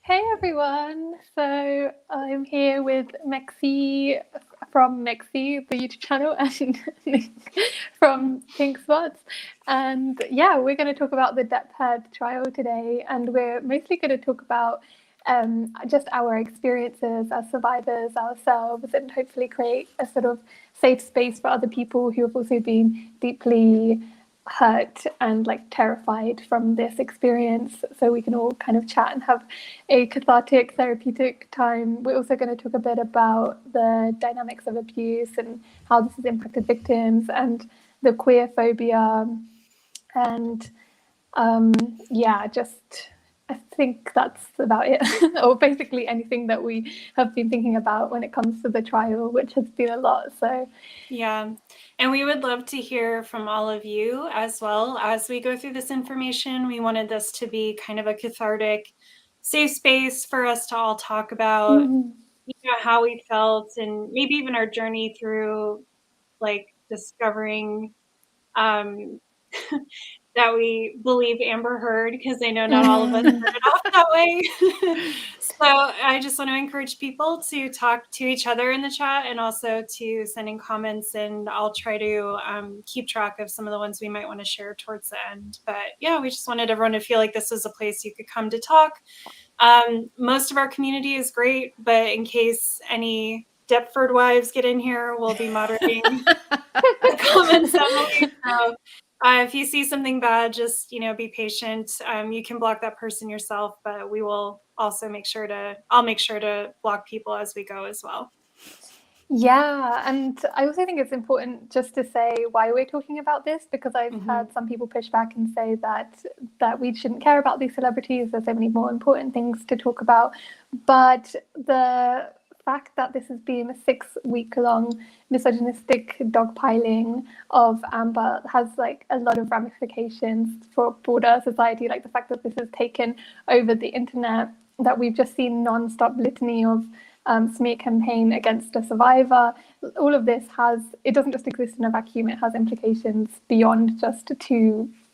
Hey everyone! So I'm here with Mexi from Mexi, the YouTube channel, and Nick from Pink Spots. And yeah, we're going to talk about the Depp-Heard trial today, and we're mostly going to talk about just our experiences as survivors ourselves, and hopefully create a sort of safe space for other people who have also been deeply hurt and like terrified from this experience, so we can all kind of chat and have a cathartic therapeutic time. We're also going to talk a bit about the dynamics of abuse and how this has impacted victims and the queer phobia, and yeah, just I think that's about it. Or basically anything that we have been thinking about when it comes to the trial, which has been a lot. So yeah, and we would love to hear from all of you as well as we go through this information. We wanted this to be kind of a cathartic, safe space for us to all talk about how we felt and maybe even our journey through like discovering that we believe Amber Heard, because I know not all of us started off that way. So I just want to encourage people to talk to each other in the chat and also to send in comments, and I'll try to keep track of some of the ones we might want to share towards the end. But yeah, we just wanted everyone to feel like this was a place you could come to talk. Most of our community is great, but in case any Depp-Ford wives get in here, we'll be moderating the comments heavily. So if you see something bad, just be patient. You can block that person yourself, but we will also I'll make sure to block people as we go as well. Yeah, and I also think it's important just to say why we're talking about this, because I've heard some people push back and say that we shouldn't care about these celebrities. There's so many more important things to talk about. But the fact that this has been a 6-week-long misogynistic dogpiling of Amber has like a lot of ramifications for broader society. Like the fact that this has taken over the internet, that we've just seen non-stop litany of smear campaign against a survivor. All of this it doesn't just exist in a vacuum, it has implications beyond just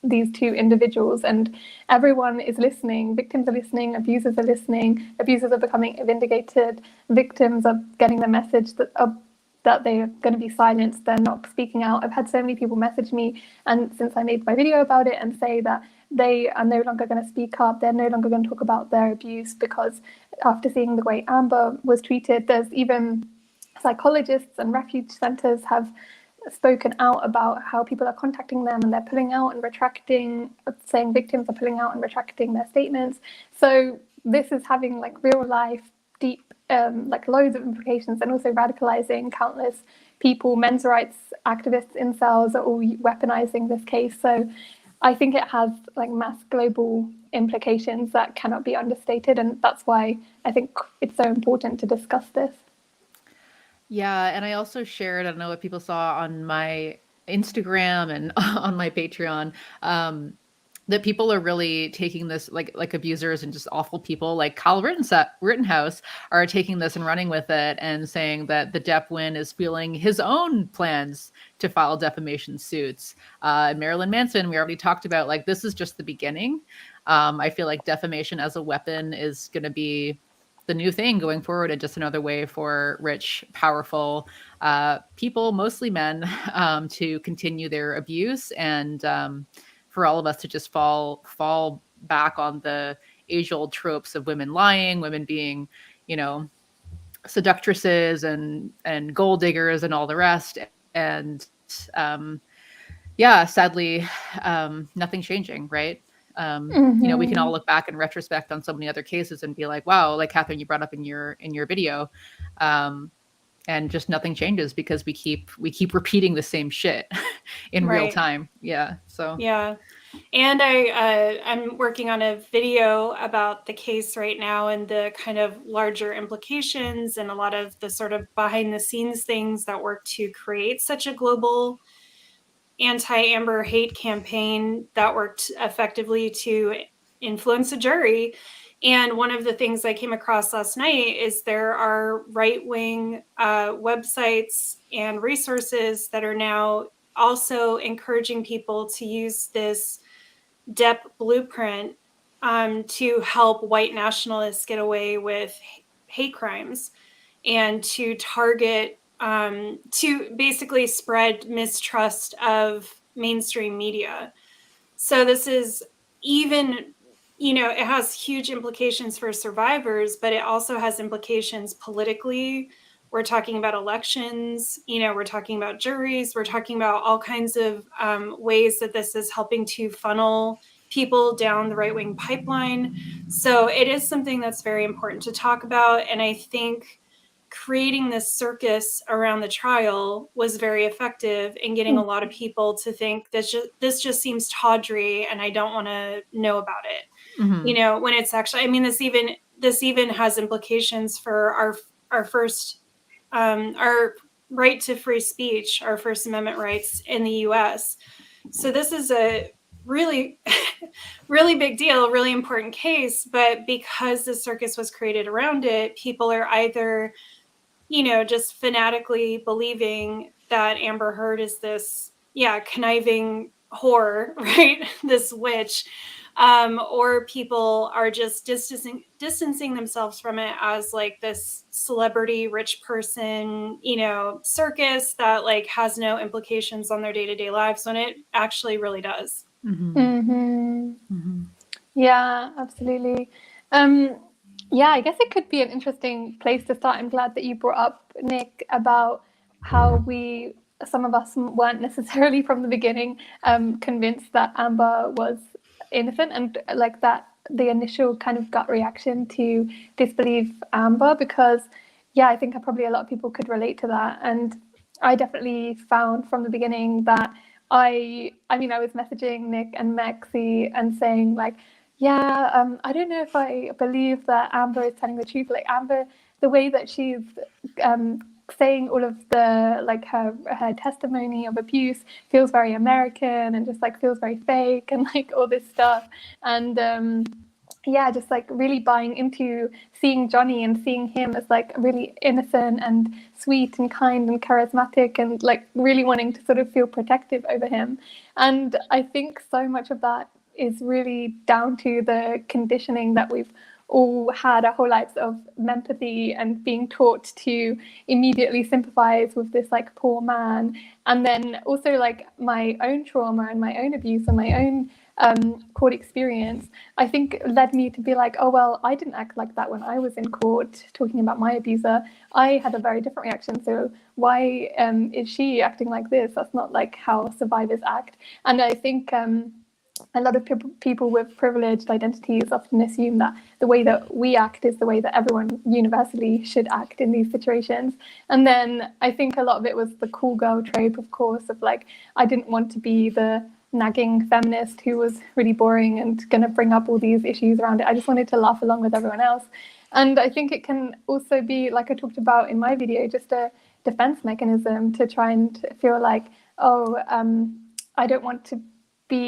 these two individuals, and everyone is listening. Victims are listening, abusers are listening, abusers are becoming vindicated, victims are getting the message that they're going to be silenced, they're not speaking out. I've had so many people message me, and since I made my video about it, and say that they are no longer going to speak up, they're no longer going to talk about their abuse, because after seeing the way Amber was treated, there's even psychologists and refuge centres have spoken out about how people are contacting them and they're pulling out and retracting, saying victims are pulling out and retracting their statements. So this is having like real life, deep, like loads of implications, and also radicalizing countless people. Men's rights activists, incels, are all weaponizing this case. So I think it has like mass global implications that cannot be understated, and that's why I think it's so important to discuss this. Yeah, and I also shared, I don't know what people saw on my Instagram and on my Patreon, that people are really taking this like abusers and just awful people like Kyle Rittenhouse are taking this and running with it and saying that the Depp win is fueling his own plans to file defamation suits. Marilyn Manson, we already talked about, like, this is just the beginning. I feel like defamation as a weapon is going to be the new thing going forward, and just another way for rich, powerful people, mostly men, to continue their abuse, and for all of us to just fall back on the age-old tropes of women lying, women being, seductresses and gold diggers and all the rest. And yeah, sadly, nothing's changing, right? We can all look back in retrospect on so many other cases and be like, wow, like Catherine, you brought up in your video, and just nothing changes because we keep repeating the same shit in real time. Yeah. So yeah. And I'm working on a video about the case right now and the kind of larger implications and a lot of the sort of behind the scenes things that work to create such a global anti-Amber hate campaign that worked effectively to influence a jury. And one of the things I came across last night is there are right-wing websites and resources that are now also encouraging people to use this Depp blueprint to help white nationalists get away with hate crimes and to target, to basically spread mistrust of mainstream media. So this is even, it has huge implications for survivors, but it also has implications politically. We're talking about elections, we're talking about juries, we're talking about all kinds of ways that this is helping to funnel people down the right-wing pipeline. So it is something that's very important to talk about. And I think creating this circus around the trial was very effective in getting a lot of people to think this just seems tawdry and I don't want to know about it. Mm-hmm. When it's actually, this even has implications for our first, our right to free speech, our First Amendment rights in the US. So this is a really, really big deal, really important case, but because the circus was created around it, people are either just fanatically believing that Amber Heard is this, conniving whore, right? This witch. Or people are just distancing themselves from it as like this celebrity rich person, circus that like has no implications on their day-to-day lives when it actually really does. Mm-hmm. Mm-hmm. Mm-hmm. Yeah, absolutely. Yeah, I guess it could be an interesting place to start. I'm glad that you brought up, Nick, about how some of us weren't necessarily from the beginning convinced that Amber was innocent, and like that the initial kind of gut reaction to disbelieve Amber, because I think probably a lot of people could relate to that. And I definitely found from the beginning that I was messaging Nick and Maxie and saying like, I don't know if I believe that Amber is telling the truth. Like Amber, the way that she's saying all of the like her testimony of abuse feels very American and just like feels very fake and like all this stuff. And just like really buying into seeing Johnny and seeing him as like really innocent and sweet and kind and charismatic and like really wanting to sort of feel protective over him. And I think so much of that is really down to the conditioning that we've all had our whole lives of empathy and being taught to immediately sympathize with this like poor man. And then also like my own trauma and my own abuse and my own court experience, I think led me to be like, oh, well, I didn't act like that when I was in court talking about my abuser. I had a very different reaction. So why is she acting like this? That's not like how survivors act. And I think a lot of people with privileged identities often assume that the way that we act is the way that everyone universally should act in these situations. And then I think a lot of it was the cool girl trope, of course, of like, I didn't want to be the nagging feminist who was really boring and going to bring up all these issues around it. I just wanted to laugh along with everyone else. And I think it can also be, like I talked about in my video, just a defense mechanism to try and feel like, I don't want to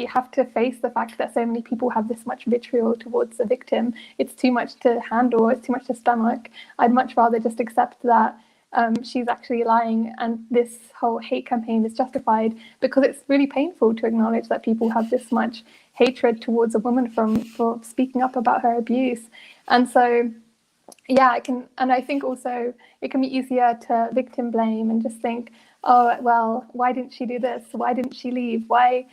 have to face the fact that so many people have this much vitriol towards the victim. It's too much to handle, it's too much to stomach. I'd much rather just accept that she's actually lying and this whole hate campaign is justified, because it's really painful to acknowledge that people have this much hatred towards a woman for speaking up about her abuse. And so I think also it can be easier to victim blame and just think, oh, well, why didn't she do this? Why didn't she leave? Why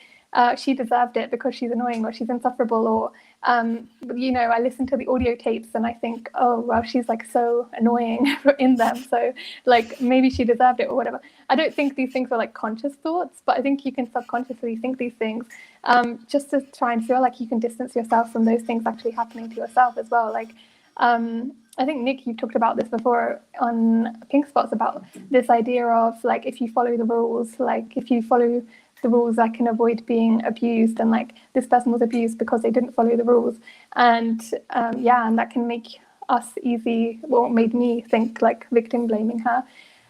she deserved it because she's annoying or she's insufferable, or I listen to the audio tapes and I think, oh well, she's like so annoying in them, so like maybe she deserved it or whatever. I don't think these things are like conscious thoughts, but I think you can subconsciously think these things just to try and feel like you can distance yourself from those things actually happening to yourself as well. Like I think, Nick, you talked about this before on Pink Spots, about this idea of like, if you follow the rules, like if you follow the rules, I can avoid being abused, and like this person was abused because they didn't follow the rules. And and that can make us made me think like victim blaming her.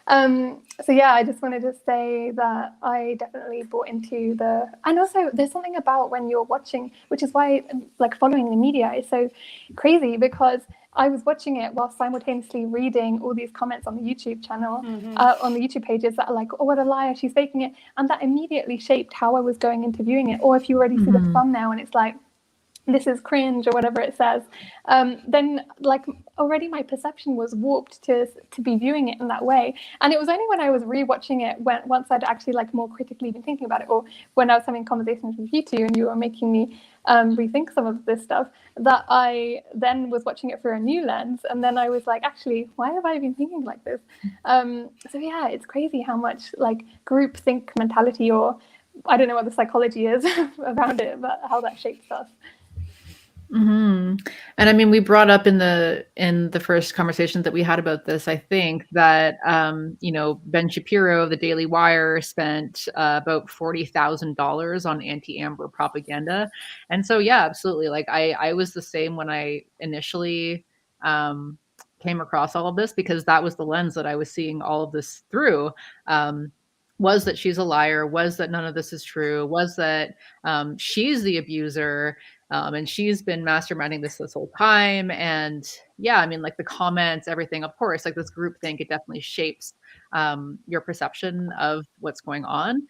I just wanted to say that I definitely bought into and also there's something about when you're watching, which is why like following the media is so crazy, because I was watching it while simultaneously reading all these comments on the YouTube channel, on the YouTube pages that are like, oh, what a liar, she's faking it. And that immediately shaped how I was going into viewing it. Or if you already see the thumbnail and it's like, this is cringe or whatever it says, then like already my perception was warped to be viewing it in that way. And it was only when I was rewatching it, once I'd actually like more critically been thinking about it, or when I was having conversations with you two and you were making me rethink some of this stuff, that I then was watching it through a new lens. And then I was like, actually, why have I been thinking like this? So yeah, it's crazy how much like groupthink mentality, or I don't know what the psychology is around it, but how that shapes us. Mm-hmm. And I mean, we brought up in the first conversation that we had about this, I think that Ben Shapiro of the Daily Wire spent about $40,000 on anti-Amber propaganda, and so yeah, absolutely. Like I was the same when I initially came across all of this, because that was the lens that I was seeing all of this through. Was that she's a liar? Was that none of this is true? Was that she's the abuser? And she's been masterminding this whole time. And yeah, I mean, like the comments, everything, of course, like this group think, it definitely shapes your perception of what's going on.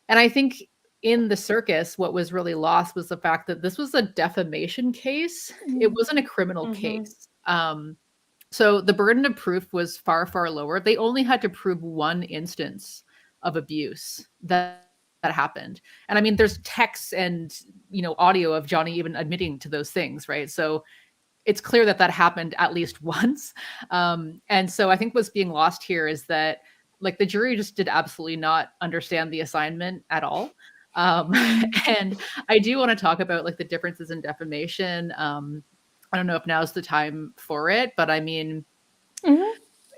And I think in the circus, what was really lost was the fact that this was a defamation case. It wasn't a criminal case. So the burden of proof was far, far lower. They only had to prove one instance of abuse that happened. And I mean, there's texts and, audio of Johnny even admitting to those things, right? So it's clear that happened at least once. And so I think what's being lost here is that like the jury just did absolutely not understand the assignment at all. And I do want to talk about like the differences in defamation. I don't know if now's the time for it, but I mean,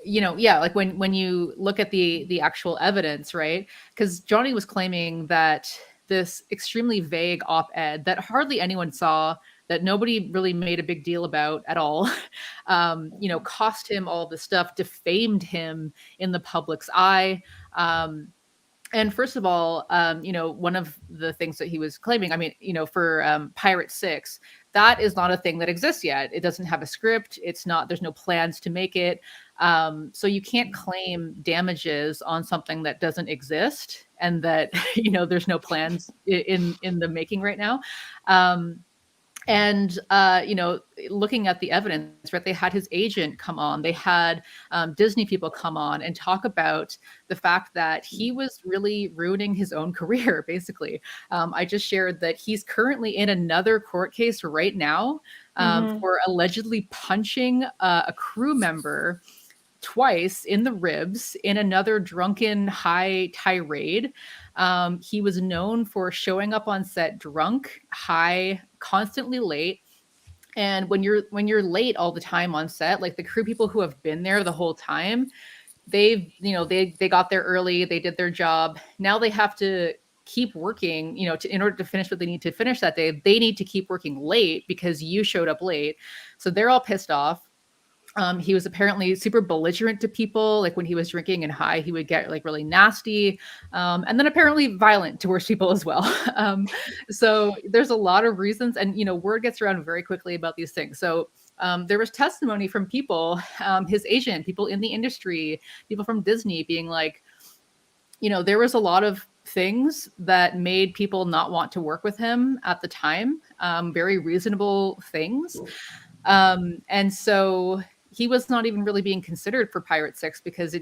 yeah, like when you look at the actual evidence, right? Because Johnny was claiming that this extremely vague op-ed that hardly anyone saw, that nobody really made a big deal about at all, cost him all this stuff, defamed him in the public's eye. And first of all, one of the things that he was claiming, I mean, for Pirate 6, that is not a thing that exists yet. It doesn't have a script. There's no plans to make it. So you can't claim damages on something that doesn't exist and that, there's no plans in the making right now. And, looking at the evidence, right, they had his agent come on, they had Disney people come on and talk about the fact that he was really ruining his own career, basically. I just shared that he's currently in another court case right now for allegedly punching a crew member twice in the ribs in another drunken high tirade. He was known for showing up on set drunk, high, constantly late. And when you're late all the time on set, like the crew people who have been there the whole time, they got there early, they did their job. Now they have to keep working, in order to finish what they need to finish that day. They need to keep working late because you showed up late. So they're all pissed off. He was apparently super belligerent to people. Like when he was drinking and high, he would get like really nasty, and then apparently violent towards people as well. So there's a lot of reasons, and word gets around very quickly about these things. So there was testimony from people, his agent, people in the industry, people from Disney being like, there was a lot of things that made people not want to work with him at the time, very reasonable things. And so he was not even really being considered for Pirate 6 because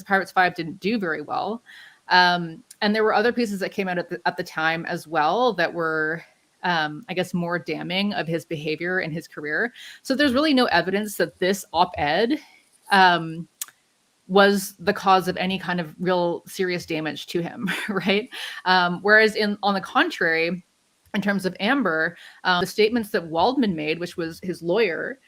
Pirates 5 didn't do very well. And there were other pieces that came out at the time as well that were, I guess, more damning of his behavior and his career. So there's really no evidence that this op-ed was the cause of any kind of real serious damage to him, right? Whereas on the contrary, in terms of Amber, the statements that Waldman made, which was his lawyer,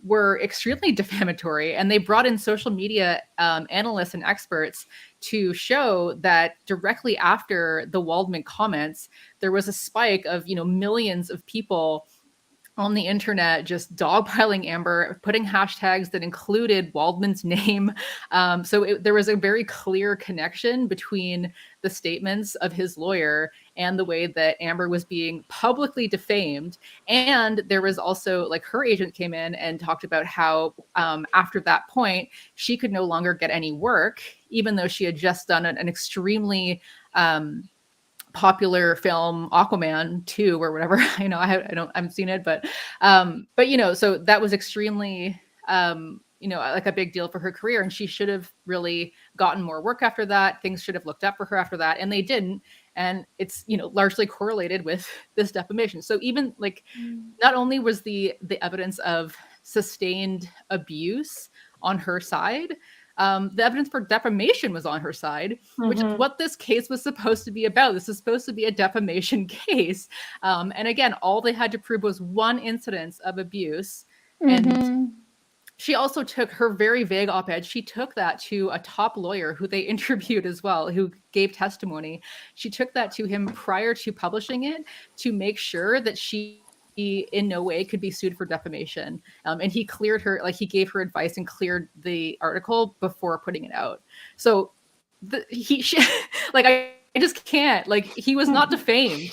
were extremely defamatory, and they brought in social media analysts and experts to show that directly after the Waldman comments, there was a spike of millions of people on the internet just dogpiling Amber, putting hashtags that included Waldman's name. So there was a very clear connection between the statements of his lawyer and the way that Amber was being publicly defamed. And there was also, like, her agent came in and talked about how after that point, she could no longer get any work, even though she had just done an extremely popular film Aquaman 2 or whatever. I haven't seen it, but so that was extremely like a big deal for her career, and she should have really gotten more work after that. Things should have looked up for her after that, and they didn't. And it's largely correlated with this defamation. So even like not only was the evidence of sustained abuse on her side, the evidence for defamation was on her side, which is what this case was supposed to be about. This is supposed to be a defamation case. And again, all they had to prove was one incidence of abuse. And she also took her very vague op-ed. She took that to a top lawyer who they interviewed as well, who gave testimony. She took that to him prior to publishing it to make sure that she in no way could be sued for defamation. And he cleared her, like he gave her advice and cleared the article before putting it out. So I just can't, like, he was not defamed.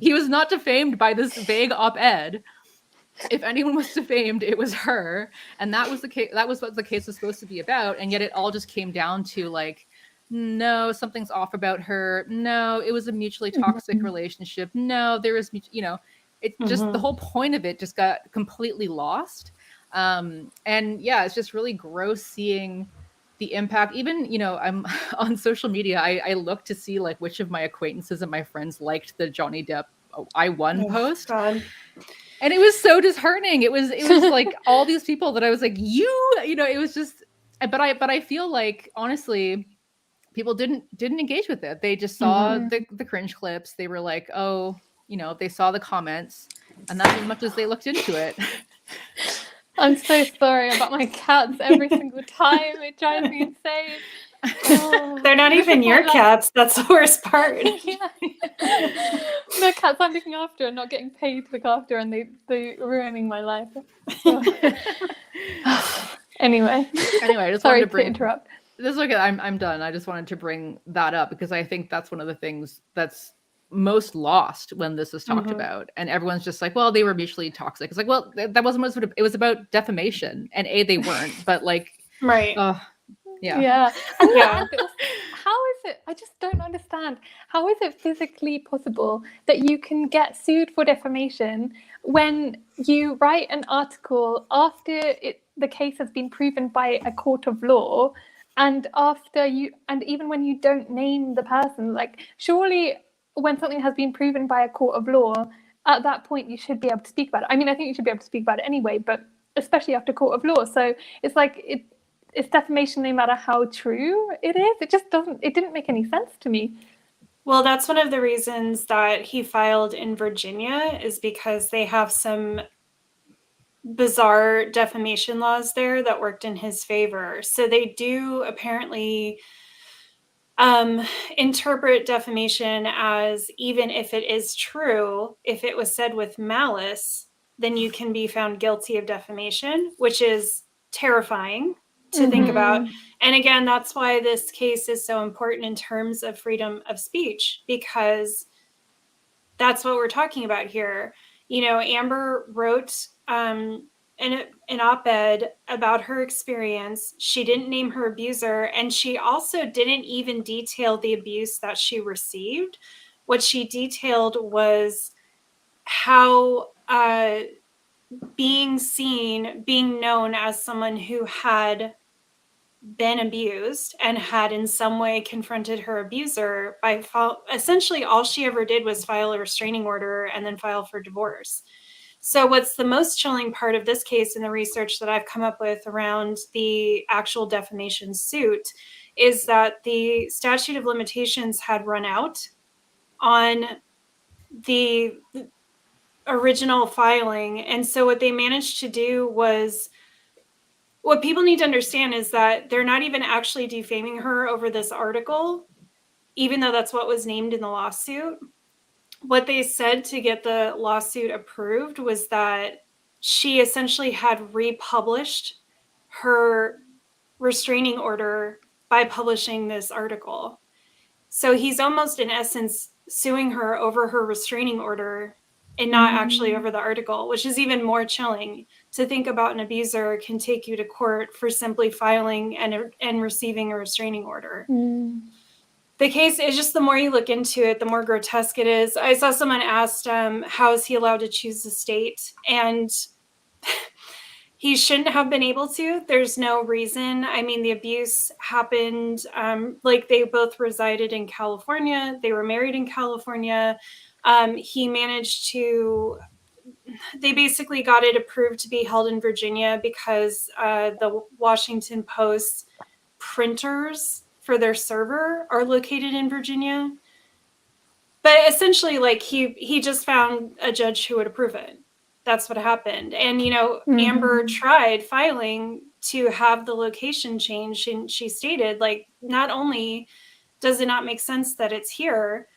He was not defamed by this vague op-ed. If anyone was defamed, it was her. And that was the case. That was what the case was supposed to be about. And yet it all just came down to like, no, something's off about her. No, it was a mutually toxic relationship. No, there was, it just, the whole point of it just got completely lost. And yeah, it's just really gross seeing the impact. Even, I'm on social media, I look to see like which of my acquaintances and my friends liked the Johnny Depp I won post. God. And it was so disheartening. It was like all these people that I was like, it was just, but I feel like honestly, people didn't engage with it. They just saw the cringe clips. They were like, oh, they saw the comments, and that's as much as they looked into it. I'm so sorry about my cats every single time. It drives me insane. Oh, they're not even your cats. That's the worst part. Yeah. The cats I'm looking after and not getting paid to look after, and they're ruining my life. So. Anyway, I just sorry wanted to interrupt. This is okay. I'm done. I just wanted to bring that up because I think that's one of the things that's most lost when this is talked about, and everyone's just like, well, they were mutually toxic. It's like, well, that wasn't what it was about. Defamation, and they weren't, but like, right. Yeah. And how is it? I just don't understand. How is it physically possible that you can get sued for defamation when you write an article after the case has been proven by a court of law, and even when you don't name the person? Like, surely when something has been proven by a court of law, at that point you should be able to speak about it. I mean, I think you should be able to speak about it anyway, but especially after court of law. So it's like it's defamation no matter how true it is. It didn't make any sense to me. Well, that's one of the reasons that he filed in Virginia, is because they have some bizarre defamation laws there that worked in his favor. So they do apparently interpret defamation as, even if it is true, if it was said with malice, then you can be found guilty of defamation, which is terrifying to think about. And again, that's why this case is so important in terms of freedom of speech, because that's what we're talking about here. Amber wrote an op-ed about her experience. She didn't name her abuser, and she also didn't even detail the abuse that she received. What she detailed was how being known as someone who had been abused and had in some way confronted her abuser by essentially all she ever did was file a restraining order and then file for divorce. So what's the most chilling part of this case in the research that I've come up with around the actual defamation suit is that the statute of limitations had run out on the original filing. And so what they managed to do was, what people need to understand is that they're not even actually defaming her over this article, even though that's what was named in the lawsuit. What they said to get the lawsuit approved was that she essentially had republished her restraining order by publishing this article. So he's almost, in essence, suing her over her restraining order and not actually over the article, which is even more chilling to think about. An abuser can take you to court for simply filing and receiving a restraining order. the case is just, the more you look into it, the more grotesque it is. I saw someone asked, how is he allowed to choose the state? And he shouldn't have been able to. There's no reason. I mean, the abuse happened, like they both resided in California. They were married in California. He managed to, they basically got it approved to be held in Virginia because the Washington Post printers for their server are located in Virginia. But essentially, like, he just found a judge who would approve it. That's what happened. And, you know, Amber tried filing to have the location changed, and she stated, like, not only does it not make sense that it's here,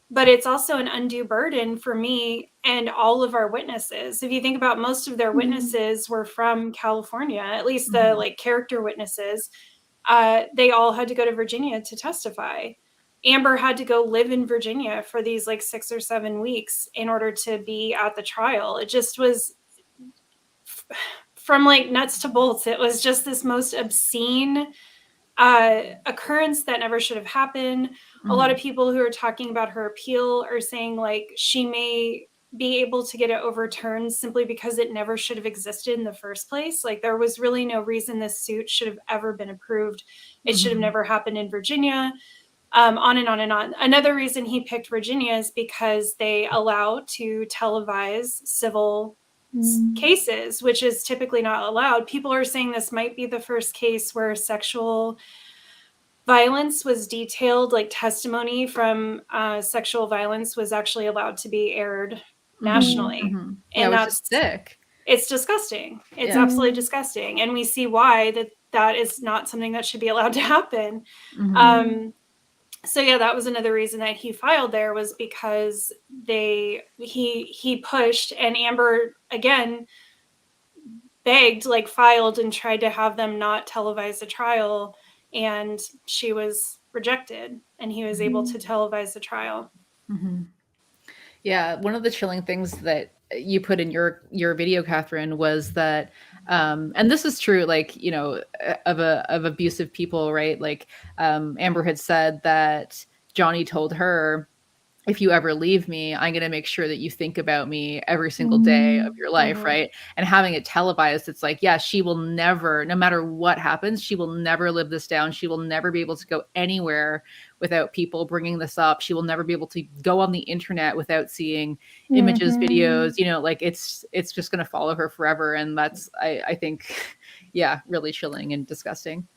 but it's also an undue burden for me and all of our witnesses. If you think about, most of their witnesses were from California, at least the like character witnesses. They all had to go to Virginia to testify. Amber had to go live in Virginia for these like 6 or 7 weeks in order to be at the trial. It just was, from like nuts to bolts, it was just this most obscene occurrence that never should have happened. A lot of people who are talking about her appeal are saying like she may be able to get it overturned simply because it never should have existed in the first place. Like, there was really no reason this suit should have ever been approved. It should have never happened in Virginia. On and on and on. Another reason he picked Virginia is because they allow to televise civil cases, which is typically not allowed. People are saying this might be the first case where sexual violence was detailed, like testimony from sexual violence was actually allowed to be aired nationally. And that's sick. It's disgusting. It's absolutely disgusting. And we see why that is not something that should be allowed to happen. So yeah, that was another reason that he filed there, was because he pushed, and Amber again begged, like filed and tried to have them not televise the trial, and she was rejected, and he was able to televise the trial. Yeah, one of the chilling things that you put in your video, Catherine, was that, and this is true, like, you know, of abusive people, right? Like, Amber had said that Johnny told her, if you ever leave me, I'm going to make sure that you think about me every single day of your life, right? And having it televised, it's like, yeah, she will never, no matter what happens, she will never live this down. She will never be able to go anywhere without people bringing this up. She will never be able to go on the internet without seeing images, videos, you know, like it's just going to follow her forever. And that's, I think, yeah, really chilling and disgusting.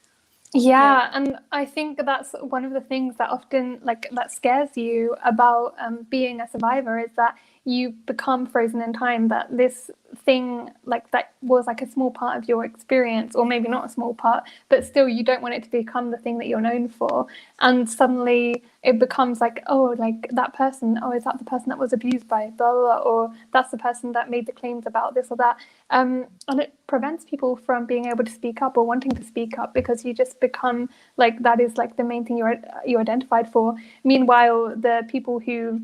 Yeah, and I think that's one of the things that often, like, that scares you about being a survivor, is that you become frozen in time, that this thing, like, that was like a small part of your experience, or maybe not a small part, but still you don't want it to become the thing that you're known for. And suddenly it becomes like, oh, like that person, oh, is that the person that was abused by blah, blah, blah, or that's the person that made the claims about this or that. And it prevents people from being able to speak up or wanting to speak up, because you just become like, that is like the main thing you're identified for. Meanwhile, the people who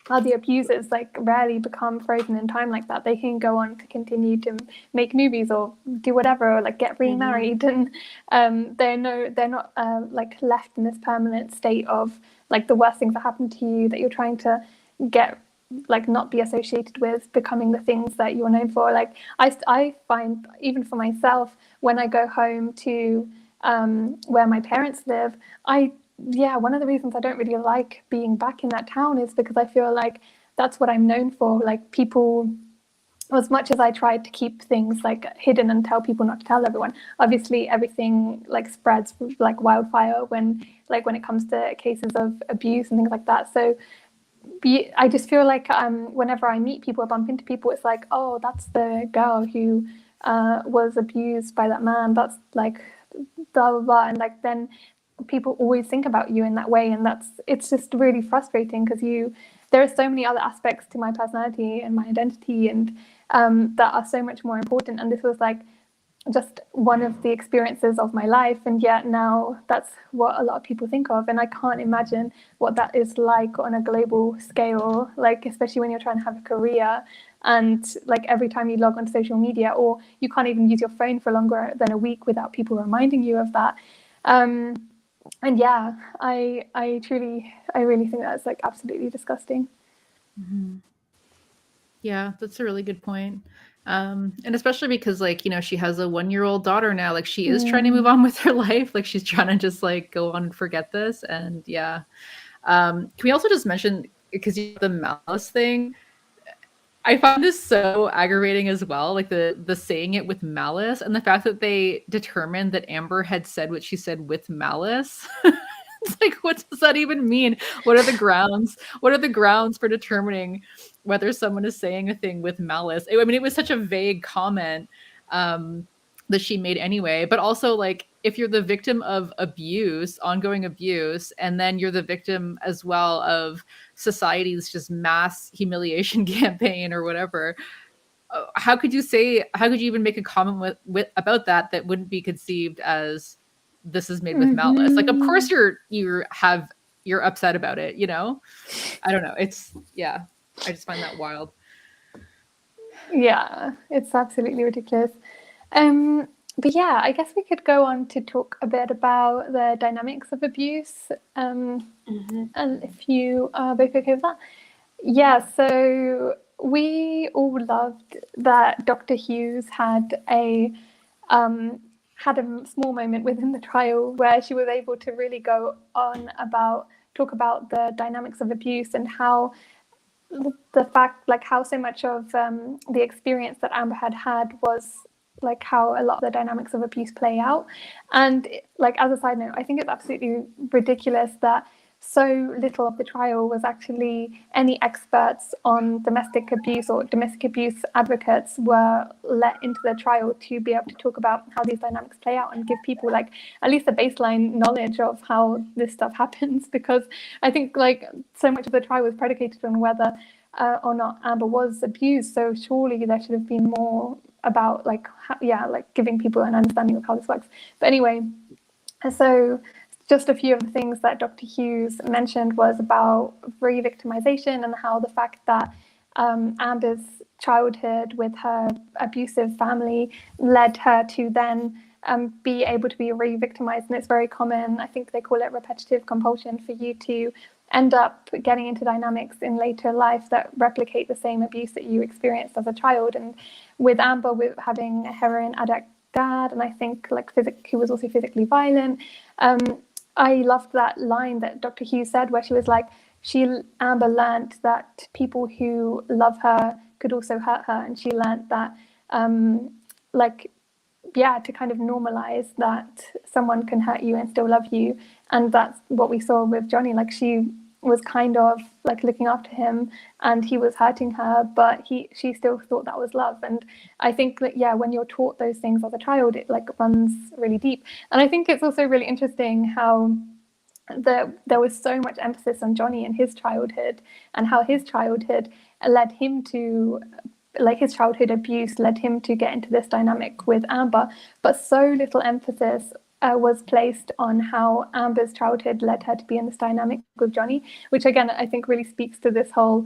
are the abusers, like, rarely become frozen in time like that. They can go on to continue to make movies or do whatever, or like get remarried, and they're not like left in this permanent state of like the worst things that happen to you that you're trying to get, like, not be associated with, becoming the things that you're known for. Like, I find, even for myself, when I go home to where my parents live, one of the reasons I don't really like being back in that town is because I feel like that's what I'm known for. Like, people, as much as I tried to keep things like hidden and tell people not to tell everyone, obviously everything like spreads like wildfire when it comes to cases of abuse and things like that. So I just feel like whenever I meet people or bump into people, it's like, oh, that's the girl who was abused by that man. That's like blah, blah, blah. And like, then people always think about you in that way, and it's just really frustrating, because there are so many other aspects to my personality and my identity, and that are so much more important, and this was like just one of the experiences of my life, and yet now that's what a lot of people think of, and I can't imagine what that is like on a global scale, like, especially when you're trying to have a career, and like every time you log on to social media, or you can't even use your phone for longer than a week without people reminding you of that. And yeah, I really think that's like absolutely disgusting. Mm-hmm. Yeah, that's a really good point. And especially because, like, you know, she has a 1-year-old daughter now. Like, she is trying to move on with her life. Like, she's trying to just like go on and forget this. And yeah. Can we also just mention, because the malice thing, I find this so aggravating as well, like the saying it with malice, and the fact that they determined that Amber had said what she said with malice. It's like, what does that even mean? What are the grounds? What are the grounds for determining whether someone is saying a thing with malice? I mean, it was such a vague comment that she made anyway. But also, like, if you're the victim of abuse, ongoing abuse, and then you're the victim as well of society's just mass humiliation campaign or whatever, how could you even make a comment with about that wouldn't be conceived as this is made with malice? Like, of course you're upset about it, you know? I don't know. It's, yeah, I just find that wild. Yeah, it's absolutely ridiculous. But yeah, I guess we could go on to talk a bit about the dynamics of abuse. And if you are both okay with that. Yeah, so we all loved that Dr. Hughes had a small moment within the trial where she was able to really go on talk about the dynamics of abuse and how the fact, like, how so much of the experience that Amber had was like how a lot of the dynamics of abuse play out. And like, as a side note, I think it's absolutely ridiculous that so little of the trial was actually any experts on domestic abuse or domestic abuse advocates were let into the trial to be able to talk about how these dynamics play out and give people like at least a baseline knowledge of how this stuff happens, because I think like so much of the trial was predicated on whether or not Amber was abused. So surely there should have been more about like giving people an understanding of how this works. But anyway, so just a few of the things that Dr. Hughes mentioned was about revictimization and how the fact that Amber's childhood with her abusive family led her to then be able to be re-victimized. And it's very common, I think they call it repetitive compulsion, for you to end up getting into dynamics in later life that replicate the same abuse that you experienced as a child. And with Amber, with having a heroin addict dad, and I think like who was also physically violent, I loved that line that Dr. Hughes said where she was like, Amber learned that people who love her could also hurt her, and she learned that to kind of normalize that someone can hurt you and still love you. And that's what we saw with Johnny. Like, she was kind of like looking after him and he was hurting her, but she still thought that was love. And I think that, yeah, when you're taught those things as a child, it like runs really deep. And I think it's also really interesting how there was so much emphasis on Johnny and his childhood, and how his childhood led him to, like, his childhood abuse led him to get into this dynamic with Amber, but so little emphasis was placed on how Amber's childhood led her to be in this dynamic with Johnny, which again I think really speaks to this whole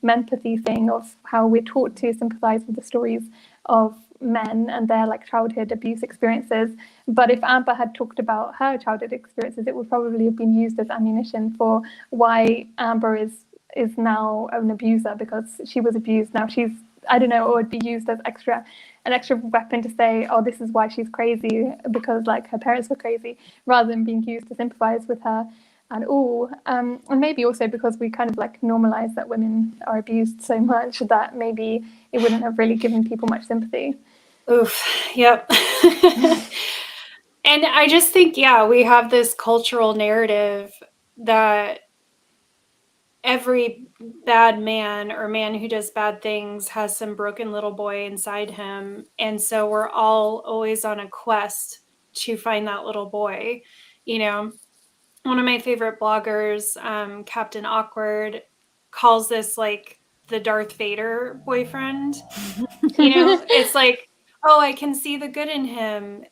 empathy thing of how we're taught to sympathize with the stories of men and their like childhood abuse experiences. But if Amber had talked about her childhood experiences, it would probably have been used as ammunition for why Amber is now an abuser, because she was abused. Now she's, I don't know, or would be used as an extra weapon to say, oh, this is why she's crazy, because like her parents were crazy, rather than being used to sympathize with her at all. And maybe also because we kind of like normalize that women are abused so much that maybe it wouldn't have really given people much sympathy. Oof, yep. And I just think, yeah, we have this cultural narrative that every bad man or man who does bad things has some broken little boy inside him. And so we're all always on a quest to find that little boy. You know, one of my favorite bloggers, Captain Awkward, calls this like the Darth Vader boyfriend. You know, it's like, oh, I can see the good in him.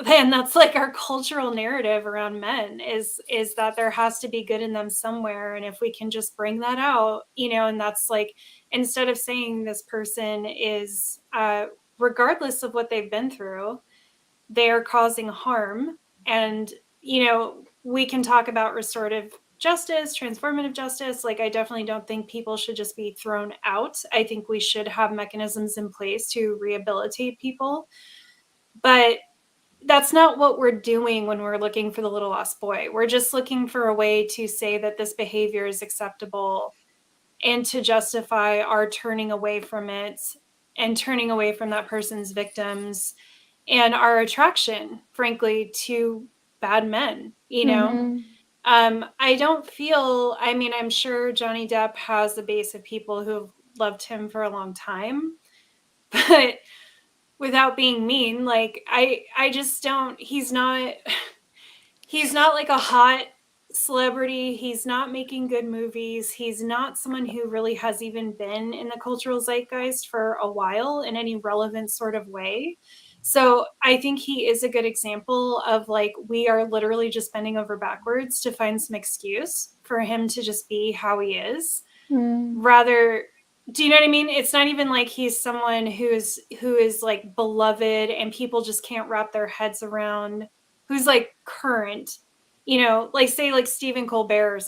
And that's like our cultural narrative around men is that there has to be good in them somewhere. And if we can just bring that out, you know, and that's like, instead of saying this person is, regardless of what they've been through, they're causing harm. And, you know, we can talk about restorative justice, transformative justice. Like, I definitely don't think people should just be thrown out. I think we should have mechanisms in place to rehabilitate people. But that's not what we're doing when we're looking for the little lost boy. We're just looking for a way to say that this behavior is acceptable and to justify our turning away from it and turning away from that person's victims and our attraction, frankly, to bad men, you know? I don't feel, I mean, I'm sure Johnny Depp has a base of people who've loved him for a long time, but without being mean, like, I just don't, he's not like a hot celebrity. He's not making good movies. He's not someone who really has even been in the cultural zeitgeist for a while in any relevant sort of way. So I think he is a good example of, like, we are literally just bending over backwards to find some excuse for him to just be how he is. Rather, do you know what I mean? It's not even like he's someone who is like beloved and people just can't wrap their heads around, who's like current, you know, like say like Stephen Colbert or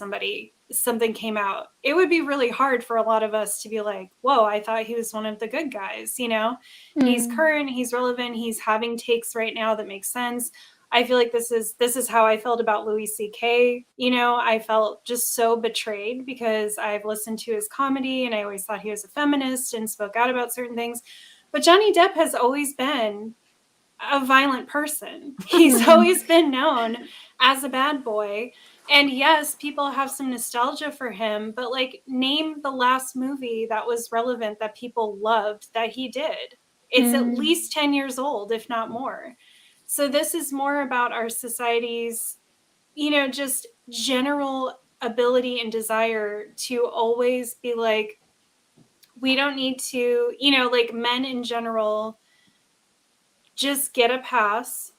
something came out. It would be really hard for a lot of us to be like, whoa, I thought he was one of the good guys, you know? He's current, he's relevant, he's having takes right now that make sense. I feel like this is how I felt about Louis C.K. You know, I felt just so betrayed because I've listened to his comedy and I always thought he was a feminist and spoke out about certain things. But Johnny Depp has always been a violent person. He's always been known as a bad boy. And yes, people have some nostalgia for him, but like, name the last movie that was relevant that people loved that he did. It's at least 10 years old, if not more. So this is more about our society's, you know, just general ability and desire to always be like, we don't need to, you know, like men in general just get a pass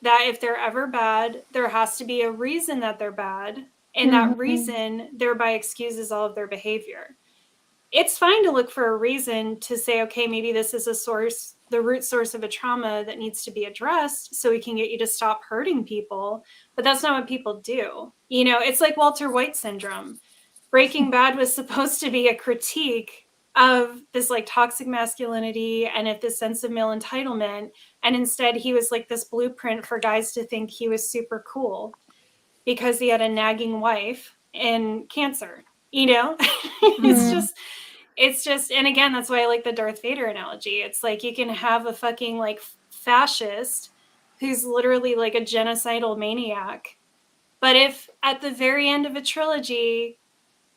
that if they're ever bad, there has to be a reason that they're bad. And that reason thereby excuses all of their behavior. It's fine to look for a reason to say, okay, maybe this is the root source of a trauma that needs to be addressed so we can get you to stop hurting people. But that's not what people do. You know, it's like Walter White syndrome. Breaking Bad was supposed to be a critique of this like toxic masculinity and of this sense of male entitlement. And instead he was like this blueprint for guys to think he was super cool because he had a nagging wife and cancer, you know? It's just, and again, that's why I like the Darth Vader analogy. It's like, you can have a fucking like fascist who's literally like a genocidal maniac. But if at the very end of a trilogy,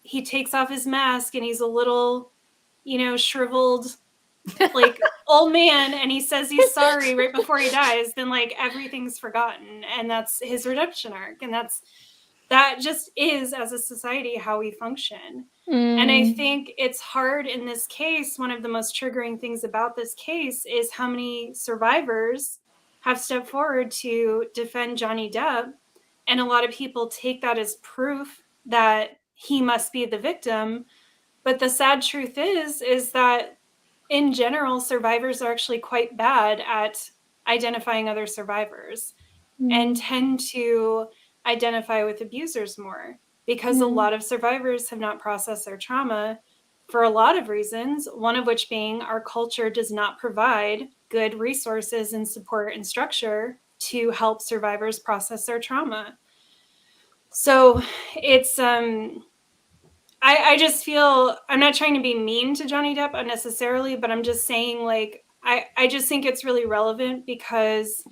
he takes off his mask and he's a little, you know, shriveled, like old man, and he says he's sorry right before he dies, then like everything's forgotten. And that's his redemption arc. And that just is, as a society, how we function. And I think it's hard in this case. One of the most triggering things about this case is how many survivors have stepped forward to defend Johnny Depp. And a lot of people take that as proof that he must be the victim. But the sad truth is that in general, survivors are actually quite bad at identifying other survivors and tend to identify with abusers more because a lot of survivors have not processed their trauma for a lot of reasons, one of which being our culture does not provide good resources and support and structure to help survivors process their trauma. So it's, I just feel, I'm not trying to be mean to Johnny Depp unnecessarily, but I'm just saying, like, I just think it's really relevant because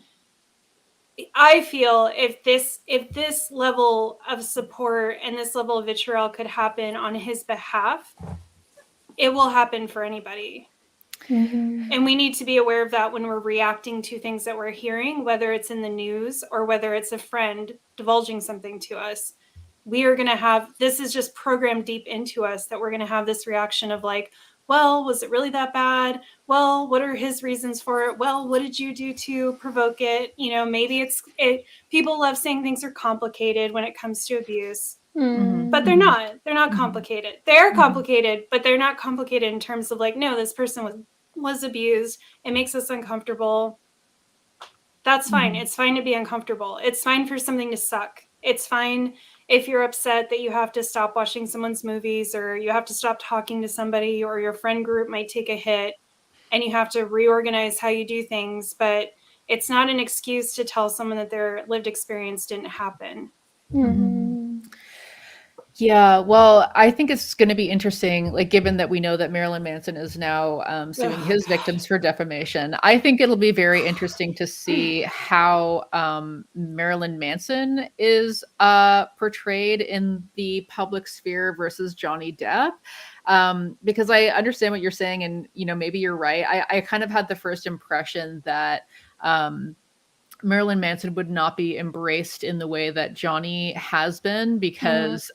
I feel if this level of support and this level of vitriol could happen on his behalf, it will happen for anybody. And we need to be aware of that when we're reacting to things that we're hearing, whether it's in the news or whether it's a friend divulging something to us. We are going to have, this is just programmed deep into us that we're going to have this reaction of like, well, was it really that bad? Well, what are his reasons for it? Well, what did you do to provoke it? You know, maybe people love saying things are complicated when it comes to abuse, but they're not complicated. They're complicated, but they're not complicated in terms of like, no, this person was abused. It makes us uncomfortable. That's fine. It's fine to be uncomfortable. It's fine for something to suck. it's fine if you're upset that you have to stop watching someone's movies, or you have to stop talking to somebody, or your friend group might take a hit and you have to reorganize how you do things. But it's not an excuse to tell someone that their lived experience didn't happen. Yeah, well, I think it's going to be interesting, like, given that we know that Marilyn Manson is now suing his victims for defamation. I think it'll be very interesting to see how Marilyn Manson is portrayed in the public sphere versus Johnny Depp. Because I understand what you're saying, and, you know, maybe you're right. I kind of had the first impression that Marilyn Manson would not be embraced in the way that Johnny has been, because,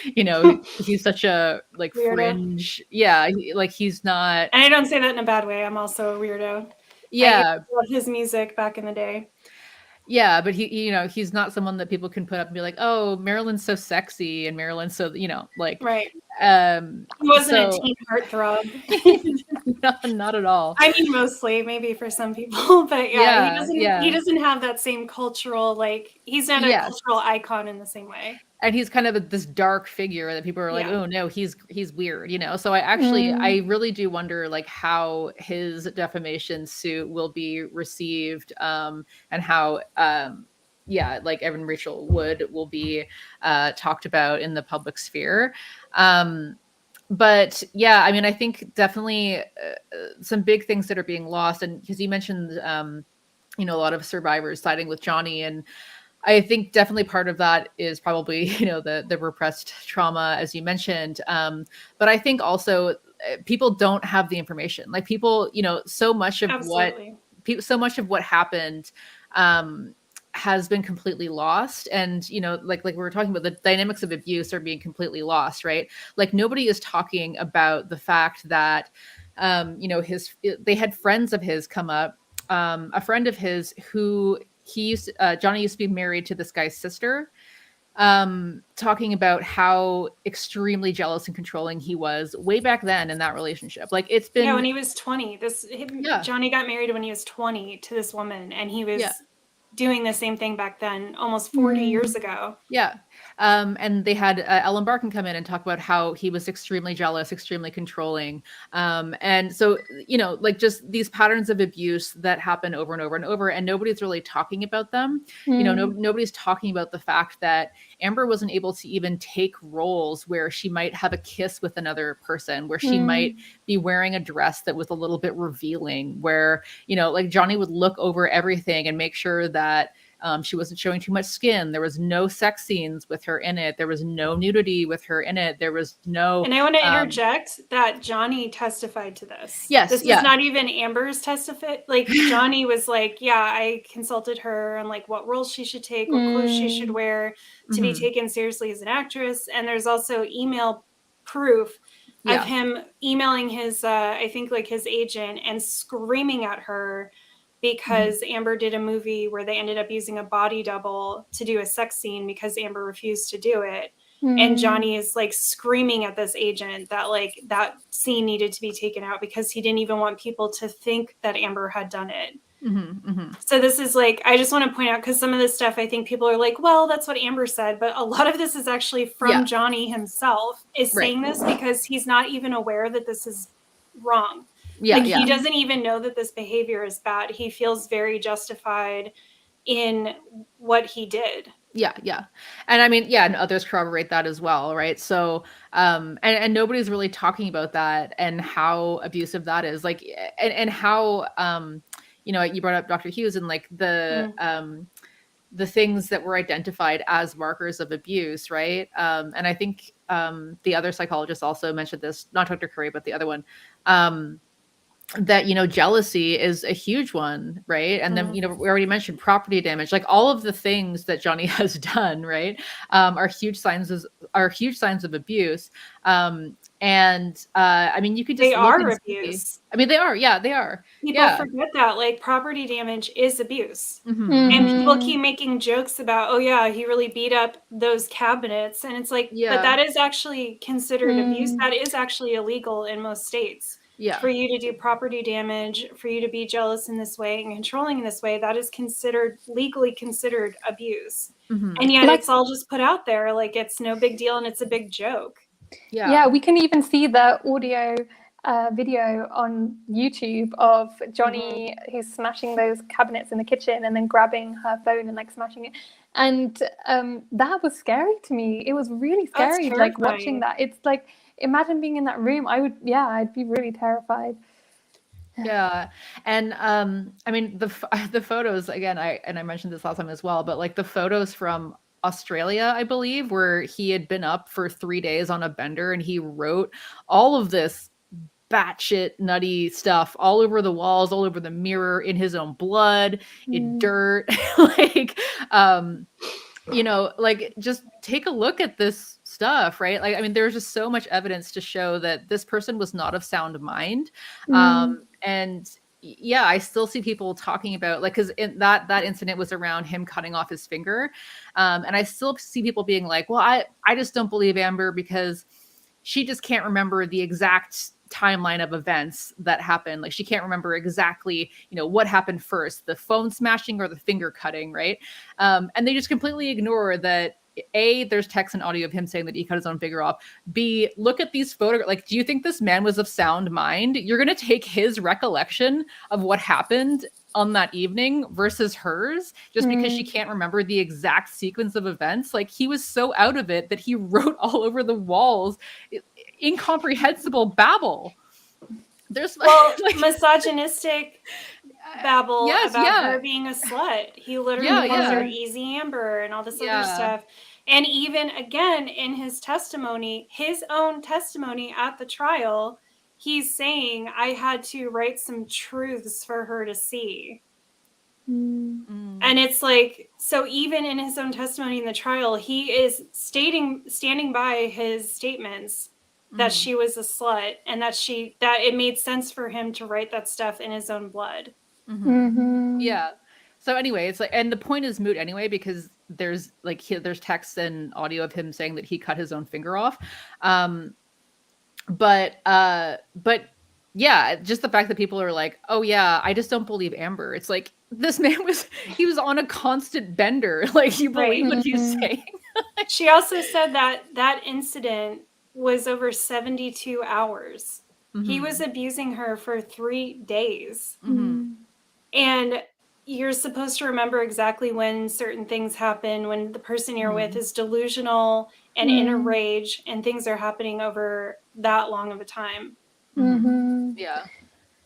you know, he's such a, like, Weirdo. fringe. Yeah, like, he's not. And I don't say that in a bad way. I'm also a weirdo. Yeah. I loved his music back in the day. Yeah, but he, you know, he's not someone that people can put up and be like, oh, Marilyn's so sexy, and Marilyn's so, you know, like, right. He wasn't a teen heartthrob. not at all. I mean, mostly, maybe for some people, but he doesn't have that same cultural, like, he's not a cultural icon in the same way. And he's kind of this dark figure that people are like, oh no, he's weird, you know? So I really do wonder, like, how his defamation suit will be received, and how, like, Evan Rachel Wood will be talked about in the public sphere. But yeah, I mean, I think definitely some big things that are being lost. And because you mentioned, you know, a lot of survivors siding with Johnny, and I think definitely part of that is probably, you know, the repressed trauma, as you mentioned. But I think also people don't have the information. Like, people, you know, so much of what happened has been completely lost. And, you know, like we were talking about, the dynamics of abuse are being completely lost, right? Like, nobody is talking about the fact that, you know, they had friends of his come up, a friend of his who Johnny used to be married to this guy's sister, talking about how extremely jealous and controlling he was way back then in that relationship. Like, it's been when he was 20. Johnny got married when he was 20 to this woman, and he was doing the same thing back then, almost 40 years ago. Yeah. And they had Ellen Barkin come in and talk about how he was extremely jealous, extremely controlling. And so, you know, like, just these patterns of abuse that happen over and over and over, and nobody's really talking about them. You know, nobody's talking about the fact that Amber wasn't able to even take roles where she might have a kiss with another person, where she might be wearing a dress that was a little bit revealing, where, you know, like, Johnny would look over everything and make sure that she wasn't showing too much skin. There was no sex scenes with her in it. There was no nudity with her in it. There was no. And I want to interject that Johnny testified to this. Yes. This was not even Amber's testify. Like, Johnny was like, I consulted her on, like, what roles she should take, what clothes she should wear to be taken seriously as an actress. And there's also email proof of him emailing his, I think, like, his agent, and screaming at her because Amber did a movie where they ended up using a body double to do a sex scene because Amber refused to do it. And Johnny is, like, screaming at this agent that, like, that scene needed to be taken out because he didn't even want people to think that Amber had done it. So this is, like, I just want to point out, because some of this stuff, I think people are like, well, that's what Amber said. But a lot of this is actually from Johnny himself is saying this because he's not even aware that this is wrong. He doesn't even know that this behavior is bad. He feels very justified in what he did. Yeah. And I mean, and others corroborate that as well, right? So, and nobody's really talking about that and how abusive that is. Like, and how, you know, you brought up Dr. Hughes and, like, the things that were identified as markers of abuse, right? And I think the other psychologist also mentioned this, not Dr. Curry, but the other one, that, you know, jealousy is a huge one, right? And then, you know, we already mentioned property damage, like, all of the things that Johnny has done, right, are huge signs of abuse. And I mean, you could just, they are abuse. I mean, they are. Yeah, they are. People forget that, like, property damage is abuse. And people keep making jokes about, oh yeah, he really beat up those cabinets. And it's like, but that is actually considered abuse. That is actually illegal in most states. for you to do property damage, for you to be jealous in this way and controlling in this way, that is legally considered abuse. And yet it's all just put out there like it's no big deal and it's a big joke. Yeah, we can even see the audio video on YouTube of Johnny who's smashing those cabinets in the kitchen and then grabbing her phone and like smashing it. And that was scary to me. It was really scary, like watching that. It's like, imagine being in that room. I'd be really terrified. Yeah. And I mean, the photos, again, I mentioned this last time as well, but like the photos from Australia, I believe, where he had been up for 3 days on a bender and he wrote all of this batshit nutty stuff all over the walls, all over the mirror, in his own blood, in dirt. Like, you know, like just take a look at this stuff, right? Like, I mean, there's just so much evidence to show that this person was not of sound mind. And yeah, I still see people talking about, like, because that incident was around him cutting off his finger. And I still see people being like, well, I just don't believe Amber because she just can't remember the exact timeline of events that happened. Like she can't remember exactly, you know, what happened first, the phone smashing or the finger cutting, right? And they just completely ignore that A, there's text and audio of him saying that he cut his own finger off. B, look at these photographs. Like, do you think this man was of sound mind? You're going to take his recollection of what happened on that evening versus hers just because she can't remember the exact sequence of events. Like, he was so out of it that he wrote all over the walls incomprehensible babble. There's like misogynistic babble about her being a slut. He literally calls her Easy Amber and all this other stuff. And even again in his own testimony at the trial, he's saying, I had to write some truths for her to see. And it's like, so even in his own testimony in the trial, he is standing by his statements that she was a slut and that it made sense for him to write that stuff in his own blood. Yeah. So anyway, it's like, and the point is moot anyway, because there's there's text and audio of him saying that he cut his own finger off. But yeah, just the fact that people are like, oh yeah, I just don't believe Amber. It's like, this man he was on a constant bender. Like, you believe what he's saying. She also said that incident was over 72 hours. He was abusing her for 3 days. And you're supposed to remember exactly when certain things happen, when the person you're with is delusional and in a rage and things are happening over that long of a time. Yeah.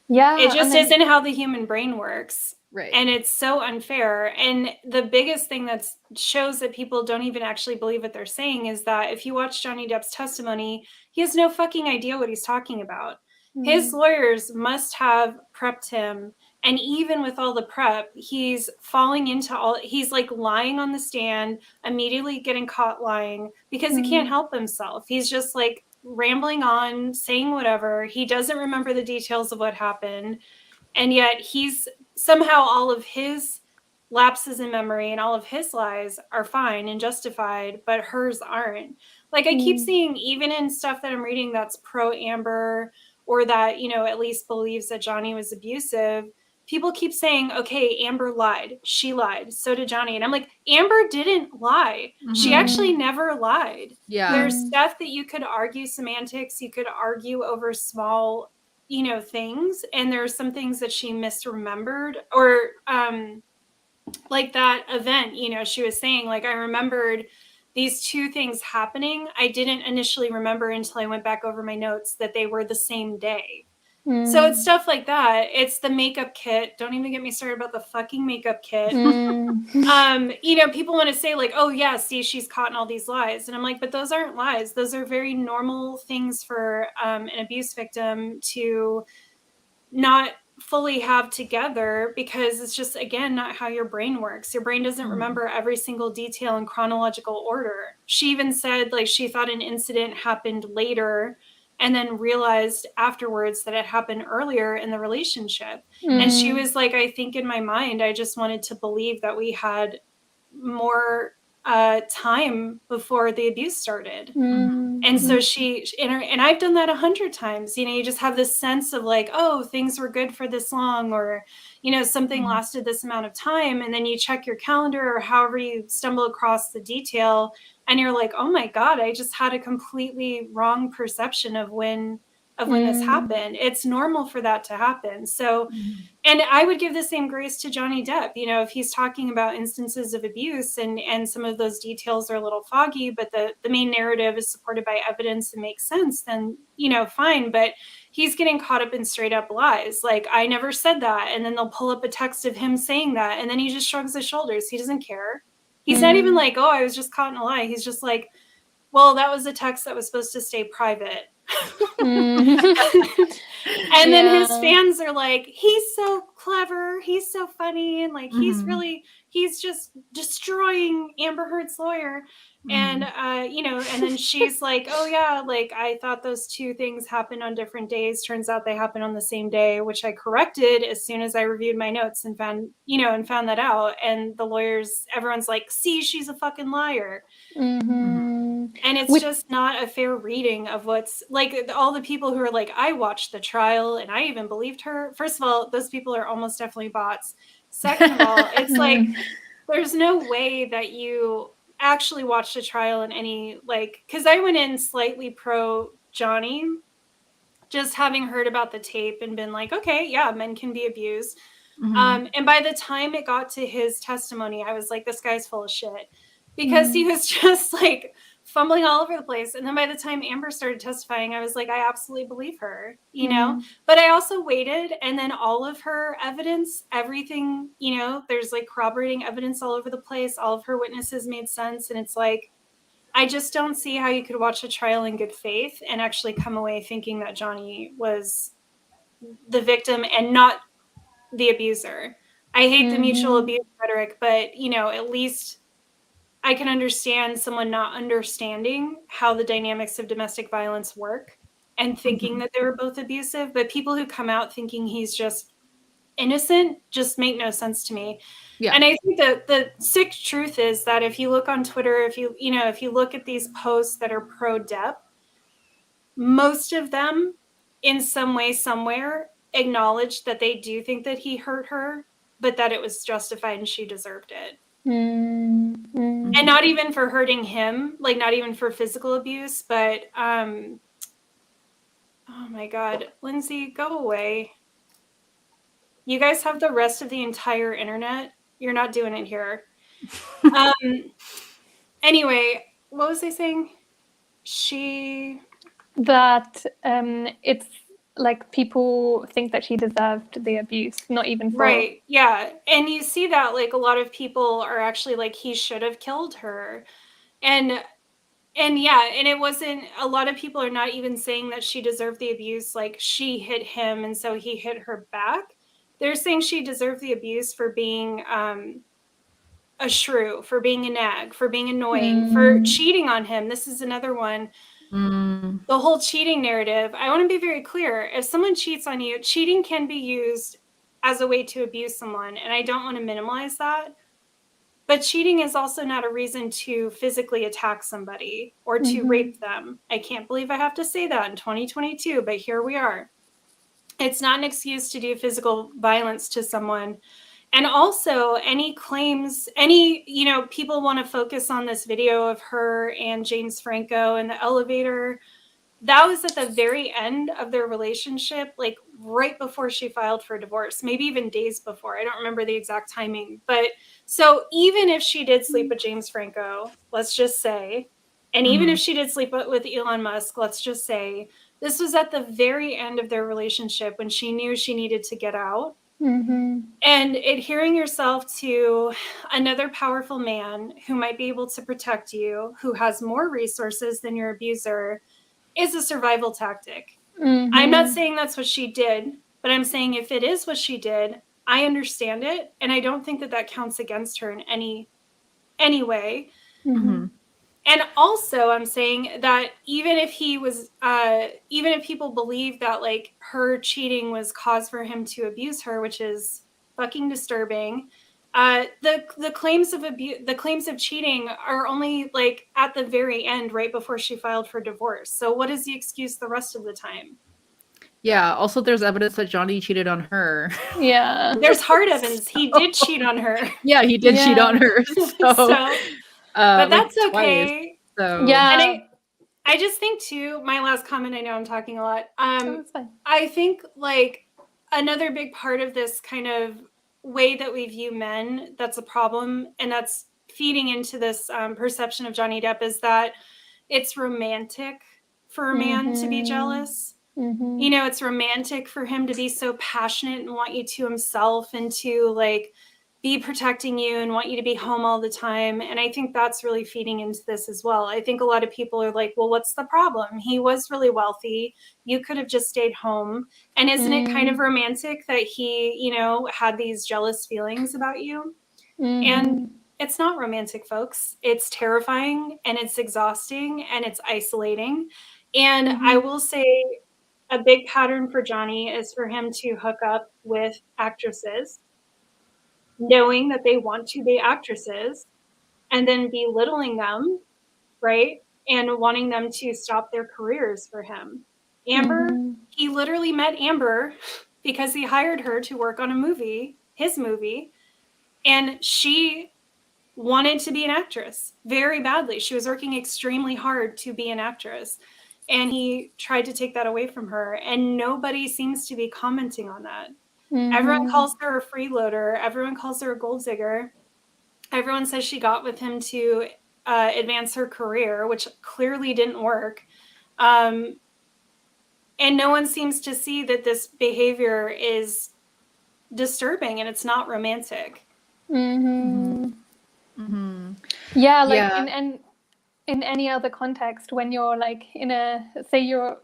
It just isn't how the human brain works. Right. And it's so unfair. And the biggest thing that shows that people don't even actually believe what they're saying is that if you watch Johnny Depp's testimony, he has no fucking idea what he's talking about. His lawyers must have prepped him. And even with all the prep, he's he's like lying on the stand, immediately getting caught lying because he can't help himself. He's just like rambling on, saying whatever. He doesn't remember the details of what happened. And yet he's somehow, all of his lapses in memory and all of his lies are fine and justified, but hers aren't. Like, I keep seeing, even in stuff that I'm reading that's pro Amber, or that, you know, at least believes that Johnny was abusive, people keep saying, okay, Amber lied. She lied. So did Johnny. And I'm like, Amber didn't lie. She actually never lied. Yeah. There's stuff that you could argue semantics. You could argue over small, you know, things. And there are some things that she misremembered, or like that event, you know, she was saying, like, I remembered these two things happening. I didn't initially remember until I went back over my notes that they were the same day. So it's stuff like that. It's the makeup kit. Don't even get me started about the fucking makeup kit. You know, people want to say like, oh yeah, see, she's caught in all these lies. And I'm like, but those aren't lies. Those are very normal things for an abuse victim to not fully have together, because it's just, again, not how your brain works. Your brain doesn't remember every single detail in chronological order. She even said, like, she thought an incident happened later and then realized afterwards that it happened earlier in the relationship. And she was like, I think in my mind, I just wanted to believe that we had more time before the abuse started. Mm-hmm. And so and I've done that 100 times, you just have this sense of like, oh, things were good for this long, or, something lasted this amount of time. And then you check your calendar or however you stumble across the detail, and you're like, oh my God, I just had a completely wrong perception of when this happened. It's normal for that to happen. So, and I would give the same grace to Johnny Depp, if he's talking about instances of abuse and some of those details are a little foggy, but the main narrative is supported by evidence and makes sense, then, fine. But he's getting caught up in straight up lies. Like, I never said that. And then they'll pull up a text of him saying that. And then he just shrugs his shoulders. He doesn't care. He's not even like, oh, I was just caught in a lie. He's just like, well, that was a text that was supposed to stay private. And then his fans are like, he's so clever, he's so funny, and like he's just destroying Amber Heard's lawyer. And and then she's like, oh yeah, like I thought those two things happened on different days, turns out they happened on the same day, which I corrected as soon as I reviewed my notes and found that out. And the lawyers, everyone's like, see, she's a fucking liar. And it's just not a fair reading of what's like. All the people who are like, I watched the trial and I even believed her. First of all, those people are almost definitely bots. Second of all, it's like, there's no way that you actually watched a trial in any, like, because I went in slightly pro Johnny, just having heard about the tape and been like, okay, yeah, men can be abused. And by the time it got to his testimony, I was like, this guy's full of shit, because he was just like fumbling all over the place. And then by the time Amber started testifying, I was like, I absolutely believe her, but I also waited. And then all of her evidence, everything, there's like corroborating evidence all over the place. All of her witnesses made sense. And it's like, I just don't see how you could watch a trial in good faith and actually come away thinking that Johnny was the victim and not the abuser. I hate the mutual abuse rhetoric, but at least I can understand someone not understanding how the dynamics of domestic violence work and thinking that they were both abusive. But people who come out thinking he's just innocent just make no sense to me. Yeah. And I think that the sick truth is that if you look on Twitter, if you look at these posts that are pro Depp, most of them in some way, somewhere, acknowledge that they do think that he hurt her, but that it was justified and she deserved it. And not even for hurting him, like not even for physical abuse, but oh my God, Lindsay, go away. You guys have the rest of the entire internet. You're not doing it here. Anyway, what was I saying? That it's like people think that she deserved the abuse, not even for... Right, yeah. And you see that like a lot of people are actually like, he should have killed her. And yeah, and it wasn't, a lot of people are not even saying that she deserved the abuse, like she hit him and so he hit her back. They're saying she deserved the abuse for being a shrew, for being a nag, for being annoying, for cheating on him. This is another one. The whole cheating narrative. I want to be very clear. If someone cheats on you, cheating can be used as a way to abuse someone. And I don't want to minimize that. But cheating is also not a reason to physically attack somebody or to rape them. I can't believe I have to say that in 2022, but here we are. It's not an excuse to do physical violence to someone. And also any claims, people want to focus on this video of her and James Franco in the elevator. That was at the very end of their relationship, like right before she filed for divorce, maybe even days before. I don't remember the exact timing. But so even if she did sleep with James Franco, let's just say, and even if she did sleep with Elon Musk, let's just say, this was at the very end of their relationship when she knew she needed to get out. And adhering yourself to another powerful man who might be able to protect you, who has more resources than your abuser, is a survival tactic. I'm not saying that's what she did, but I'm saying if it is what she did, I understand it. And I don't think that counts against her in any way. And also I'm saying that even if people believe that like her cheating was cause for him to abuse her, which is fucking disturbing. the claims of the claims of cheating are only like at the very end, right before she filed for divorce. So what is the excuse the rest of the time? Yeah. Also, there's evidence that Johnny cheated on her. Yeah. There's hard evidence he did cheat on her. Yeah, he did cheat on her. So, but like that's okay. Twice, so Yeah. And I just think too, my last comment, I know I'm talking a lot. That's fine. I think like another big part of this kind of way that we view men, that's a problem, and that's feeding into this perception of Johnny Depp, is that it's romantic for a man to be jealous. Mm-hmm. You know, it's romantic for him to be so passionate and want you to himself and to like be protecting you and want you to be home all the time. And I think that's really feeding into this as well. I think a lot of people are like, well, what's the problem? He was really wealthy. You could have just stayed home. And isn't it kind of romantic that he, you know, had these jealous feelings about you? And it's not romantic, folks. It's terrifying and it's exhausting and it's isolating. And I will say a big pattern for Johnny is for him to hook up with actresses, knowing that they want to be actresses, and then belittling them, right? And wanting them to stop their careers for him. Amber, he literally met Amber because he hired her to work on a movie, his movie, and she wanted to be an actress very badly. She was working extremely hard to be an actress, and he tried to take that away from her, and nobody seems to be commenting on that. Everyone calls her a freeloader. Everyone calls her a gold digger. Everyone says she got with him to advance her career, which clearly didn't work. And no one seems to see that this behavior is disturbing and it's not romantic. Yeah, like in any other context, when you're like in a, say you're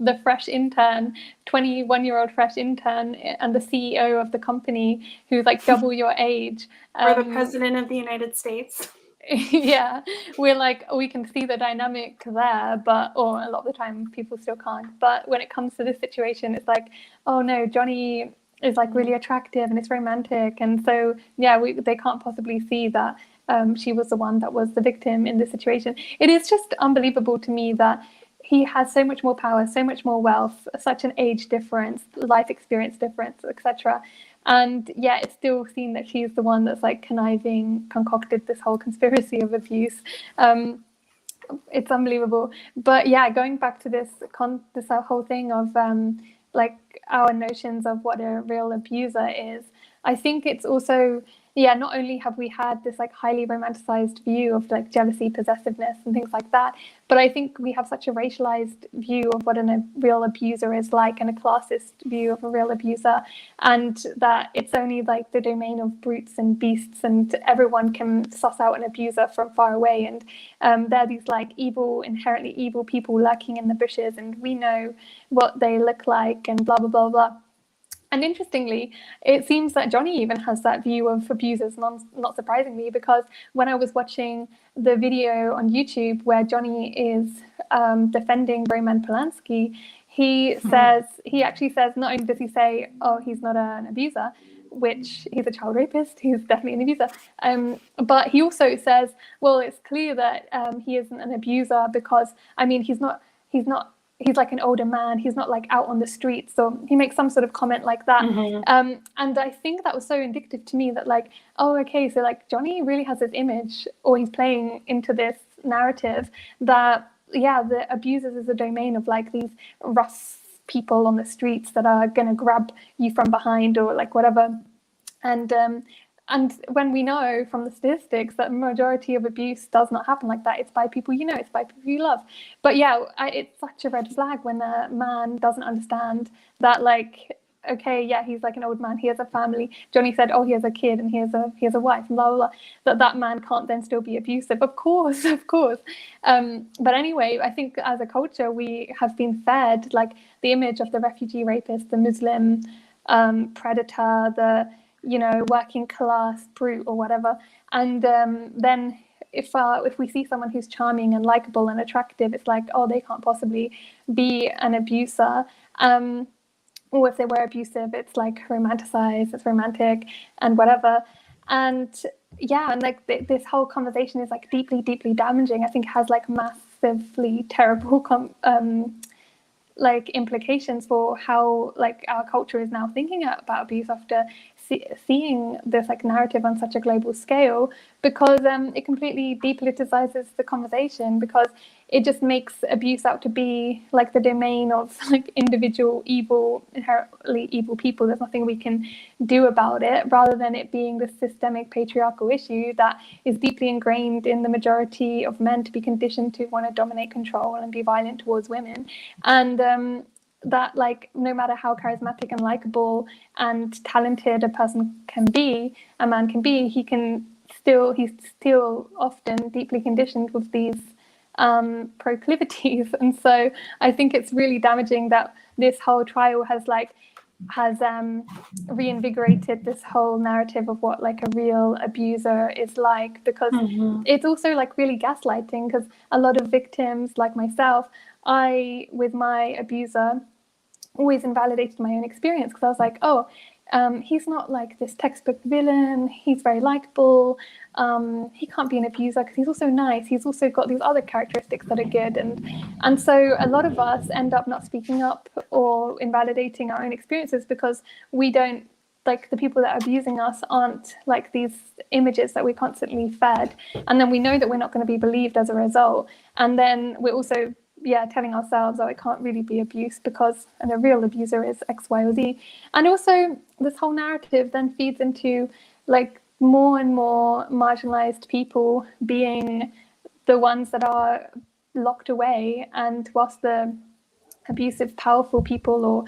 the fresh intern, 21-year-old fresh intern, and the CEO of the company who's like double your age, or the president of the United States. Yeah, we're like, we can see the dynamic there, but, or a lot of the time people still can't. But when it comes to this situation, it's like, oh no, Johnny is like really attractive and it's romantic, and so yeah, they can't possibly see that she was the one that was the victim in this situation. It is just unbelievable to me that he has so much more power, so much more wealth, such an age difference, life experience difference, etc. And yeah, it's still seen that she's the one that's like conniving, concocted this whole conspiracy of abuse. It's unbelievable. But yeah, going back to this whole thing of like our notions of what a real abuser is, I think it's also, yeah, not only have we had this like highly romanticized view of like jealousy, possessiveness and things like that, but I think we have such a racialized view of what a real abuser is like, and a classist view of a real abuser, and that it's only like the domain of brutes and beasts, and everyone can suss out an abuser from far away, and they're these like evil, inherently evil people lurking in the bushes, and we know what they look like, and blah blah blah blah. And interestingly, it seems that Johnny even has that view of abusers, not surprisingly, because when I was watching the video on YouTube where Johnny is defending Roman Polanski, he actually says, not only does he say, oh, he's not an abuser, which he's a child rapist, he's definitely an abuser, but he also says, well, it's clear that he isn't an abuser because, I mean, he's like an older man, he's not like out on the streets, so he makes some sort of comment like that. And I think that was so indicative to me that like, oh, okay, so like Johnny really has this image, or he's playing into this narrative that, yeah, the abusers is a domain of like these rough people on the streets that are going to grab you from behind or like whatever. And when we know from the statistics that the majority of abuse does not happen like that, it's by people you know, it's by people you love. But yeah, it's such a red flag when a man doesn't understand that, like, okay, yeah, he's like an old man, he has a family. Johnny said, oh, he has a kid and he has a wife, and blah, blah, blah. That man can't then still be abusive. Of course. But anyway, I think as a culture, we have been fed like the image of the refugee rapist, the Muslim predator, the working class brute or whatever. And then if we see someone who's charming and likable and attractive, it's like, oh, they can't possibly be an abuser. Or if they were abusive, it's like romanticized, it's romantic and whatever. And yeah, and like this whole conversation is like deeply damaging. I think it has like massively terrible like implications for how like our culture is now thinking about abuse after seeing this like narrative on such a global scale, because it completely depoliticizes the conversation, because it just makes abuse out to be like the domain of like individual evil, inherently evil people. There's nothing we can do about it, rather than it being this systemic patriarchal issue that is deeply ingrained in the majority of men to be conditioned to want to dominate, control, and be violent towards women. And that like no matter how charismatic and likable and talented a person can be, a man can be, he's still often deeply conditioned with these proclivities. And so I think it's really damaging that this whole trial has reinvigorated this whole narrative of what like a real abuser is like, because it's also like really gaslighting, because a lot of victims like myself, I with my abuser always invalidated my own experience, because I was like, oh, he's not like this textbook villain, he's very likable, he can't be an abuser because he's also nice, he's also got these other characteristics that are good. And so a lot of us end up not speaking up or invalidating our own experiences, because we don't, like, the people that are abusing us aren't like these images that we're constantly fed, and then we know that we're not going to be believed as a result, and then we're also telling ourselves, oh, it can't really be abuse because a real abuser is X, Y, or Z. And also this whole narrative then feeds into like more and more marginalized people being the ones that are locked away, and whilst the abusive, powerful people or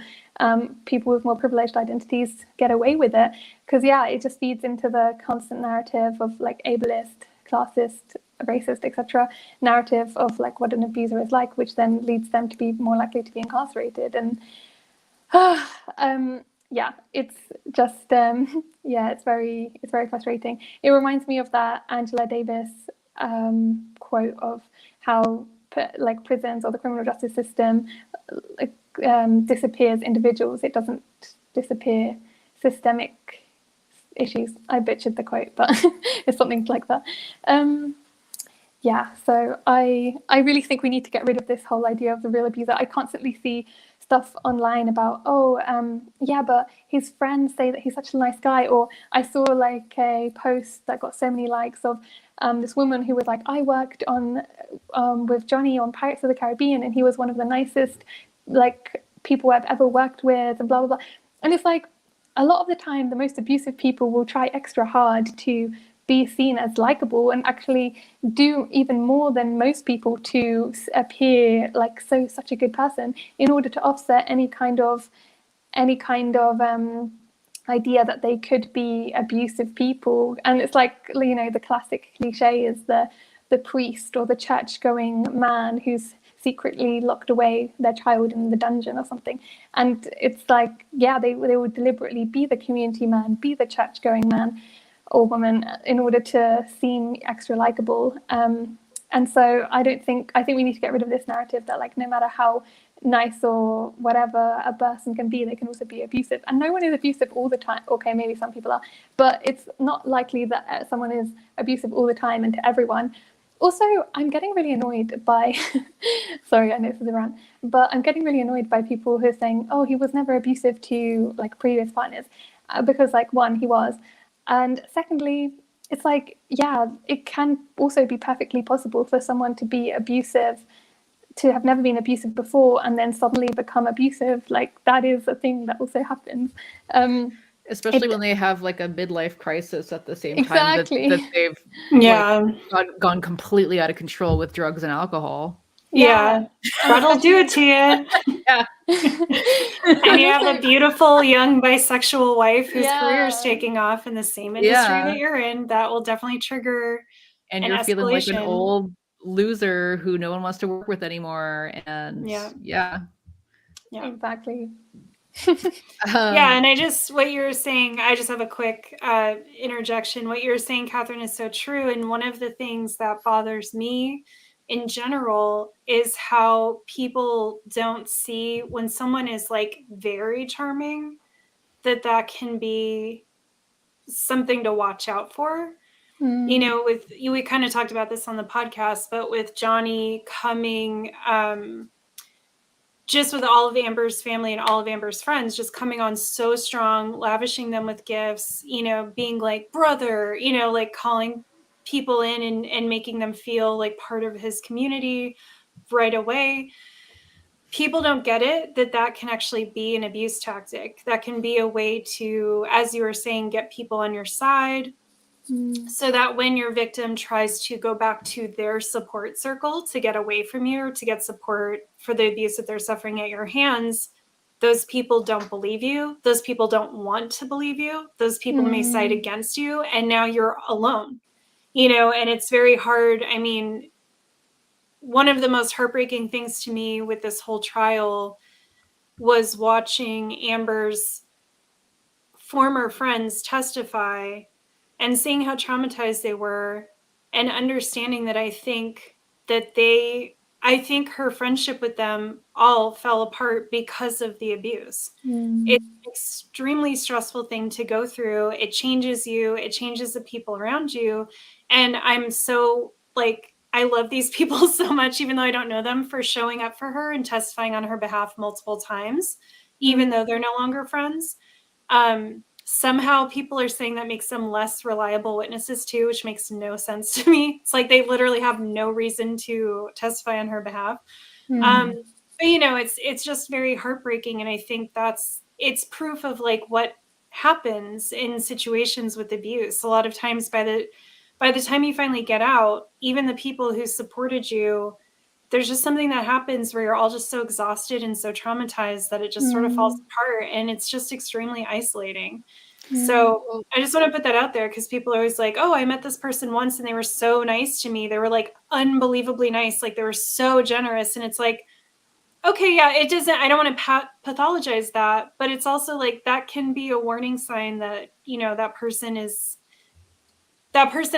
people with more privileged identities get away with it, because it just feeds into the constant narrative of like ableist, classist, racist, etc. narrative of like what an abuser is like, which then leads them to be more likely to be incarcerated. And it's just it's very frustrating. It reminds me of that Angela Davis quote of how like prisons or the criminal justice system disappears individuals, it doesn't disappear systemic issues. I butchered the quote, but it's something like that. So I really think we need to get rid of this whole idea of the real abuser. I constantly see stuff online about, but his friends say that he's such a nice guy. Or I saw like a post that got so many likes of this woman who was like, I worked on with Johnny on Pirates of the Caribbean, and he was one of the nicest like people I've ever worked with, and blah blah blah. And it's like, a lot of the time the most abusive people will try extra hard to be seen as likable and actually do even more than most people to appear like such a good person, in order to offset any kind of idea that they could be abusive people. And it's like, you know, the classic cliche is the priest or the church going man who's secretly locked away their child in the dungeon or something. And it's like, they would deliberately be the community man, be the church going man or woman, in order to seem extra likable. And so I think we need to get rid of this narrative that like no matter how nice or whatever a person can be, they can also be abusive. And no one is abusive all the time. Okay, maybe some people are, but it's not likely that someone is abusive all the time and to everyone. Also, I'm getting really annoyed by, sorry, I know this is a rant, but I'm getting really annoyed by people who are saying, oh, he was never abusive to like previous partners, because like, one, he was. And secondly, it's like, it can also be perfectly possible for someone to be abusive, to have never been abusive before, and then suddenly become abusive. Like, that is a thing that also happens. Especially when they have like a midlife crisis at the same time that they've gone completely out of control with drugs and alcohol. That'll do it to you. And you have a beautiful young bisexual wife whose career is taking off in the same industry that you're in. That will definitely trigger and you're feeling like an old loser who no one wants to work with anymore. And exactly. And what you're saying, I just have a quick interjection. What you're saying, Catherine, is so true. And one of the things that bothers me in general is how people don't see when someone is like very charming, that can be something to watch out for. You know, we kind of talked about this on the podcast, but with Johnny coming, just with all of Amber's family and all of Amber's friends, just coming on so strong, lavishing them with gifts, you know, being like brother, you know, like calling people in and making them feel like part of his community right away. People don't get it, that can actually be an abuse tactic. That can be a way to, as you were saying, get people on your side, so that when your victim tries to go back to their support circle to get away from you or to get support for the abuse that they're suffering at your hands, those people don't believe you. Those people don't want to believe you. Those people may side against you, and now you're alone, you know, and it's very hard. I mean, one of the most heartbreaking things to me with this whole trial was watching Amber's former friends testify and seeing how traumatized they were, and understanding that I think her friendship with them all fell apart because of the abuse. It's an extremely stressful thing to go through. It changes you. It changes the people around you. And I'm so like, I love these people so much, even though I don't know them, for showing up for her and testifying on her behalf multiple times, even though they're no longer friends. Somehow people are saying that makes them less reliable witnesses too, which makes no sense to me. It's like they literally have no reason to testify on her behalf. But you know, it's just very heartbreaking. And I think it's proof of like what happens in situations with abuse. A lot of times by the time you finally get out, even the people who supported you, there's just something that happens where you're all just so exhausted and so traumatized that it just sort of falls apart, and it's just extremely isolating. So I just want to put that out there, because people are always like, oh, I met this person once and they were so nice to me. They were like unbelievably nice. Like they were so generous. And it's like, okay, yeah, it doesn't, I don't want to pathologize that, but it's also like, that can be a warning sign that, you know, that person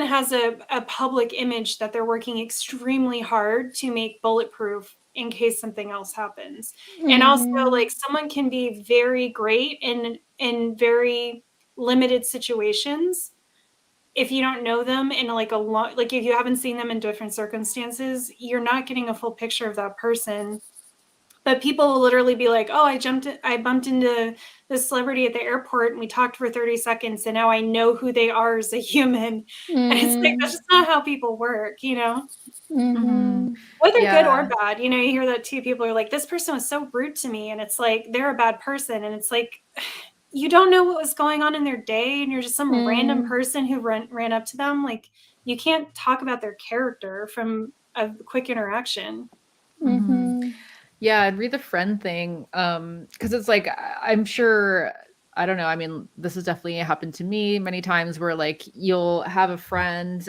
has a public image that they're working extremely hard to make bulletproof in case something else happens. And also, like, someone can be very great in very limited situations. If you don't know them in like a lot, like if you haven't seen them in different circumstances, you're not getting a full picture of that person. But people will literally be like, oh, I bumped into this celebrity at the airport and we talked for 30 seconds and now I know who they are as a human. And it's like, that's just not how people work, you know? Whether good or bad, you know, you hear that too. People are like, this person was so rude to me. And it's like, they're a bad person. And it's like, you don't know what was going on in their day. And you're just some random person who ran up to them. Like, you can't talk about their character from a quick interaction. Yeah, I'd read the friend thing, because it's like, I'm sure, I don't know, I mean, this has definitely happened to me many times where like you'll have a friend,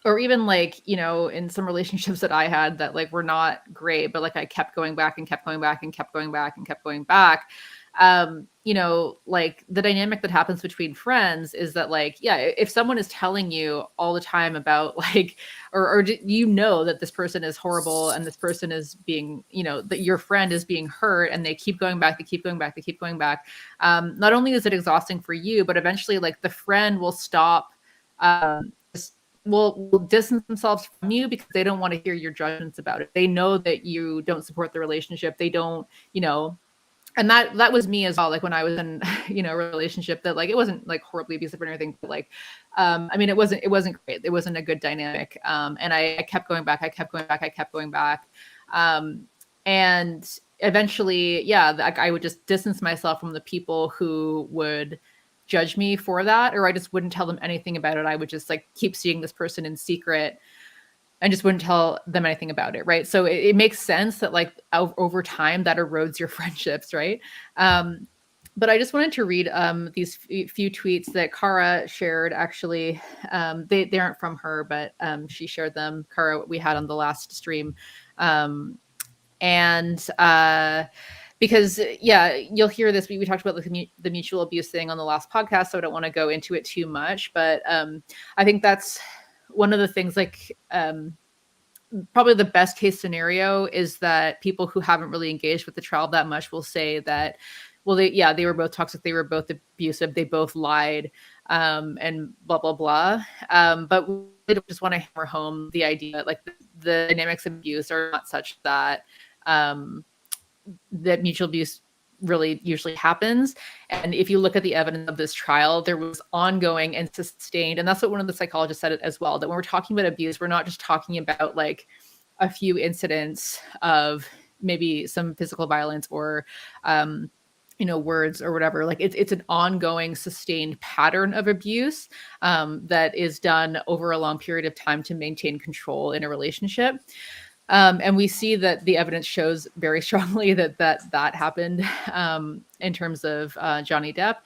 or even like, you know, in some relationships that I had that like were not great, but like I kept going back and kept going back and kept going back and kept going back. You know, like the dynamic that happens between friends is that like, yeah, if someone is telling you all the time about like, or you know that this person is horrible and this person is being, you know, that your friend is being hurt and they keep going back, they keep going back, they keep going back. Not only is it exhausting for you, but eventually like the friend will stop, will distance themselves from you because they don't want to hear your judgments about it. They know that you don't support the relationship. They don't, you know, and that was me as well. Like when I was in, you know, a relationship that like, it wasn't like horribly abusive or anything, but like, I mean, it wasn't great. It wasn't a good dynamic. And I kept going back. I kept going back. And eventually, yeah, I would just distance myself from the people who would judge me for that, or I just wouldn't tell them anything about it. I would just like keep seeing this person in secret and just wouldn't tell them anything about it, right? So it makes sense that like over time that erodes your friendships, right? But I just wanted to read these few tweets that Kara shared. Actually, they aren't from her, but she shared them. Kara, we had on the last stream, because yeah, you'll hear this. We talked about the mutual abuse thing on the last podcast, so I don't want to go into it too much. But I think that's one of the things, like probably the best case scenario is that people who haven't really engaged with the trial that much will say that well, they were both toxic, they were both abusive, they both lied, and blah blah blah. But we just want to hammer home the idea, like the dynamics of abuse are not such that that mutual abuse really usually happens. And if you look at the evidence of this trial, there was ongoing and sustained, and that's what one of the psychologists said as well, that when we're talking about abuse, we're not just talking about like a few incidents of maybe some physical violence or words or whatever. Like it's an ongoing, sustained pattern of abuse that is done over a long period of time to maintain control in a relationship. And we see that the evidence shows very strongly that happened in terms of Johnny Depp.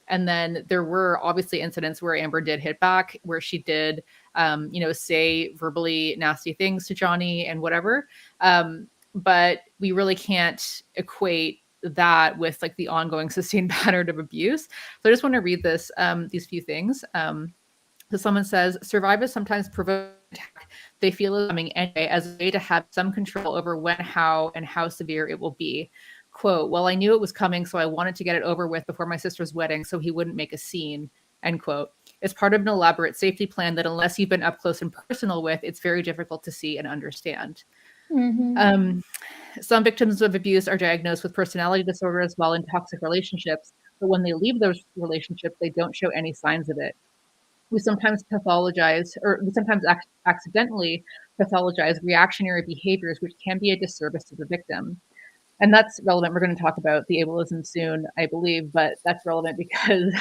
And then there were obviously incidents where Amber did hit back, where she did, say verbally nasty things to Johnny and whatever. But we really can't equate that with like the ongoing sustained pattern of abuse. So I just want to read these few things. So someone says, survivors sometimes provoke attack they feel is coming anyway as a way to have some control over when, how, and how severe it will be. Quote, well, I knew it was coming, so I wanted to get it over with before my sister's wedding so he wouldn't make a scene, end quote. It's part of an elaborate safety plan that unless you've been up close and personal with, it's very difficult to see and understand. Mm-hmm. Some victims of abuse are diagnosed with personality disorders while in toxic relationships, but when they leave those relationships, they don't show any signs of it. We sometimes pathologize, or we sometimes accidentally pathologize reactionary behaviors, which can be a disservice to the victim. And that's relevant. We're going to talk about the ableism soon, I believe, but that's relevant because,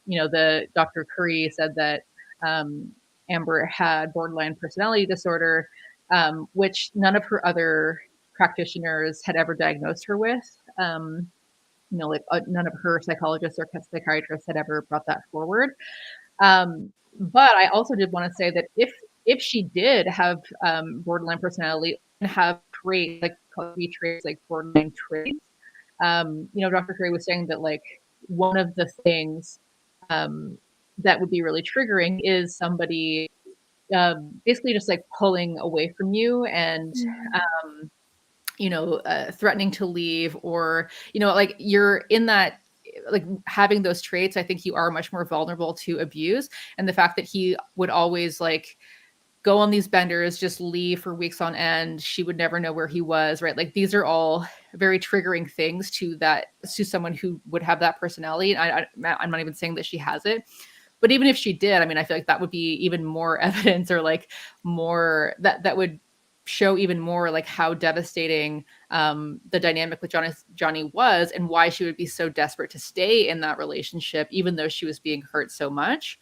the Dr. Curry said that Amber had borderline personality disorder, which none of her other practitioners had ever diagnosed her with. None of her psychologists or psychiatrists had ever brought that forward. But I also did want to say that if she did have borderline personality and have traits like borderline traits, Dr. Curry was saying that like one of the things that would be really triggering is somebody basically just like pulling away from you and threatening to leave, or like you're in that, like having those traits, I think you are much more vulnerable to abuse. And the fact that he would always like go on these benders, just leave for weeks on end, she would never know where he was, right? Like these are all very triggering things to someone who would have that personality. And I'm not even saying that she has it, but even if she did, I mean, I feel like that would be even more evidence, or like more that would show even more like how devastating the dynamic with Johnny was, and why she would be so desperate to stay in that relationship, even though she was being hurt so much.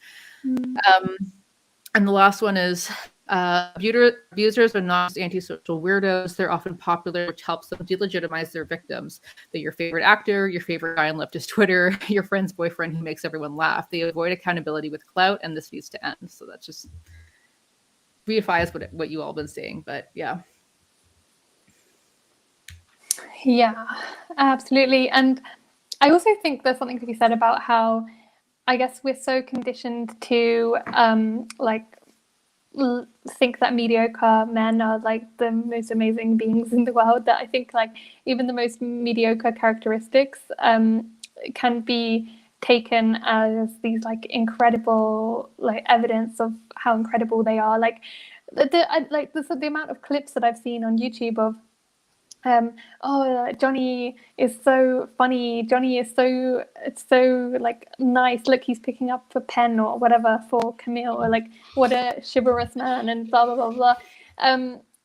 And the last one is abusers are not just antisocial weirdos. They're often popular, which helps them delegitimize their victims. They're your favorite actor, your favorite guy on leftist Twitter, your friend's boyfriend who makes everyone laugh. They avoid accountability with clout, and this needs to end. So that's just reifies what you all been saying, but yeah, absolutely. And I also think there's something to be said about how I guess we're so conditioned to think that mediocre men are like the most amazing beings in the world, that I think like even the most mediocre characteristics can be taken as these like incredible like evidence of how incredible they are. Like the amount of clips that I've seen on YouTube of Johnny is so funny, Johnny is so like nice, look, he's picking up a pen or whatever for Camille, or like what a chivalrous man, and blah blah blah blah,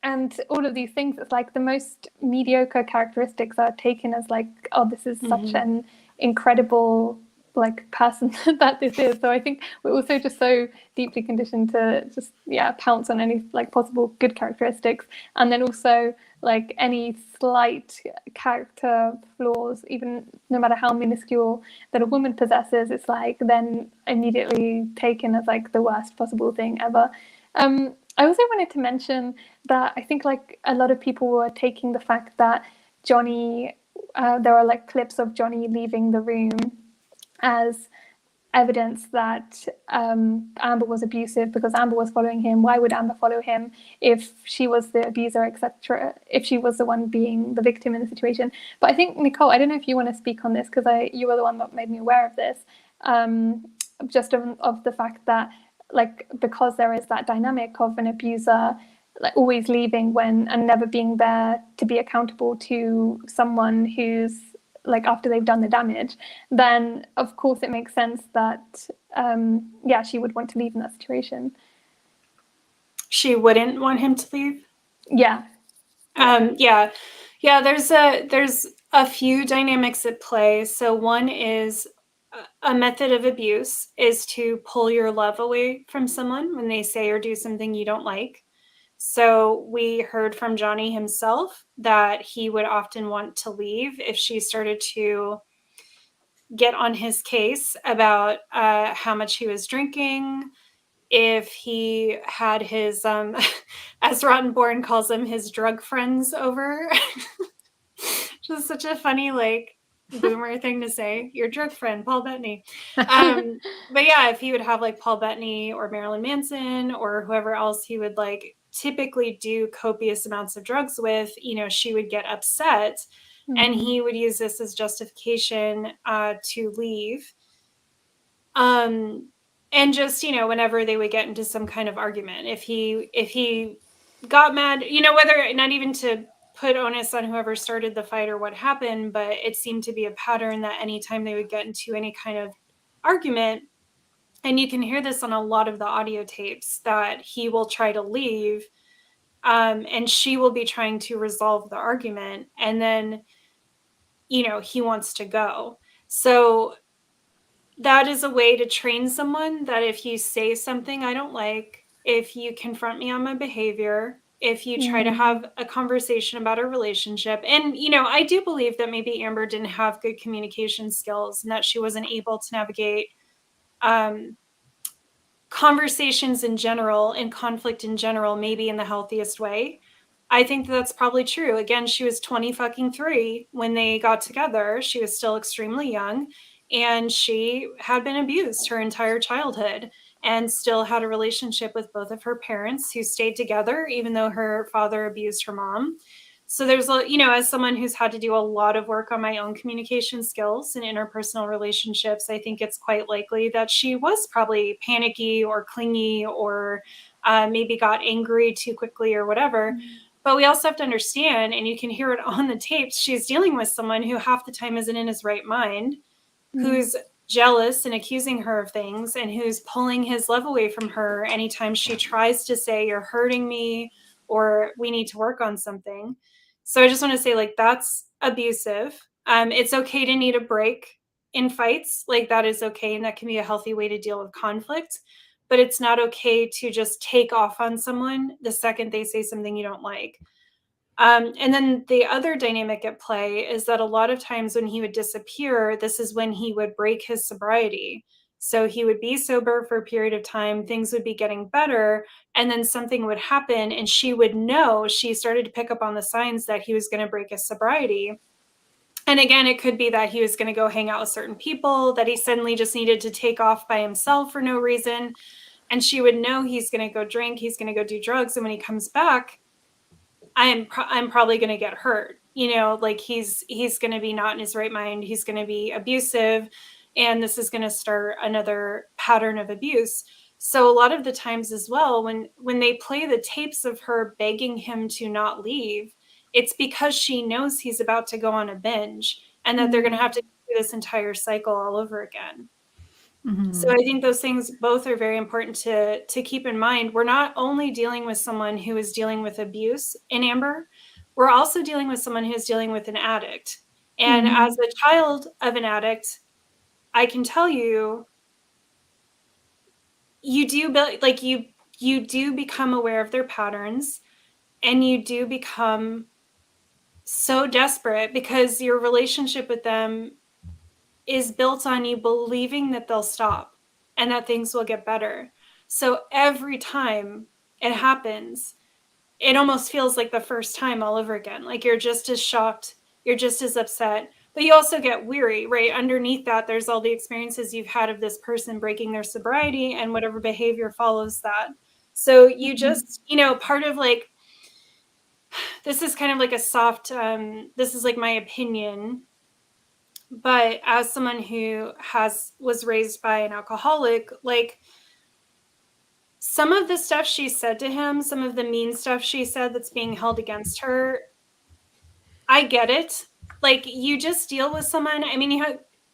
and all of these things. It's like the most mediocre characteristics are taken as like, oh, this is such an incredible like person that this is. So I think we're also just so deeply conditioned to just pounce on any like possible good characteristics, and then also like any slight character flaws, even no matter how minuscule, that a woman possesses, it's like then immediately taken as like the worst possible thing ever. I also wanted to mention that I think like a lot of people were taking the fact that Johnny, there are like clips of Johnny leaving the room as evidence that Amber was abusive because Amber was following him. Why would Amber follow him if she was the abuser, etc., if she was the one being the victim in the situation? But I think, Nicole, I don't know if you want to speak on this, because you were the one that made me aware of this, just of the fact that, like, because there is that dynamic of an abuser like always leaving when and never being there to be accountable to someone who's like after they've done the damage, then of course it makes sense that she would want to leave in that situation. She wouldn't want him to leave? Yeah. There's a few dynamics at play. So one is a method of abuse is to pull your love away from someone when they say or do something you don't like. So we heard from Johnny himself that he would often want to leave if she started to get on his case about how much he was drinking, if he had his, as Rottenborn calls them, his drug friends over. Just such a funny, like, boomer thing to say. Your drug friend, Paul Bettany. But yeah, if he would have like Paul Bettany or Marilyn Manson or whoever else he would like typically do copious amounts of drugs with, she would get upset, and he would use this as justification to leave. And just, whenever they would get into some kind of argument, if he got mad, whether, not even to put onus on whoever started the fight or what happened, but it seemed to be a pattern that anytime they would get into any kind of argument, and you can hear this on a lot of the audio tapes, that he will try to leave, and she will be trying to resolve the argument, and then, he wants to go. So that is a way to train someone that if you say something I don't like, if you confront me on my behavior, if you try to have a conversation about a relationship, and, I do believe that maybe Amber didn't have good communication skills and that she wasn't able to navigate conversations in general and conflict in general, maybe in the healthiest way. I think that's probably true. Again, she was 23 when they got together. She was still extremely young, and she had been abused her entire childhood and still had a relationship with both of her parents who stayed together, even though her father abused her mom. So there's, as someone who's had to do a lot of work on my own communication skills and interpersonal relationships, I think it's quite likely that she was probably panicky or clingy or maybe got angry too quickly or whatever. But we also have to understand, and you can hear it on the tapes, she's dealing with someone who half the time isn't in his right mind, who's jealous and accusing her of things, and who's pulling his love away from her anytime she tries to say, you're hurting me, or we need to work on something. So I just want to say, like, that's abusive. It's okay to need a break in fights. Like, that is okay, and that can be a healthy way to deal with conflict. But it's not okay to just take off on someone the second they say something you don't like. And then the other dynamic at play is that a lot of times when he would disappear, this is when he would break his sobriety. So he would be sober for a period of time, things would be getting better, and then something would happen, and she would know, she started to pick up on the signs that he was going to break his sobriety. And again, it could be that he was going to go hang out with certain people, that he suddenly just needed to take off by himself for no reason. And she would know he's going to go drink, he's going to go do drugs. And when he comes back, I'm probably going to get hurt. Like he's going to be not in his right mind. He's going to be abusive. And this is going to start another pattern of abuse. So a lot of the times as well, when they play the tapes of her begging him to not leave, it's because she knows he's about to go on a binge and that they're going to have to do this entire cycle all over again. So I think those things both are very important to keep in mind. We're not only dealing with someone who is dealing with abuse in Amber, we're also dealing with someone who's dealing with an addict. And as a child of an addict, I can tell you, you do become aware of their patterns, and you do become so desperate because your relationship with them is built on you believing that they'll stop and that things will get better. So every time it happens, it almost feels like the first time all over again. Like you're just as shocked, you're just as upset, But you also get weary, right? Underneath that, there's all the experiences you've had of this person breaking their sobriety and whatever behavior follows that. So you just, you know, part of like, this is kind of like a soft, this is like my opinion, but as someone who was raised by an alcoholic, like some of the stuff she said to him, some of the mean stuff she said that's being held against her, I get it. Like, you just deal with someone. I mean,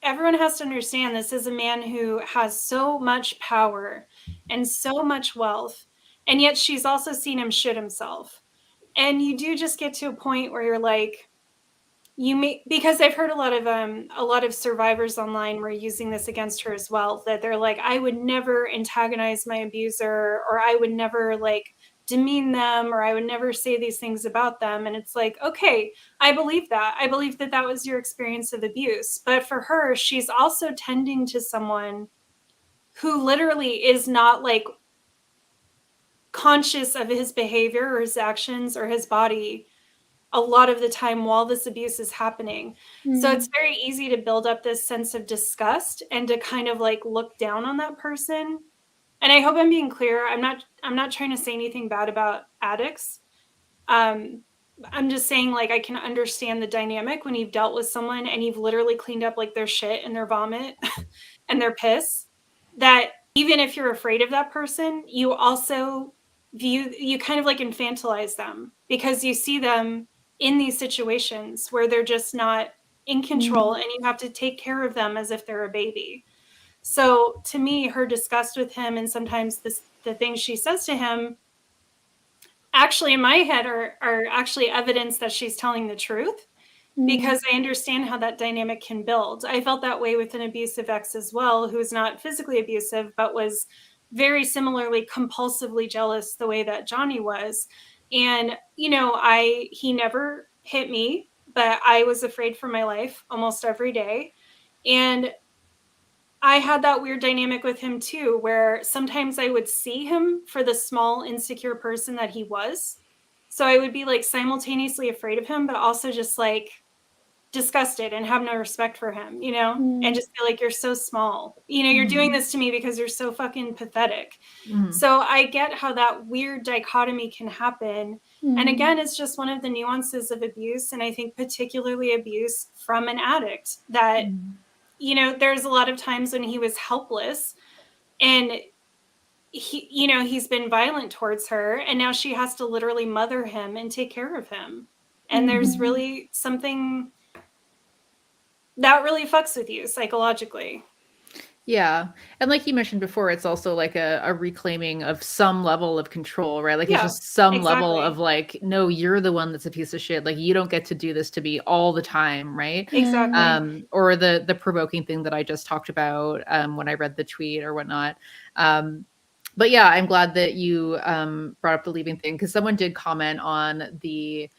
everyone has to understand this is a man who has so much power and so much wealth, and yet she's also seen him shit himself. And you do just get to a point where you're like, because I've heard a lot of survivors online were using this against her as well, that they're like, I would never antagonize my abuser, or I would never like demean them, or I would never say these things about them. And it's like, okay, I believe that. I believe that that was your experience of abuse. But for her, she's also tending to someone who literally is not like conscious of his behavior or his actions or his body a lot of the time while this abuse is happening. So it's very easy to build up this sense of disgust and to kind of like look down on that person. And I hope I'm being clear. I'm not trying to say anything bad about addicts. I'm just saying, like, I can understand the dynamic when you've dealt with someone and you've literally cleaned up like their shit and their vomit and their piss, that even if you're afraid of that person, you also you kind of like infantilize them because you see them in these situations where they're just not in control and you have to take care of them as if they're a baby. So to me, her disgust with him and sometimes the things she says to him actually in my head are actually evidence that she's telling the truth, because I understand how that dynamic can build. I felt that way with an abusive ex as well, who was not physically abusive, but was very similarly compulsively jealous the way that Johnny was. And, you know, he never hit me, but I was afraid for my life almost every day. And I had that weird dynamic with him too, where sometimes I would see him for the small, insecure person that he was. So I would be like simultaneously afraid of him, but also just like disgusted and have no respect for him, you know, and just feel like you're so small. You know, you're doing this to me because you're so fucking pathetic. So I get how that weird dichotomy can happen. And again, it's just one of the nuances of abuse. And I think particularly abuse from an addict that, you know, there's a lot of times when he was helpless and he, you know, he's been violent towards her and now she has to literally mother him and take care of him. And there's really something that really fucks with you psychologically. Yeah. And like you mentioned before, it's also like a reclaiming of some level of control, right? Like it's just some level of like, no, you're the one that's a piece of shit. Like you don't get to do this to me all the time, right? Exactly. Or the provoking thing that I just talked about when I read the tweet or whatnot. But yeah, I'm glad that you brought up the leaving thing, because someone did comment on the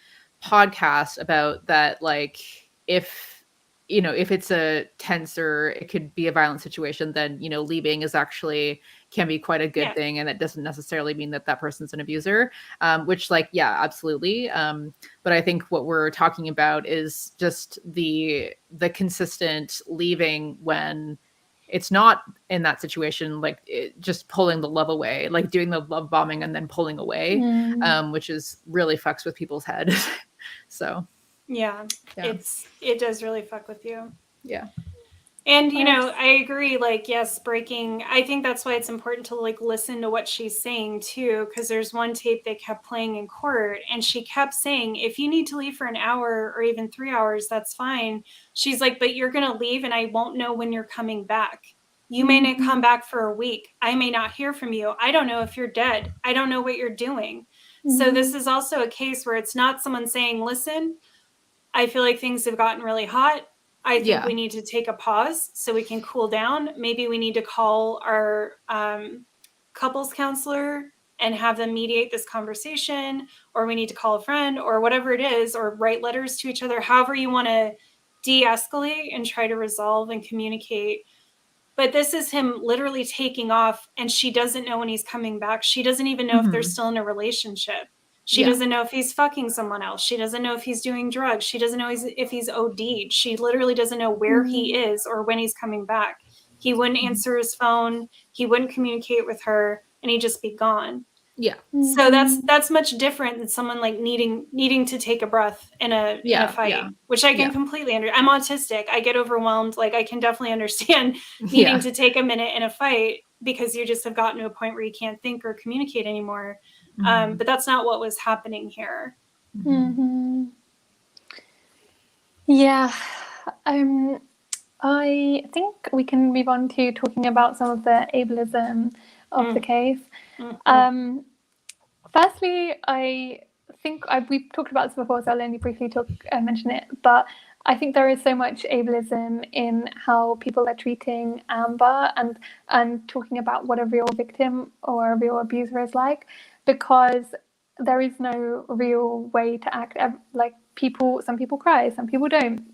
podcast about that, like if you know, if it's a tense or it could be a violent situation, then, you know, leaving is actually can be quite a good thing. And it doesn't necessarily mean that that person's an abuser, which like, yeah, absolutely. But I think what we're talking about is just the consistent leaving when it's not in that situation, like just pulling the love away, like doing the love bombing and then pulling away, which is really fucks with people's head. So. Yeah, it does really fuck with you. Yeah. And, you know, I agree, like, yes, breaking, I think that's why it's important to like listen to what she's saying too, because there's one tape they kept playing in court and she kept saying, if you need to leave for an hour or even 3 hours, that's fine. She's like, but you're going to leave and I won't know when you're coming back. You may not come back for a week. I may not hear from you. I don't know if you're dead. I don't know what you're doing. So this is also a case where it's not someone saying, listen, I feel like things have gotten really hot. I think we need to take a pause so we can cool down. Maybe we need to call our couples counselor and have them mediate this conversation, or we need to call a friend or whatever it is, or write letters to each other, however you want to de-escalate and try to resolve and communicate. But this is him literally taking off and she doesn't know when he's coming back. She doesn't even know if they're still in a relationship. She doesn't know if he's fucking someone else. She doesn't know if he's doing drugs. She doesn't know if he's OD'd. She literally doesn't know where he is or when he's coming back. He wouldn't answer his phone. He wouldn't communicate with her, and he'd just be gone. Yeah. So that's much different than someone like needing to take a breath in a fight, which I can completely I'm autistic. I get overwhelmed. Like, I can definitely understand needing to take a minute in a fight because you just have gotten to a point where you can't think or communicate anymore. But that's not what was happening here. Yeah. I think we can move on to talking about some of the ableism of the case. Firstly, I think we've talked about this before, so I'll only briefly mention it, but I think there is so much ableism in how people are treating Amber and talking about what a real victim or a real abuser is like, because there is no real way to act. Like, some people cry, some people don't.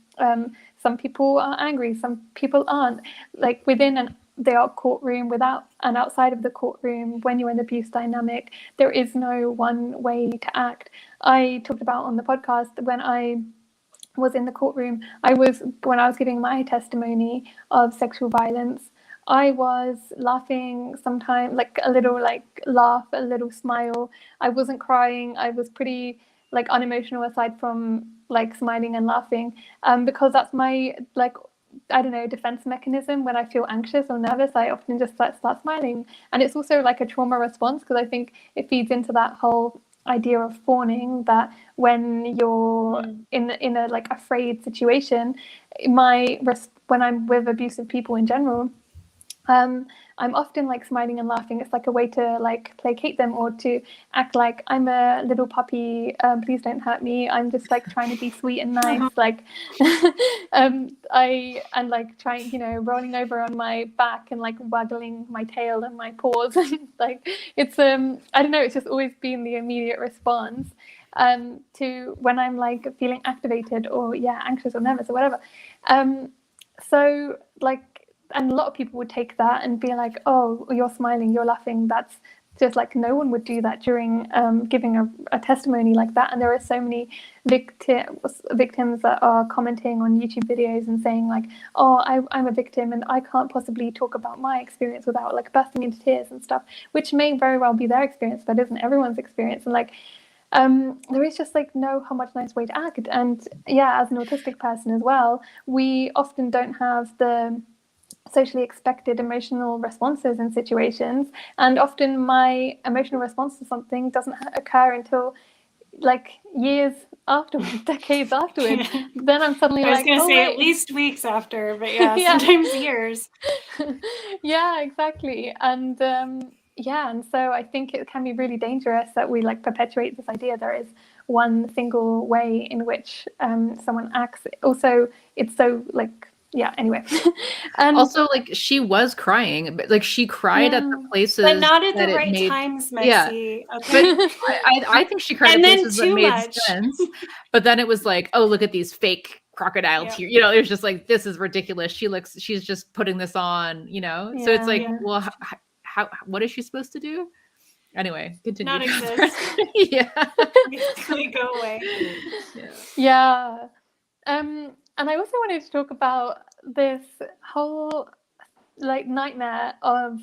Some people are angry, some people aren't. Like, within the courtroom, without and outside of the courtroom, when you're in the abuse dynamic, there is no one way to act. I talked about on the podcast when I was in the courtroom, when I was giving my testimony of sexual violence, I was laughing sometimes, like a little laugh, a little smile. I wasn't crying. I was pretty unemotional aside from smiling and laughing, because that's my defense mechanism. When I feel anxious or nervous, I often just start smiling, and it's also like a trauma response, because I think it feeds into that whole idea of fawning, that when you're in a afraid situation, when I'm with abusive people in general, I'm often smiling and laughing. It's like a way to placate them, or to act like I'm a little puppy. Please don't hurt me. I'm just trying to be sweet and nice. Trying, rolling over on my back and waggling my tail and my paws. It's I don't know. It's just always been the immediate response to when I'm feeling activated or anxious or nervous or whatever. And a lot of people would take that and be like, oh, you're smiling, you're laughing. That's just no one would do that during giving a testimony like that. And there are so many victims that are commenting on YouTube videos and saying oh, I'm a victim and I can't possibly talk about my experience without bursting into tears and stuff, which may very well be their experience, but isn't everyone's experience. And there is just no homogenized way to act. And as an autistic person as well, we often don't have the socially expected emotional responses in situations, and often my emotional response to something doesn't occur until years afterwards, decades afterwards. Then I'm suddenly I was going to say wait. At least weeks after, but sometimes years. Yeah, exactly. And and so I think it can be really dangerous that we perpetuate this idea there is one single way in which someone acts. Also, it's so anyway. And also she was crying, but she cried at the places, but not at the right times, Mexi. Yeah. Okay. But I think she cried at places that made sense. But then it was oh, look at these fake crocodile tears. It was just this is ridiculous. She's just putting this on, So it's well, how what is she supposed to do? Anyway, continue. Not exist. Basically go away. Yeah. And I also wanted to talk about this whole nightmare of,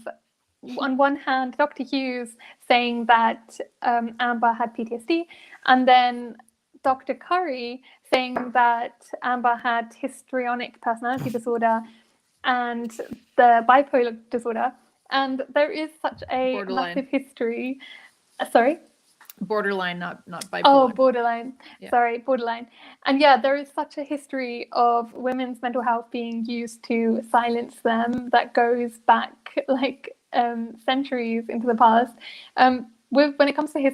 on one hand, Dr. Hughes saying that Amber had PTSD, and then Dr. Curry saying that Amber had histrionic personality disorder and the bipolar disorder. And there is such a massive history. Sorry? Borderline, not bipolar. Oh, borderline. Yeah. Sorry, borderline. And there is such a history of women's mental health being used to silence them that goes back centuries into the past. When it comes to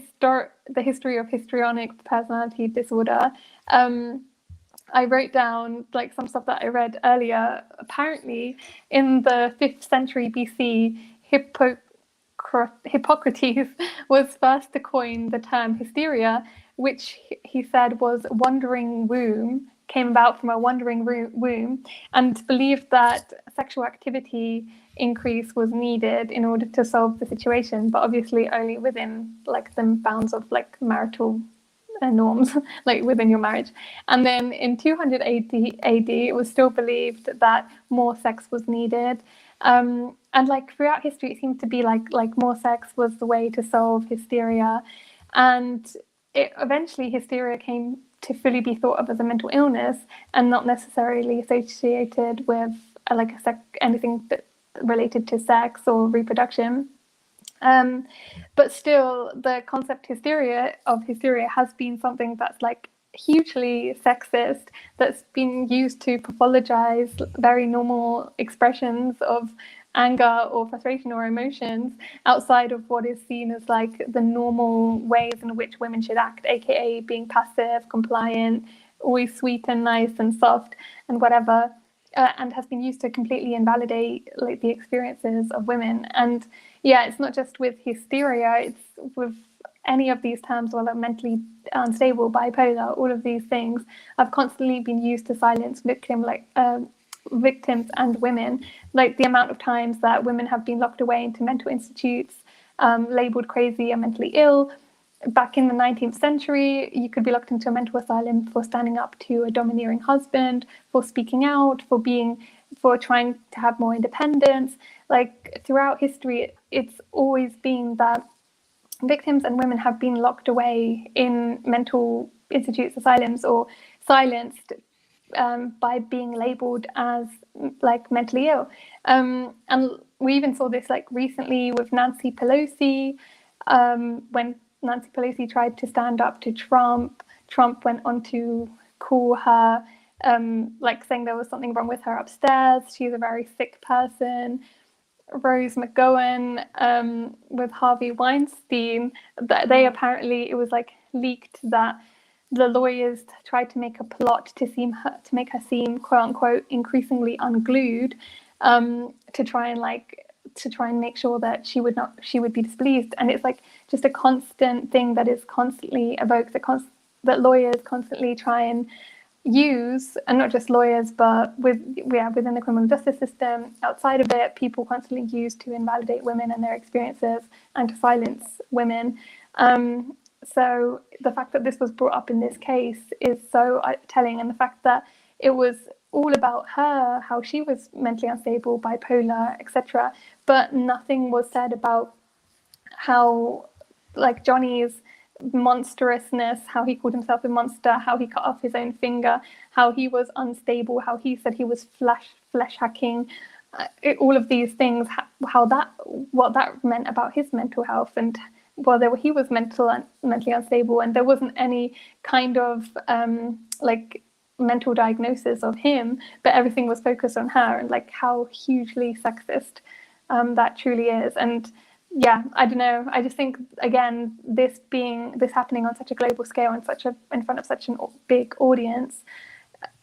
the history of histrionic personality disorder, I wrote down some stuff that I read earlier. Apparently, in the 5th century BC, Hippocrates was first to coin the term hysteria, which he said was wandering womb came about from a wandering womb, and believed that sexual activity increase was needed in order to solve the situation, but obviously only within like the bounds of like marital norms, like within your marriage. And then in 200 AD, it was still believed that more sex was needed. And like throughout history, it seemed to be like more sex was the way to solve hysteria. And eventually hysteria came to fully be thought of as a mental illness and not necessarily associated with anything that related to sex or reproduction. But still, the concept of hysteria has been something that's like hugely sexist, that's been used to pathologize very normal expressions of anger or frustration or emotions outside of what is seen as like the normal ways in which women should act, aka being passive, compliant, always sweet and nice and soft and whatever, and has been used to completely invalidate like the experiences of women. And yeah, it's not just with hysteria, it's with any of these terms, whether mentally unstable, bipolar, all of these things have constantly been used to silence victims and women. Like the amount of times that women have been locked away into mental institutes, labeled crazy and mentally ill. Back in the 19th century, you could be locked into a mental asylum for standing up to a domineering husband, for speaking out, for trying to have more independence. Like throughout history, it's always been that victims and women have been locked away in mental institutes, asylums, or silenced by being labeled as like mentally ill. And we even saw this like recently with Nancy Pelosi, when Nancy Pelosi tried to stand up to Trump. Trump went on to call her, like saying there was something wrong with her upstairs. She's a very sick person. Rose McGowan, with Harvey Weinstein, they apparently, it was like leaked that the lawyers tried to make a plot to make her seem quote unquote increasingly unglued, to try and make sure that she would be displeased. And it's like just a constant thing that is constantly evoked, that lawyers constantly try and use, and not just lawyers, but within the criminal justice system, outside of it, people constantly use to invalidate women and their experiences and to silence women. So the fact that this was brought up in this case is so telling, and the fact that it was all about her, how she was mentally unstable, bipolar, etc., but nothing was said about how, like, Johnny's monstrousness, how he called himself a monster, how he cut off his own finger, how he was unstable, how he said he was flesh hacking, all of these things, what that meant about his mental health, and he was mentally unstable, and there wasn't any kind of like mental diagnosis of him, but everything was focused on her, and like how hugely sexist that truly is. And yeah, I don't know. I just think, again, this happening on such a global scale and in front of such a big audience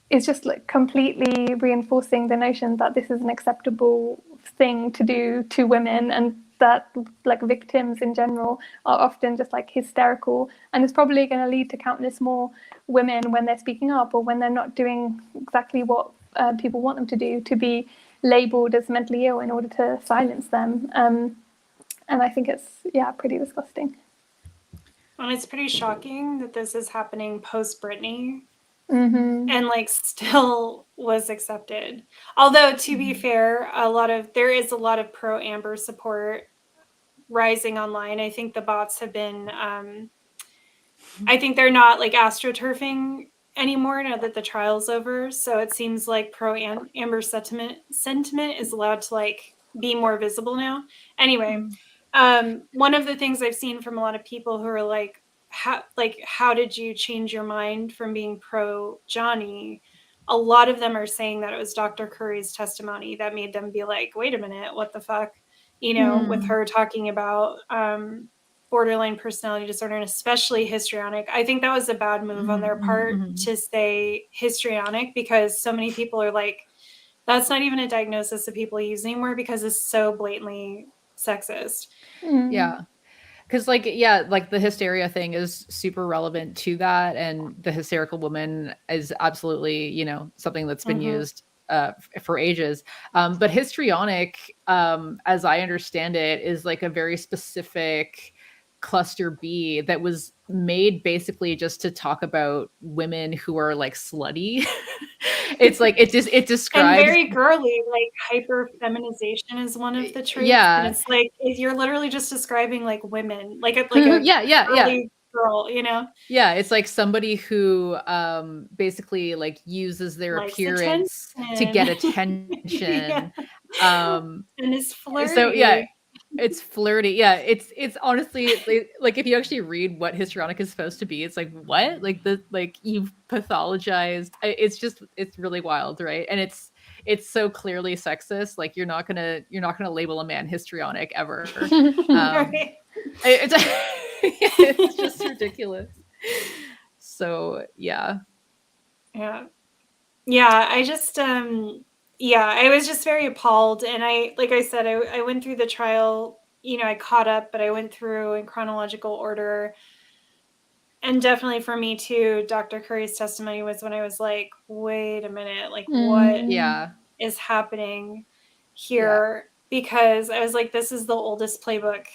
is just like completely reinforcing the notion that this is an acceptable thing to do to women, and that like victims in general are often just like hysterical, and it's probably going to lead to countless more women, when they're speaking up or when they're not doing exactly what people want them to do, to be labeled as mentally ill in order to silence them. And I think it's, pretty disgusting. Well, it's pretty shocking that this is happening post Britney, and like still was accepted. Although, to be fair, there is a lot of pro Amber support rising online. I think the bots have been, I think they're not like astroturfing anymore now that the trial's over. So it seems like pro Amber sentiment is allowed to like be more visible now. Anyway. One of the things I've seen from a lot of people who are like, how did you change your mind from being pro Johnny? A lot of them are saying that it was Dr. Curry's testimony that made them be like, wait a minute, what the fuck? With her talking about borderline personality disorder, and especially histrionic. I think that was a bad move on their part to say histrionic, because so many people are like, that's not even a diagnosis that people use anymore because it's so blatantly sexist. Yeah. Because like, yeah, like the hysteria thing is super relevant to that. And the hysterical woman is absolutely, you know, something that's been used for ages. But histrionic, as I understand it, is like a very specific cluster B that was made basically just to talk about women who are like slutty. It's like it describes, and very girly, like hyper feminization is one of the traits. Yeah. And it's like you're literally just describing like women, like a yeah. girly girl, you know? Yeah, it's like somebody who basically like uses their Likes appearance to attention. get attention. And is flirty. So yeah, it's flirty. Yeah, it's honestly like if you actually read what histrionic is supposed to be, it's like what? Like you've pathologized. It's really wild, right? And it's so clearly sexist. Like you're not gonna label a man histrionic ever. Right. It's just ridiculous. So yeah. I just I was just very appalled. And like I said, I went through the trial, you know, I caught up, but I went through in chronological order. And definitely for me too, Dr. Curry's testimony was when I was like, wait a minute, like what is happening here? Because I was like, this is the oldest playbook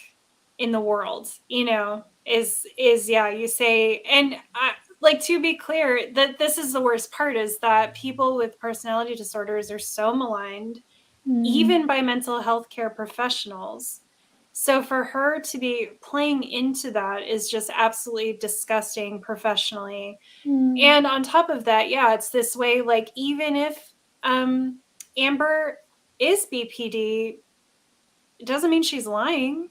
in the world, you know, is you say, and like, to be clear, that this is the worst part, is that people with personality disorders are so maligned, even by mental health care professionals. So for her to be playing into that is just absolutely disgusting professionally. And on top of that, it's this way, like, even if Amber is BPD, it doesn't mean she's lying.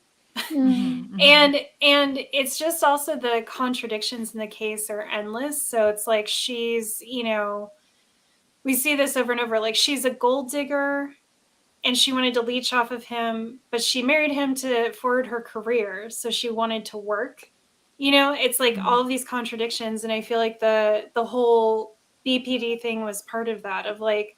And it's just also the contradictions in the case are endless. So it's like she's, you know, we see this over and over, like she's a gold digger and she wanted to leech off of him, but she married him to forward her career. So she wanted to work, you know, it's like all of these contradictions. And I feel like the whole BPD thing was part of that, of like,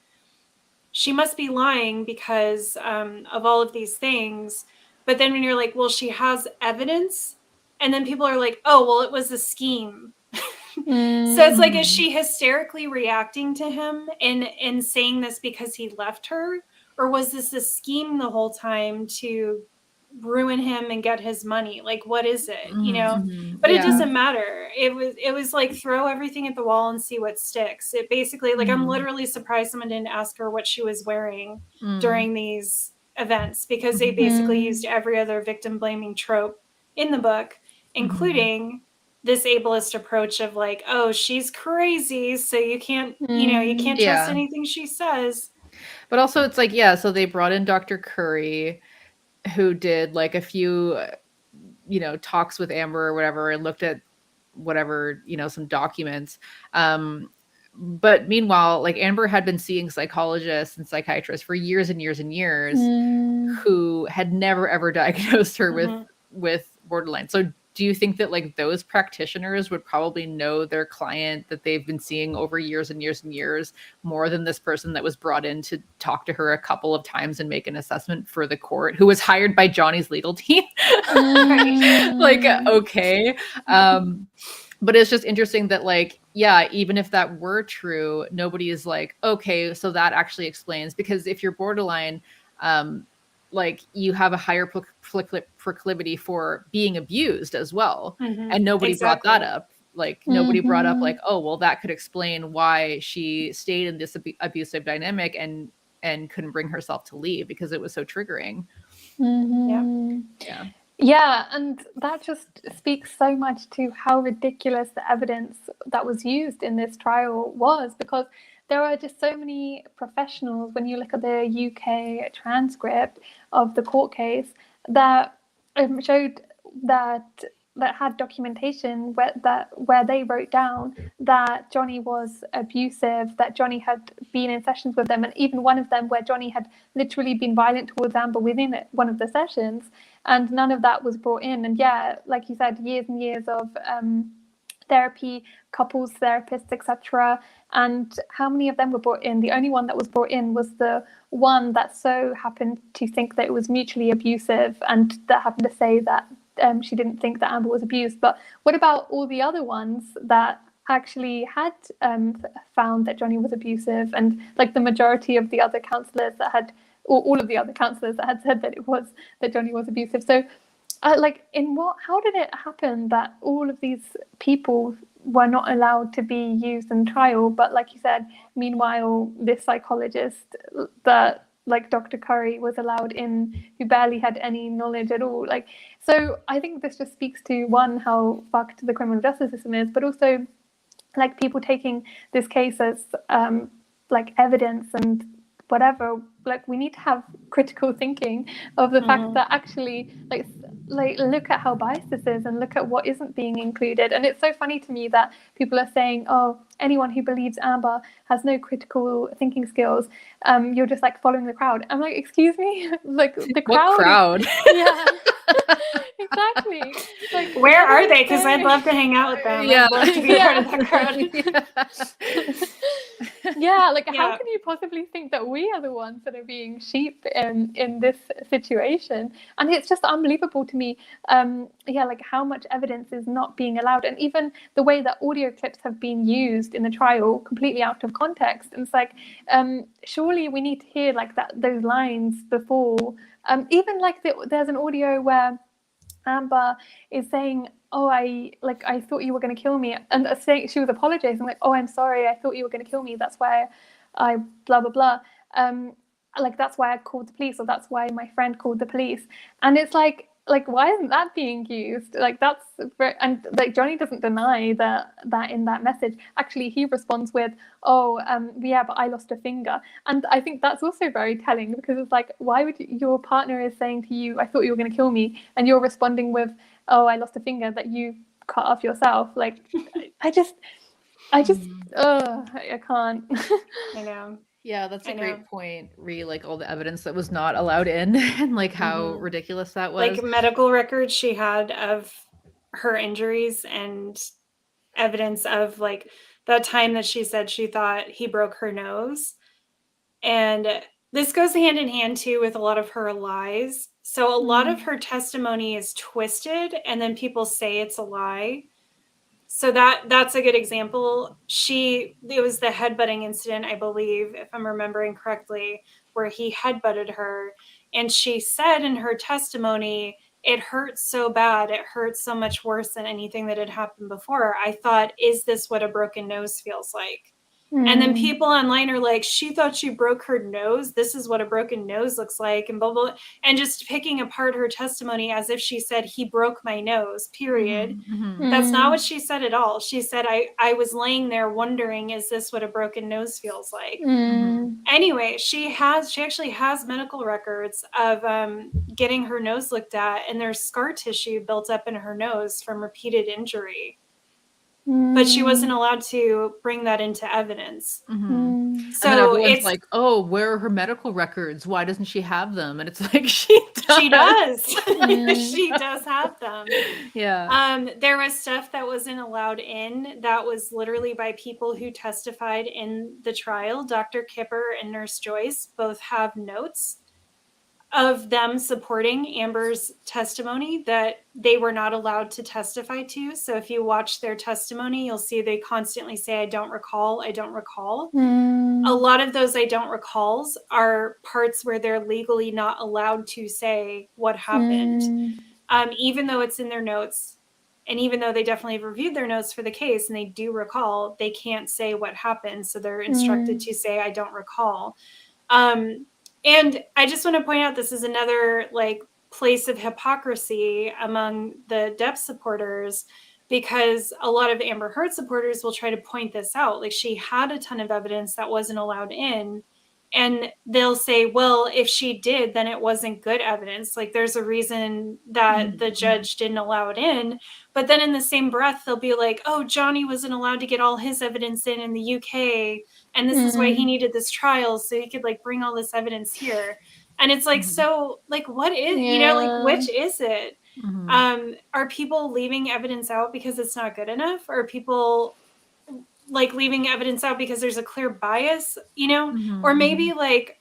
she must be lying because of all of these things. But then when you're like, well, she has evidence, and then people are like, oh, well, it was a scheme. So it's like, is she hysterically reacting to him and saying this because he left her? Or was this a scheme the whole time to ruin him and get his money? Like, what is it? You know? But it doesn't matter. It was like, throw everything at the wall and see what sticks. It basically, like, I'm literally surprised someone didn't ask her what she was wearing during these events, because they basically used every other victim blaming trope in the book, including this ableist approach of like, oh, she's crazy, so you can't, you know, you can't trust anything she says. But also it's like, so they brought in Dr. Curry, who did like a few, you know, talks with Amber or whatever, and looked at whatever, you know, some documents. But meanwhile, like Amber had been seeing psychologists and psychiatrists for years and years and years who had never ever diagnosed her with borderline. So do you think that like those practitioners would probably know their client that they've been seeing over years and years and years more than this person that was brought in to talk to her a couple of times and make an assessment for the court, who was hired by Johnny's legal team? Like, okay. But it's just interesting that like, even if that were true, nobody is like, okay, so that actually explains, because if you're borderline, like you have a higher proclivity for being abused as well. And nobody brought that up. Like nobody brought up like, oh, well, that could explain why she stayed in this abusive dynamic and couldn't bring herself to leave, because it was so triggering. Yeah, and that just speaks so much to how ridiculous the evidence that was used in this trial was, because there are just so many professionals, when you look at the UK transcript of the court case, that showed that had documentation where they wrote down that Johnny was abusive, that Johnny had been in sessions with them, and even one of them where Johnny had literally been violent towards Amber within one of the sessions, and none of that was brought in. And like you said, years and years of therapy, couples therapists, etc. And how many of them were brought in? The only one that was brought in was the one that so happened to think that it was mutually abusive, and that happened to say that she didn't think that Amber was abused. But what about all the other ones that actually had found that Johnny was abusive, and like the majority of the other counselors that had, or all of the other counselors that had said that Johnny was abusive? So how did it happen that all of these people were not allowed to be used in trial, but like you said, meanwhile this psychologist that like Dr. Curry was allowed in, who barely had any knowledge at all? Like, so I think this just speaks to, one, how fucked the criminal justice system is, but also like people taking this case as like evidence and whatever. Like, we need to have critical thinking of the fact that actually like look at how biased this is, and look at what isn't being included. And it's so funny to me that people are saying, oh, anyone who believes Amber has no critical thinking skills, you're just like following the crowd. I'm like, excuse me, like the crowd. What crowd? Yeah. Exactly. Like, where are they? Because I'd love to hang out with them. Yeah. I'd love to be part of that crowd. Yeah, like how can you possibly think that we are the ones that are being sheep in this situation? And it's just unbelievable to me, like how much evidence is not being allowed, and even the way that audio clips have been used in the trial completely out of context. And it's like, surely we need to hear like those lines before, even like there's an audio where Amber is saying, oh, I thought you were going to kill me, and saying, she was apologizing, like, oh, I'm sorry, I thought you were going to kill me, that's why I blah blah blah, like that's why I called the police, or that's why my friend called the police. And it's like why isn't that being used? Like, that's very, and like Johnny doesn't deny that in that message. Actually, he responds with, oh, yeah, but I lost a finger. And I think that's also very telling, because it's like, why would your partner is saying to you, I thought you were going to kill me, and you're responding with, oh, I lost a finger that you cut off yourself. Like, I can't. I know. Yeah, that's a great point, like all the evidence that was not allowed in, and like how ridiculous that was. Like medical records she had of her injuries, and evidence of like the time that she said she thought he broke her nose. And this goes hand in hand too with a lot of her lies. So a lot of her testimony is twisted, and then people say it's a lie. So that's a good example. It was the headbutting incident, I believe, if I'm remembering correctly, where he headbutted her. And she said in her testimony, it hurt so bad. It hurt so much worse than anything that had happened before. I thought, is this what a broken nose feels like? And then people online are like, she thought she broke her nose. This is what a broken nose looks like, and blah, blah, and just picking apart her testimony as if she said, he broke my nose, period. That's not what she said at all. She said, I was laying there wondering, is this what a broken nose feels like? Anyway, she actually has medical records of getting her nose looked at, and there's scar tissue built up in her nose from repeated injury. But she wasn't allowed to bring that into evidence. So and everyone's like, oh, where are her medical records? Why doesn't she have them? And it's like, she does. She does have them. Yeah. There was stuff that wasn't allowed in that was literally by people who testified in the trial. Dr. Kipper and Nurse Joyce both have notes of them supporting Amber's testimony that they were not allowed to testify to. So if you watch their testimony, you'll see they constantly say, I don't recall, I don't recall. A lot of those I don't recalls are parts where they're legally not allowed to say what happened. Even though it's in their notes, and even though they definitely have reviewed their notes for the case and they do recall, they can't say what happened. So they're instructed to say, I don't recall. And I just want to point out, this is another like place of hypocrisy among the Depp supporters, because a lot of Amber Heard supporters will try to point this out. Like, she had a ton of evidence that wasn't allowed in, and they'll say, well, if she did, then it wasn't good evidence. Like, there's a reason that the judge didn't allow it in. But then in the same breath, they'll be like, oh, Johnny wasn't allowed to get all his evidence in the UK. And this is why he needed this trial, so he could like bring all this evidence here. And it's like, so like, what is, like, which is it? Are people leaving evidence out because it's not good enough? Or are people like leaving evidence out because there's a clear bias, or maybe like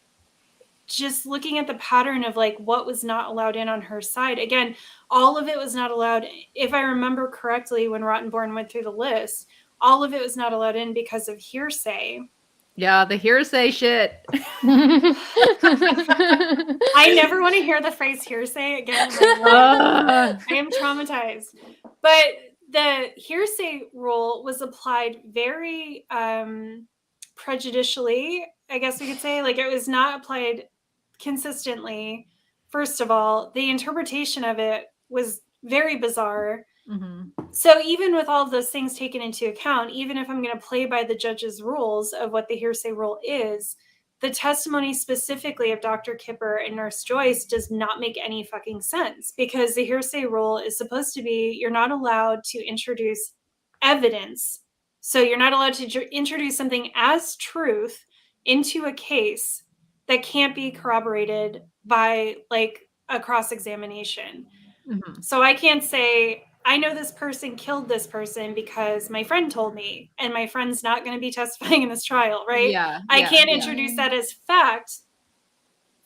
just looking at the pattern of like what was not allowed in on her side. Again, all of it was not allowed. If I remember correctly, when Rottenborn went through the list, all of it was not allowed in because of hearsay. Yeah, the hearsay shit. I never want to hear the phrase hearsay again in my life. I am traumatized. But the hearsay rule was applied very prejudicially, I guess we could say. Like, it was not applied consistently. First of all, the interpretation of it was very bizarre. So even with all of those things taken into account, even if I'm going to play by the judge's rules of what the hearsay rule is, the testimony specifically of Dr. Kipper and Nurse Joyce does not make any fucking sense, because the hearsay rule is supposed to be, you're not allowed to introduce evidence. So you're not allowed to introduce something as truth into a case that can't be corroborated by like a cross-examination. So I can't say, I know this person killed this person because my friend told me, and my friend's not going to be testifying in this trial, right? I can't introduce that as fact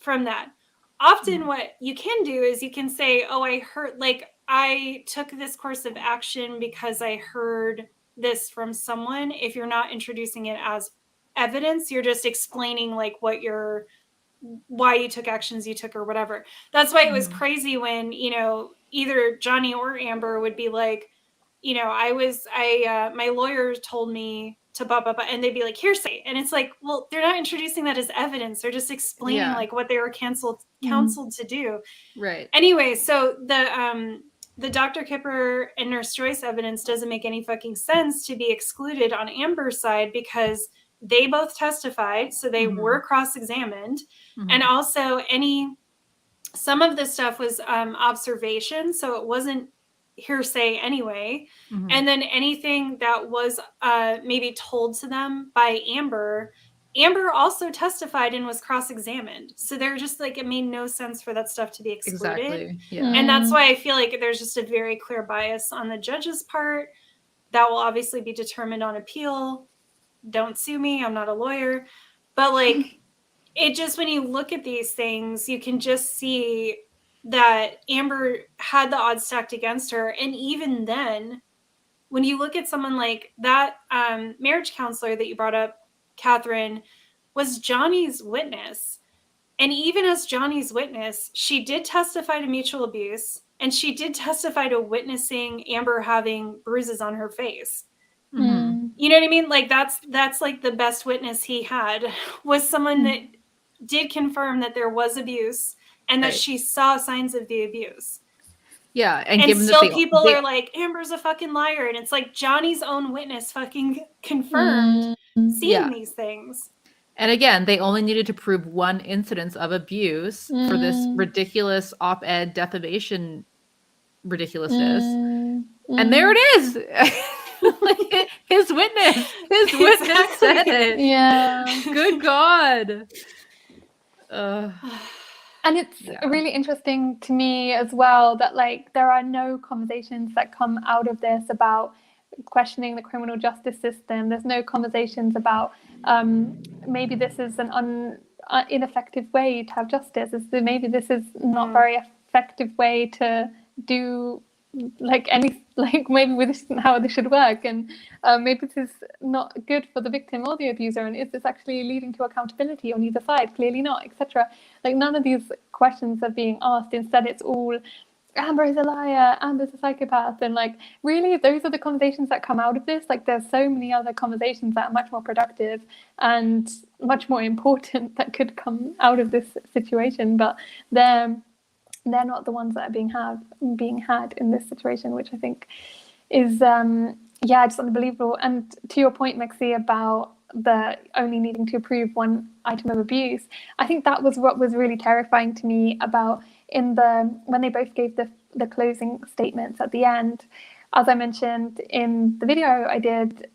from that. Often what you can do is you can say, oh, I heard, like, I took this course of action because I heard this from someone. If you're not introducing it as evidence, you're just explaining like why you took actions you took or whatever. That's why it was crazy when, you know, either Johnny or Amber would be like, you know, my lawyer told me to blah, blah, blah, and they'd be like, hearsay. And it's like, well, they're not introducing that as evidence. They're just explaining like what they were counseled to do. Right. Anyway, so the Dr. Kipper and Nurse Joyce evidence doesn't make any fucking sense to be excluded on Amber's side, because they both testified, so they were cross-examined. And also some of this stuff was observation, so it wasn't hearsay anyway. And then anything that was maybe told to them by Amber also testified and was cross-examined. So they're just like, it made no sense for that stuff to be excluded. Exactly. Yeah. And that's why I feel like there's just a very clear bias on the judge's part that will obviously be determined on appeal. Don't sue me, I'm not a lawyer. But like, it just, when you look at these things, you can just see that Amber had the odds stacked against her. And even then, when you look at someone like that, marriage counselor that you brought up, Catherine, was Johnny's witness. And even as Johnny's witness, she did testify to mutual abuse, and she did testify to witnessing Amber having bruises on her face. You know what I mean? Like, that's like the best witness he had, was someone that did confirm that there was abuse and that she saw signs of the abuse. Yeah. And still people are like, Amber's a fucking liar. And it's like, Johnny's own witness fucking confirmed seeing these things. And again, they only needed to prove one incidence of abuse for this ridiculous op-ed defamation ridiculousness. And there it is. Like, his witness said it. Yeah. Good God. And it's really interesting to me as well that like there are no conversations that come out of this about questioning the criminal justice system. There's no conversations about maybe this is an ineffective way to have justice. Maybe this is not very effective way to do maybe this isn't how this should work, and maybe this is not good for the victim or the abuser, and is this actually leading to accountability on either side? Clearly not, etc. Like, none of these questions are being asked. Instead, it's all, Amber is a liar, Amber's a psychopath, and like, really, those are the conversations that come out of this. Like, there's so many other conversations that are much more productive and much more important that could come out of this situation, but they're not the ones that are being had in this situation, which I think is just unbelievable. And to your point, Mexi, about the only needing to prove one item of abuse, I think that was what was really terrifying to me about when they both gave the closing statements at the end. As I mentioned in the video I did,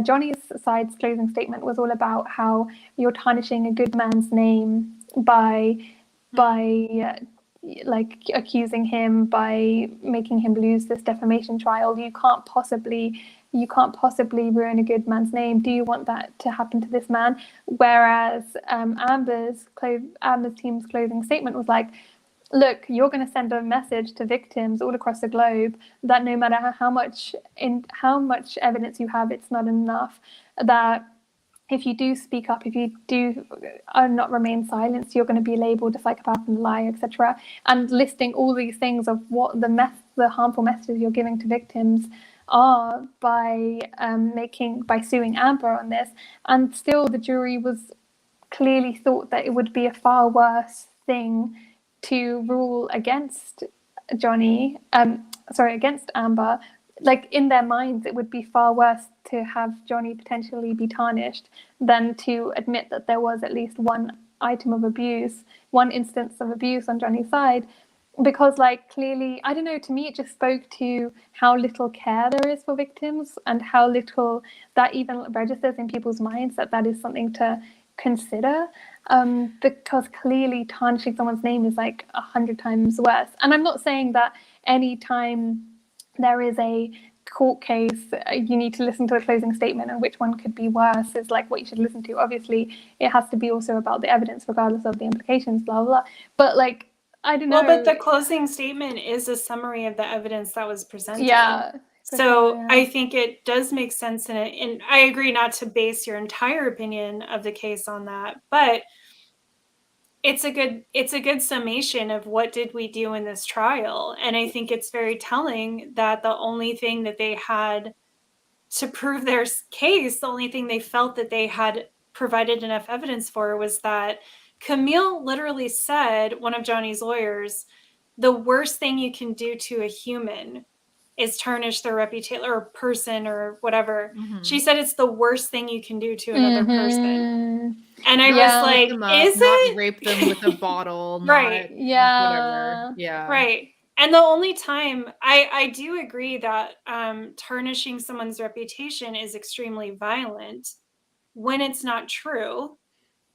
Johnny's side's closing statement was all about how you're tarnishing a good man's name by like accusing him by making him lose this defamation trial. You can't possibly ruin a good man's name. Do you want that to happen to this man? Whereas Amber's team's closing statement was like, look, you're going to send a message to victims all across the globe that no matter how much evidence you have, it's not enough. That if you do speak up, if you do not remain silent, you're going to be labeled a psychopath and a liar, etc. And listing all these things of what the harmful messages you're giving to victims are by suing Amber on this. And still, the jury was clearly thought that it would be a far worse thing to rule against against Amber. Like, in their minds, it would be far worse to have Johnny potentially be tarnished than to admit that there was at least one instance of abuse on Johnny's side. Because, like, clearly, I don't know, to me it just spoke to how little care there is for victims and how little that even registers in people's minds that is something to consider. Because clearly tarnishing someone's name is like 100 times worse. And I'm not saying that any time there is a court case, you need to listen to the closing statement, and which one could be worse is like what you should listen to. Obviously, it has to be also about the evidence, regardless of the implications, blah, blah, blah. But, like, I don't know. Well, but the closing statement is a summary of the evidence that was presented. Yeah. So yeah. I think it does make sense in it. And I agree not to base your entire opinion of the case on that, but it's a good summation of what did we do in this trial. And I think it's very telling that the only thing that they had to prove their case, the only thing they felt that they had provided enough evidence for, was that Camille literally said, one of Johnny's lawyers, the worst thing you can do to a human is tarnish their reputation, or person, or whatever. Mm-hmm. She said it's the worst thing you can do to another person. And I was like, is it? Rape them with a bottle, right. Whatever. Yeah. Right. And the only time I do agree that tarnishing someone's reputation is extremely violent when it's not true,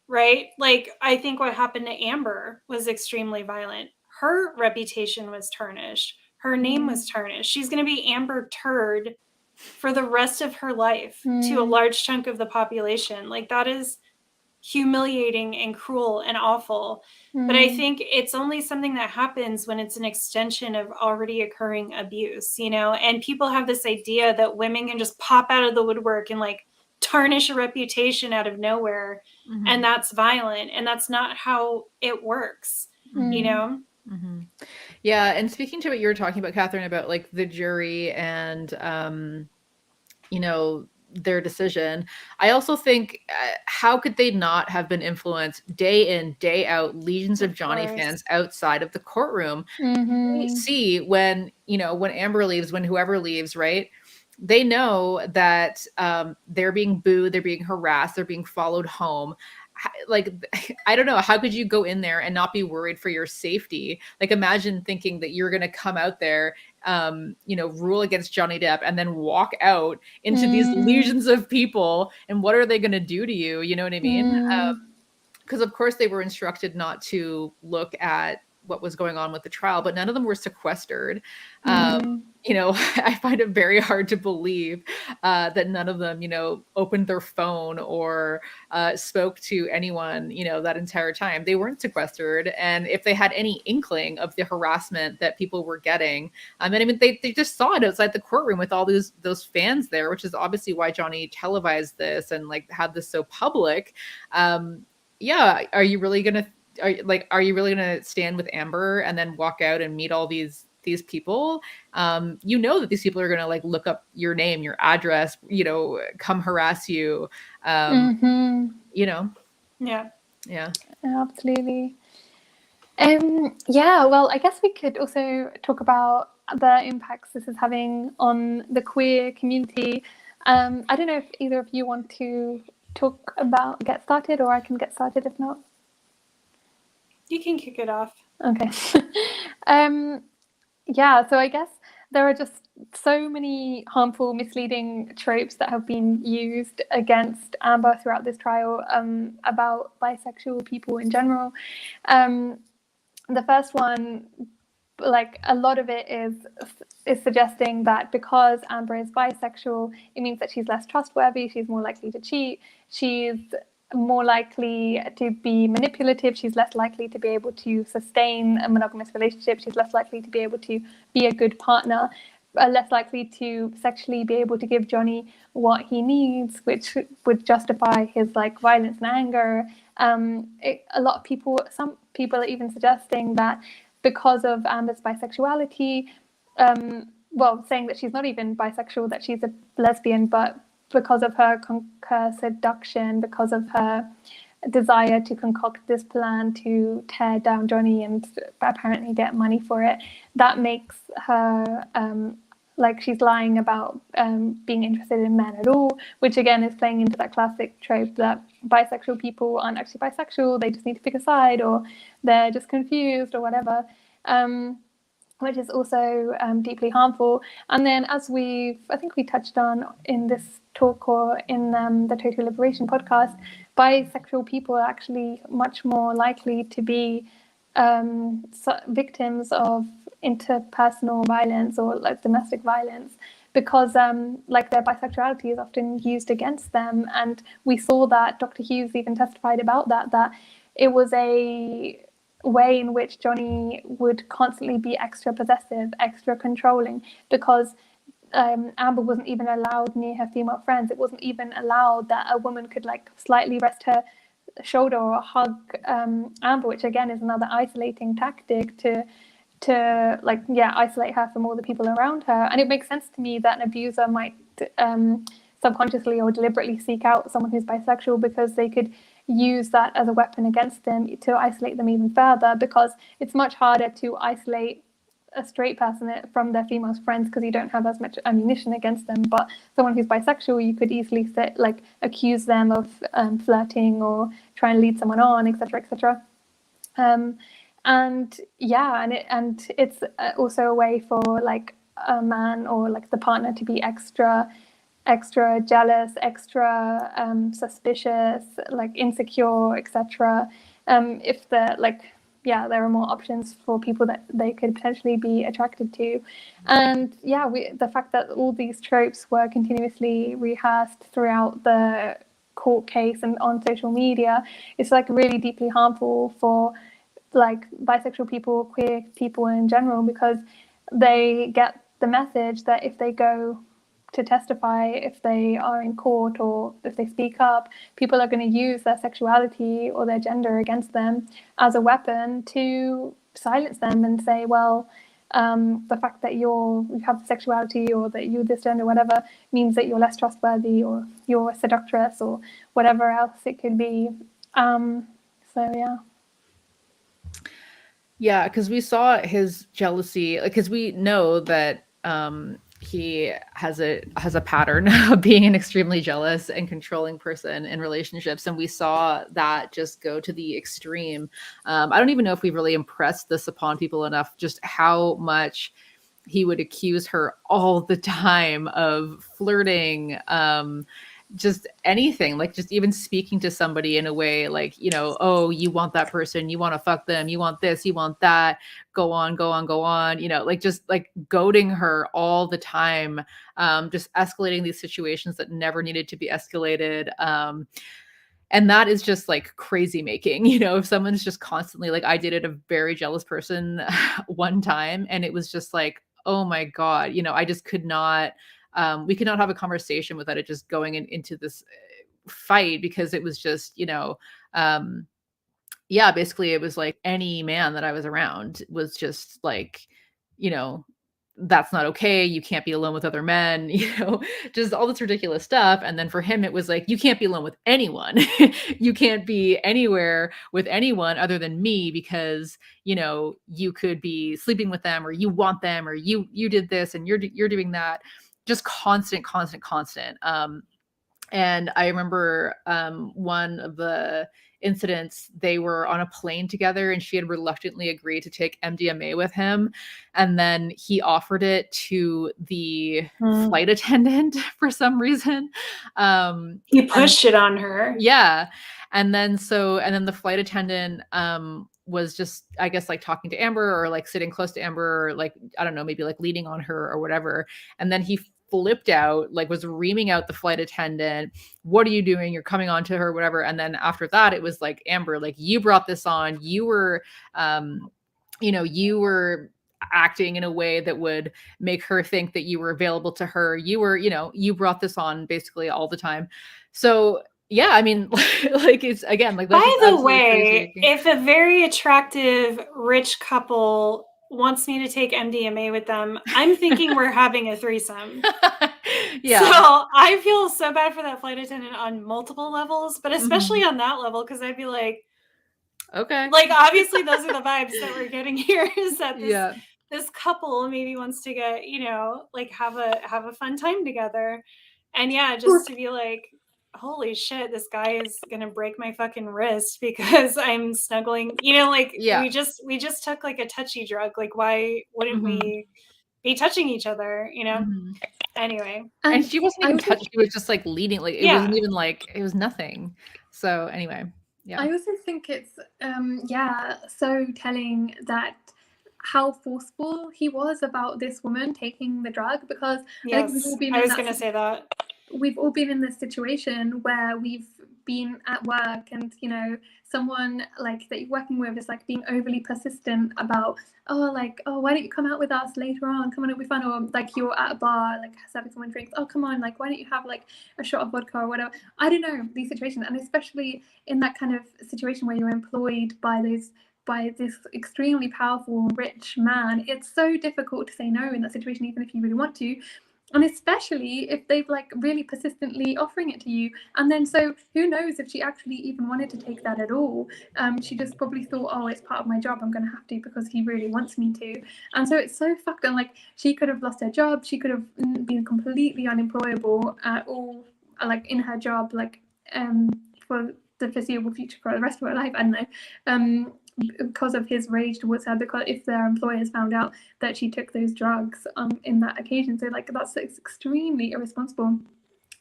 right? Like, I think what happened to Amber was extremely violent. Her reputation was tarnished. Her name was tarnished. She's going to be Amber Turd for the rest of her life to a large chunk of the population. Like, that is humiliating and cruel and awful. But I think it's only something that happens when it's an extension of already occurring abuse, you know? And people have this idea that women can just pop out of the woodwork and, like, tarnish a reputation out of nowhere. Mm-hmm. And that's violent. And that's not how it works, you know? Mm-hmm. Yeah. And speaking to what you were talking about, Catherine, about like the jury and, you know, their decision, I also think how could they not have been influenced day in, day out, legions of Johnny fans outside of the courtroom? We see when, you know, when Amber leaves, when whoever leaves, right? They know that they're being booed, they're being harassed, they're being followed home. Like, I don't know, how could you go in there and not be worried for your safety? Like, imagine thinking that you're going to come out there, you know, rule against Johnny Depp and then walk out into these legions of people. And what are they going to do to you? You know what I mean? Because of course they were instructed not to look at what was going on with the trial, but none of them were sequestered. You know, I find it very hard to believe that none of them, you know, opened their phone or spoke to anyone, you know, that entire time. They weren't sequestered. And if they had any inkling of the harassment that people were getting, I mean, they just saw it outside the courtroom with all those fans there, which is obviously why Johnny televised this and like had this so public. Yeah, are you really gonna stand with Amber and then walk out and meet all these people? You know that these people are gonna like look up your name, your address, you know, come harass you. You know. Yeah. Absolutely. Yeah, well, I guess we could also talk about the impacts this is having on the queer community. I don't know if either of you want to get started, or I can get started if not. You can kick it off. Okay. Yeah, so I guess there are just so many harmful, misleading tropes that have been used against Amber throughout this trial, about bisexual people in general. the first one, like a lot of it is suggesting that because Amber is bisexual, it means that she's less trustworthy, she's more likely to cheat, she's more likely to be manipulative, she's less likely to be able to sustain a monogamous relationship, she's less likely to be able to be a good partner, less likely to sexually be able to give Johnny what he needs, which would justify his like violence and anger. A lot of people, some people are even suggesting that because of Amber's bisexuality, saying that she's not even bisexual, that she's a lesbian, but because of her seduction, because of her desire to concoct this plan to tear down Johnny and apparently get money for it, that makes her like she's lying about being interested in men at all, which again is playing into that classic trope that bisexual people aren't actually bisexual, they just need to pick a side, or they're just confused or whatever, which is also deeply harmful. And then, as I think we touched on in this talk or in the Total Liberation podcast, bisexual people are actually much more likely to be victims of interpersonal violence or like domestic violence, because like their bisexuality is often used against them. And we saw that Dr. Hughes even testified about that it was a way in which Johnny would constantly be extra possessive, extra controlling, because Amber wasn't even allowed near her female friends. It wasn't even allowed that a woman could like slightly rest her shoulder or hug Amber, which again is another isolating tactic to isolate her from all the people around her. And it makes sense to me that an abuser might subconsciously or deliberately seek out someone who's bisexual, because they could use that as a weapon against them to isolate them even further, because it's much harder to isolate a straight person from their female friends because you don't have as much ammunition against them. But someone who's bisexual, you could easily accuse them of flirting or try and lead someone on, etc., etc. And it's also a way for like a man or like the partner to be extra jealous, extra suspicious, like insecure, etc. If they're like, there are more options for people that they could potentially be attracted to. And the fact that all these tropes were continuously rehearsed throughout the court case and on social media, it's like really deeply harmful for like bisexual people, queer people in general, because they get the message that if they go to testify, if they are in court or if they speak up, people are going to use their sexuality or their gender against them as a weapon to silence them and say, well, the fact that you have sexuality or that you this gender, whatever, means that you're less trustworthy or you're a seductress or whatever else it could be. Yeah, because we saw his jealousy, because we know that he has a pattern of being an extremely jealous and controlling person in relationships, and we saw that just go to the extreme. I don't even know if we really impressed this upon people enough, just how much he would accuse her all the time of flirting, just anything, like just even speaking to somebody in a way like, oh, you want that person, you want to fuck them, you want this, you want that, go on, like just like goading her all the time, just escalating these situations that never needed to be escalated. And that is just like crazy making, if someone's just constantly like, I dated a very jealous person one time, and it was just like, oh my God, I just could not, we could not have a conversation without it just going into this fight, because it was just, basically it was like any man that I was around was just like, that's not okay. You can't be alone with other men, just all this ridiculous stuff. And then for him, it was like, you can't be alone with anyone. You can't be anywhere with anyone other than me, because, you could be sleeping with them, or you want them, or you did this and you're doing that. Just constant. And I remember one of the incidents, they were on a plane together and she had reluctantly agreed to take MDMA with him. And then he offered it to the flight attendant for some reason. He pushed it on her. Yeah. And then the flight attendant was just, I guess, like talking to Amber or like sitting close to Amber or like, I don't know, maybe like leaning on her or whatever. And then he flipped out, like was reaming out the flight attendant. What are you doing? You're coming on to her, whatever. And then after that, it was like, Amber, like you brought this on. You were, you were acting in a way that would make her think that you were available to her. You were, you brought this on basically all the time. So yeah, I mean, like it's again, like, by the way, if a very attractive rich couple wants me to take MDMA with them, I'm thinking we're having a threesome. Yeah. So I feel so bad for that flight attendant on multiple levels, but especially on that level, because I'd be like, okay, like obviously those are the vibes that we're getting here, is that this couple maybe wants to get, like have a fun time together. And yeah, just to be like, holy shit, this guy is gonna break my fucking wrist because I'm snuggling, we just took like a touchy drug. Like, why wouldn't we be touching each other, Anyway. And she wasn't even touched, she was just like leading, like it wasn't even like, it was nothing. So anyway, yeah. I also think it's so telling that how forceful he was about this woman taking the drug, because I was going to say that. We've all been in this situation where we've been at work and, someone like that you're working with is like being overly persistent about, why don't you come out with us later on? Come on, it'll be fun. Or like you're at a bar, like serving someone drinks. Oh, come on, like why don't you have like a shot of vodka or whatever? I don't know, these situations, and especially in that kind of situation where you're employed by this extremely powerful, rich man, it's so difficult to say no in that situation, even if you really want to. And especially if they've like really persistently offering it to you. And then so who knows if she actually even wanted to take that at all. She just probably thought, oh, it's part of my job, I'm going to have to because he really wants me to. And so it's so fucked. And like she could have lost her job. She could have been completely unemployable at all, like in her job, like for the foreseeable future, for the rest of her life. I don't know. Because of his rage towards her, because if their employers found out that she took those drugs in that occasion. So like that's extremely irresponsible.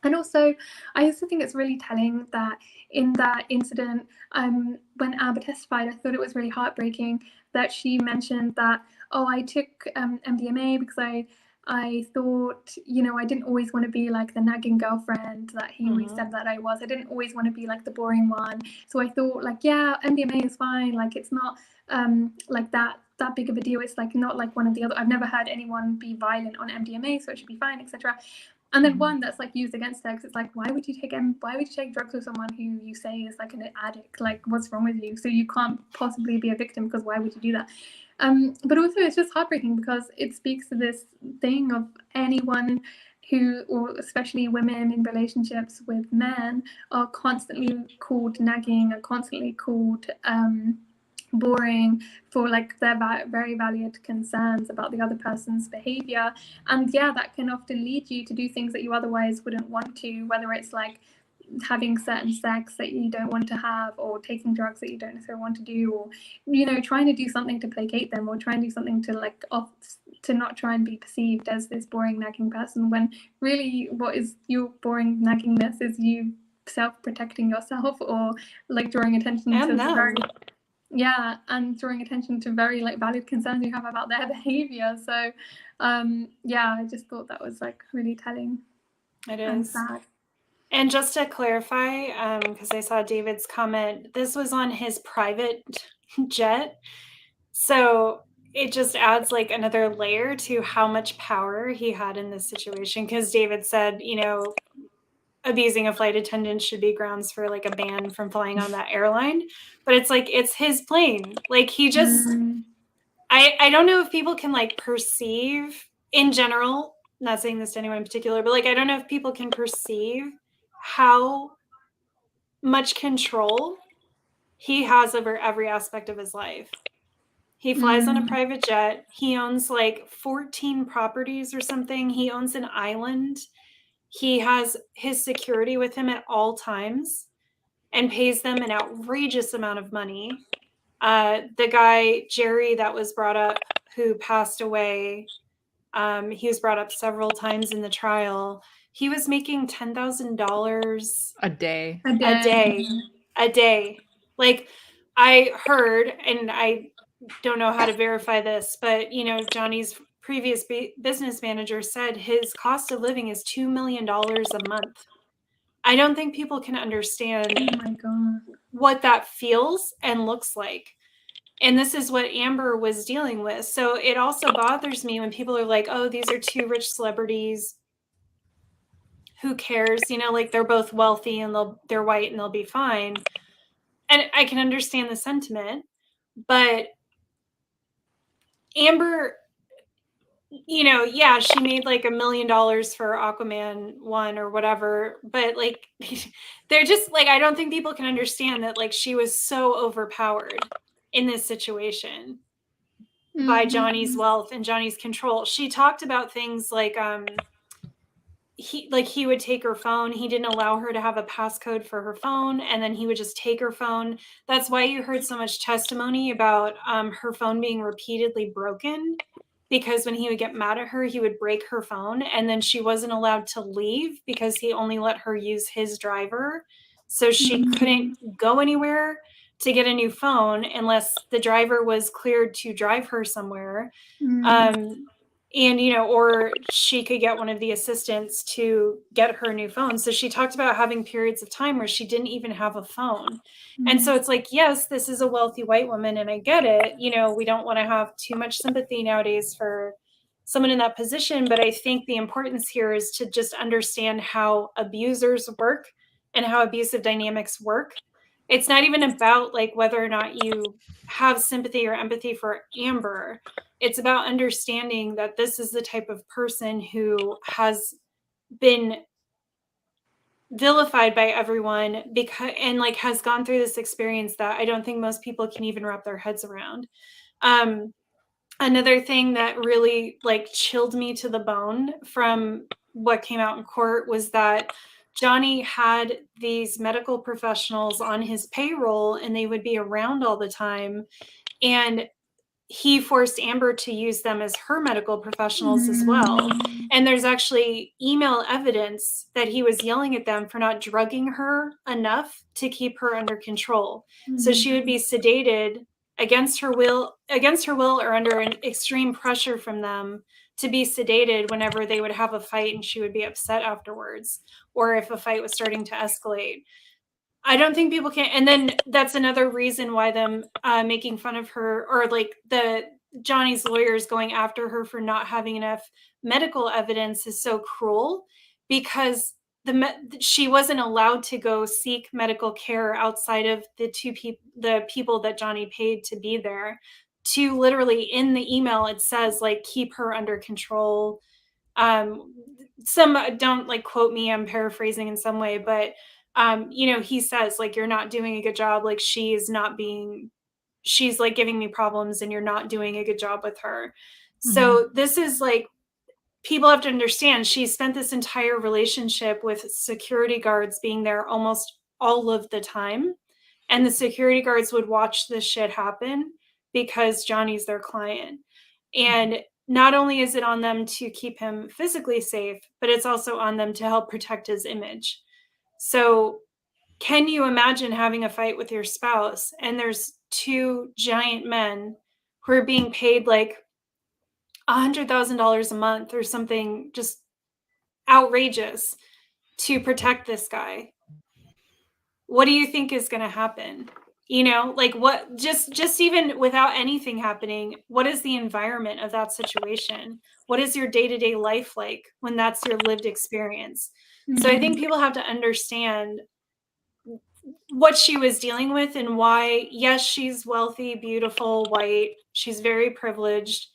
And also, I also think it's really telling that in that incident, when Amber testified, I thought it was really heartbreaking that she mentioned that, I took MDMA because I thought, I didn't always want to be like the nagging girlfriend that he always said that I was. I didn't always want to be like the boring one. So I thought like, yeah, MDMA is fine. Like it's not like that big of a deal. It's like not like one of the other. I've never heard anyone be violent on MDMA, so it should be fine, etc. And then one that's like used against her, because it's like, why would you take drugs with someone who you say is like an addict? Like, what's wrong with you? So you can't possibly be a victim, because why would you do that? But also it's just heartbreaking because it speaks to this thing of anyone who, or especially women in relationships with men, are constantly called nagging, are constantly called boring for like their very valid concerns about the other person's behavior. And yeah, that can often lead you to do things that you otherwise wouldn't want to, whether it's like having certain sex that you don't want to have, or taking drugs that you don't necessarily want to do, or trying to do something to placate them, or trying to do something to like to not try and be perceived as this boring nagging person, when really what is your boring naggingness is you self-protecting yourself, or like drawing attention and drawing attention to very like valid concerns you have about their behavior. So I just thought that was like really telling. It is sad. And just to clarify, because I saw David's comment, this was on his private jet. So it just adds like another layer to how much power he had in this situation. Because David said, abusing a flight attendant should be grounds for like a ban from flying on that airline. But it's like, it's his plane. Like he just, I don't know if people can like perceive in general, not saying this to anyone in particular, but like, I don't know if people can perceive how much control he has over every aspect of his life. He flies on a private jet. He owns like 14 properties or something. He owns an island. He has his security with him at all times and pays them an outrageous amount of money. The guy, Jerry, that was brought up, who passed away, he was brought up several times in the trial. He was making $10,000 a day. A day. Like I heard, and I don't know how to verify this, but Johnny's previous business manager said his cost of living is $2 million a month. I don't think people can understand what that feels and looks like. And this is what Amber was dealing with. So it also bothers me when people are like, oh, these are two rich celebrities. Who cares? Like they're both wealthy and they're white and they'll be fine. And I can understand the sentiment, but Amber, yeah, she made like $1 million for Aquaman 1 or whatever, but like they're just like, I don't think people can understand that like she was so overpowered in this situation by Johnny's wealth and Johnny's control. She talked about things like he would take her phone. He didn't allow her to have a passcode for her phone, and then he would just take her phone. That's why you heard so much testimony about her phone being repeatedly broken, because when he would get mad at her, he would break her phone, and then she wasn't allowed to leave because he only let her use his driver. So she couldn't go anywhere to get a new phone unless the driver was cleared to drive her somewhere. And, or she could get one of the assistants to get her a new phone. So she talked about having periods of time where she didn't even have a phone. And so it's like, yes, this is a wealthy white woman, and I get it. We don't want to have too much sympathy nowadays for someone in that position. But I think the importance here is to just understand how abusers work and how abusive dynamics work. It's not even about like whether or not you have sympathy or empathy for Amber. It's about understanding that this is the type of person who has been vilified by everyone and like has gone through this experience that I don't think most people can even wrap their heads around. Another thing that really like chilled me to the bone from what came out in court was that Johnny had these medical professionals on his payroll and they would be around all the time. And he forced Amber to use them as her medical professionals as well. And there's actually email evidence that he was yelling at them for not drugging her enough to keep her under control. So she would be sedated against her will or under an extreme pressure from them to be sedated whenever they would have a fight, and she would be upset afterwards, or if a fight was starting to escalate. I don't think people can. And then that's another reason why them making fun of her, or like Johnny's lawyers going after her for not having enough medical evidence, is so cruel, because she wasn't allowed to go seek medical care outside of the people that Johnny paid to be there. To literally in the email it says like keep her under control. Some don't like quote me, I'm paraphrasing in some way, but he says like, you're not doing a good job. Like she's like giving me problems and you're not doing a good job with her. So this is like, people have to understand, she spent this entire relationship with security guards being there almost all of the time. And the security guards would watch this shit happen because Johnny's their client. And not only is it on them to keep him physically safe, but it's also on them to help protect his image. So can you imagine having a fight with your spouse and there's two giant men who are being paid like $100,000 a month or something just outrageous to protect this guy? What do you think is going to happen? Like what, just even without anything happening, what is the environment of that situation? What is your day-to-day life like when that's your lived experience? So I think people have to understand what she was dealing with and why. Yes, she's wealthy, beautiful, white. She's very privileged.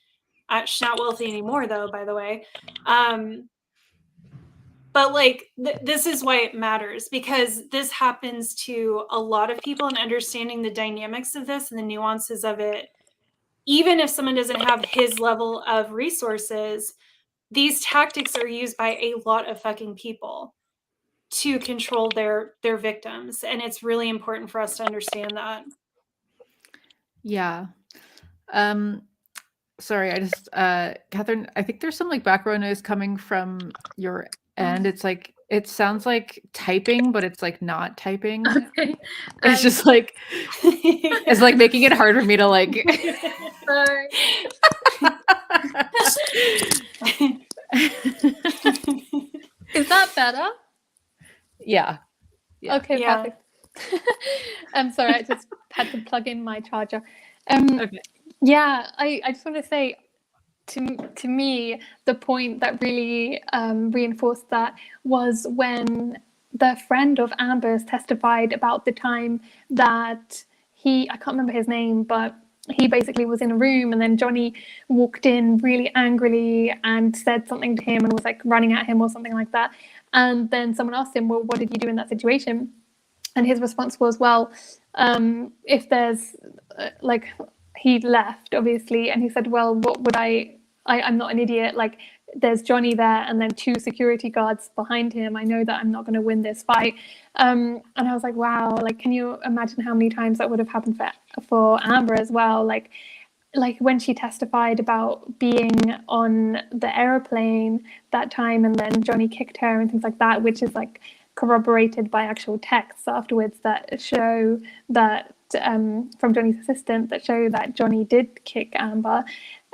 She's not wealthy anymore though, by the way. But like, this is why it matters, because this happens to a lot of people, and understanding the dynamics of this and the nuances of it, even if someone doesn't have his level of resources, these tactics are used by a lot of fucking people to control their victims. And it's really important for us to understand that. Yeah. Sorry, I just Catherine, I think there's some like background noise coming from your end. It's like It sounds like typing, but it's like not typing. Okay. It's just like it's like making it hard for me to like. Sorry. Is that better? Yeah. Okay, Yeah. perfect. I'm sorry, I just had to plug in my charger. Okay. Yeah, I just want to say, to me, the point that really reinforced that was when the friend of Amber's testified about the time that I can't remember his name, but he basically was in a room and then Johnny walked in really angrily and said something to him and was like running at him or something like that. And then someone asked him, well, what did you do in that situation? And his response was, well, if there's like, he left, obviously, and he said, well, what would I'm not an idiot. Like, there's Johnny there and then 2 security guards behind him. I know that I'm not going to win this fight. And I was like, wow, like, can you imagine how many times that would have happened for Amber as well? Like when she testified about being on the airplane that time and then Johnny kicked her and things like that, which is like corroborated by actual texts afterwards that show that from Johnny's assistant that show that Johnny did kick Amber.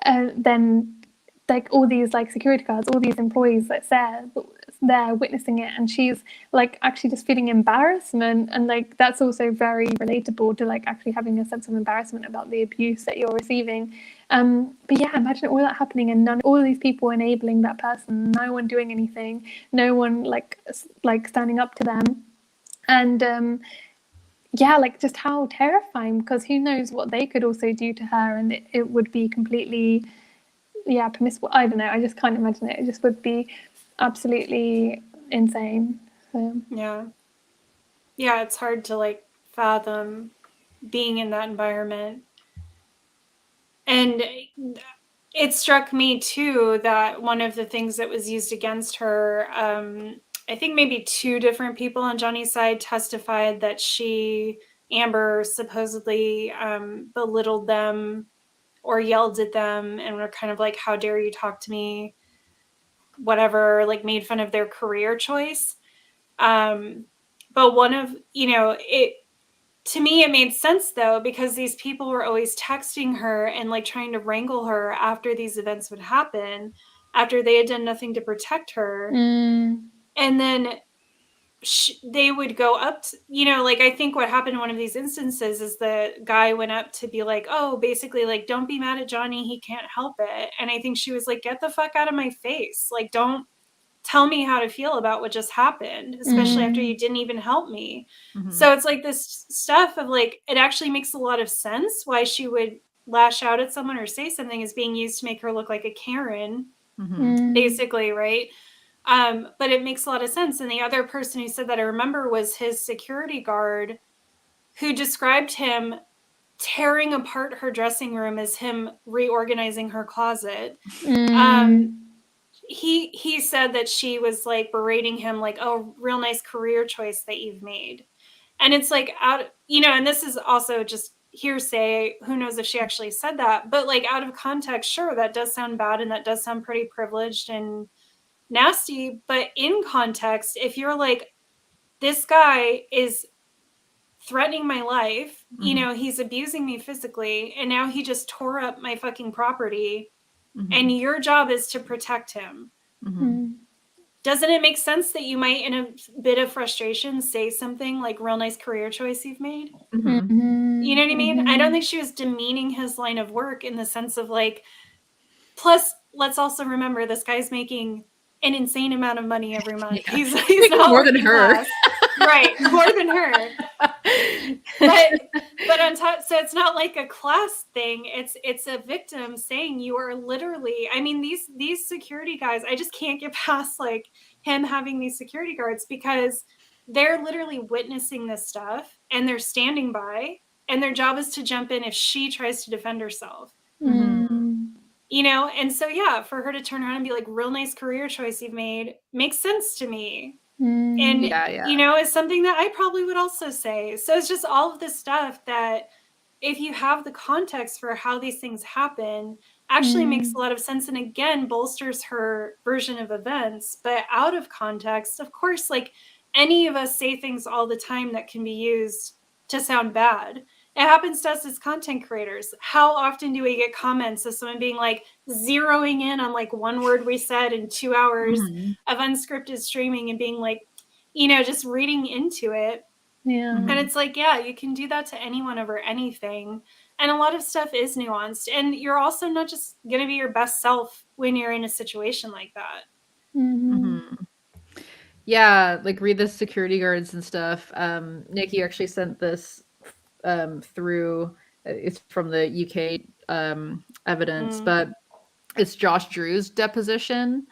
Then like all these like security guards, all these employees that's there witnessing it, and she's like actually just feeling embarrassment, and like that's also very relatable to like actually having a sense of embarrassment about the abuse that you're receiving. But yeah, imagine all that happening and all of these people enabling that person, no one doing anything, no one like standing up to them, and yeah, like just how terrifying, because who knows what they could also do to her, and it would be completely permissible. I don't know, I just can't imagine it. It just would be absolutely insane. So yeah, it's hard to like fathom being in that environment. And it struck me too that one of the things that was used against her, I think maybe 2 different people on Johnny's side testified that Amber supposedly belittled them or yelled at them and were kind of like, how dare you talk to me, whatever, like made fun of their career choice. But one of, to me, it made sense though, because these people were always texting her and like trying to wrangle her after these events would happen, after they had done nothing to protect her. And then they would go up to, like, I think what happened in one of these instances is the guy went up to be like, oh, basically like, don't be mad at Johnny, he can't help it. And I think she was like, get the fuck out of my face. Like, don't tell me how to feel about what just happened, especially after you didn't even help me. So it's like this stuff of like, it actually makes a lot of sense why she would lash out at someone or say something is being used to make her look like a Karen, basically, right? But it makes a lot of sense. And the other person who said that I remember was his security guard, who described him tearing apart her dressing room as him reorganizing her closet. He said that she was like berating him, like, oh, real nice career choice that you've made. And it's like and this is also just hearsay. Who knows if she actually said that, but like out of context, sure, that does sound bad. And that does sound pretty privileged and nasty. But in context, if you're like, this guy is threatening my life, he's abusing me physically, and now he just tore up my fucking property, and your job is to protect him. Doesn't it make sense that you might, in a bit of frustration, say something like, real nice career choice you've made? You know what I mean? I don't think she was demeaning his line of work in the sense of like, plus let's also remember this guy's making an insane amount of money every month. He's not more than her. Class. Right, more than her. But on top, so it's not like a class thing. It's a victim saying you are literally. I mean, these security guys. I just can't get past like him having these security guards, because they're literally witnessing this stuff and they're standing by, and their job is to jump in if she tries to defend herself. And so yeah, for her to turn around and be like, real nice career choice you've made, makes sense to me. And is something that I probably would also say. So it's just all of this stuff that if you have the context for how these things happen, actually makes a lot of sense, and again bolsters her version of events. But out of context, of course, like any of us say things all the time that can be used to sound bad. It happens to us as content creators. How often do we get comments of someone being like zeroing in on like one word we said in 2 hours of unscripted streaming and being like, you know, just reading into it. Yeah. And it's like, yeah, you can do that to anyone over anything. And a lot of stuff is nuanced. And you're also not just going to be your best self when you're in a situation like that. Yeah, like read the security guards and stuff. Nick, you actually sent this through, it's from the UK evidence, but it's Josh Drew's deposition,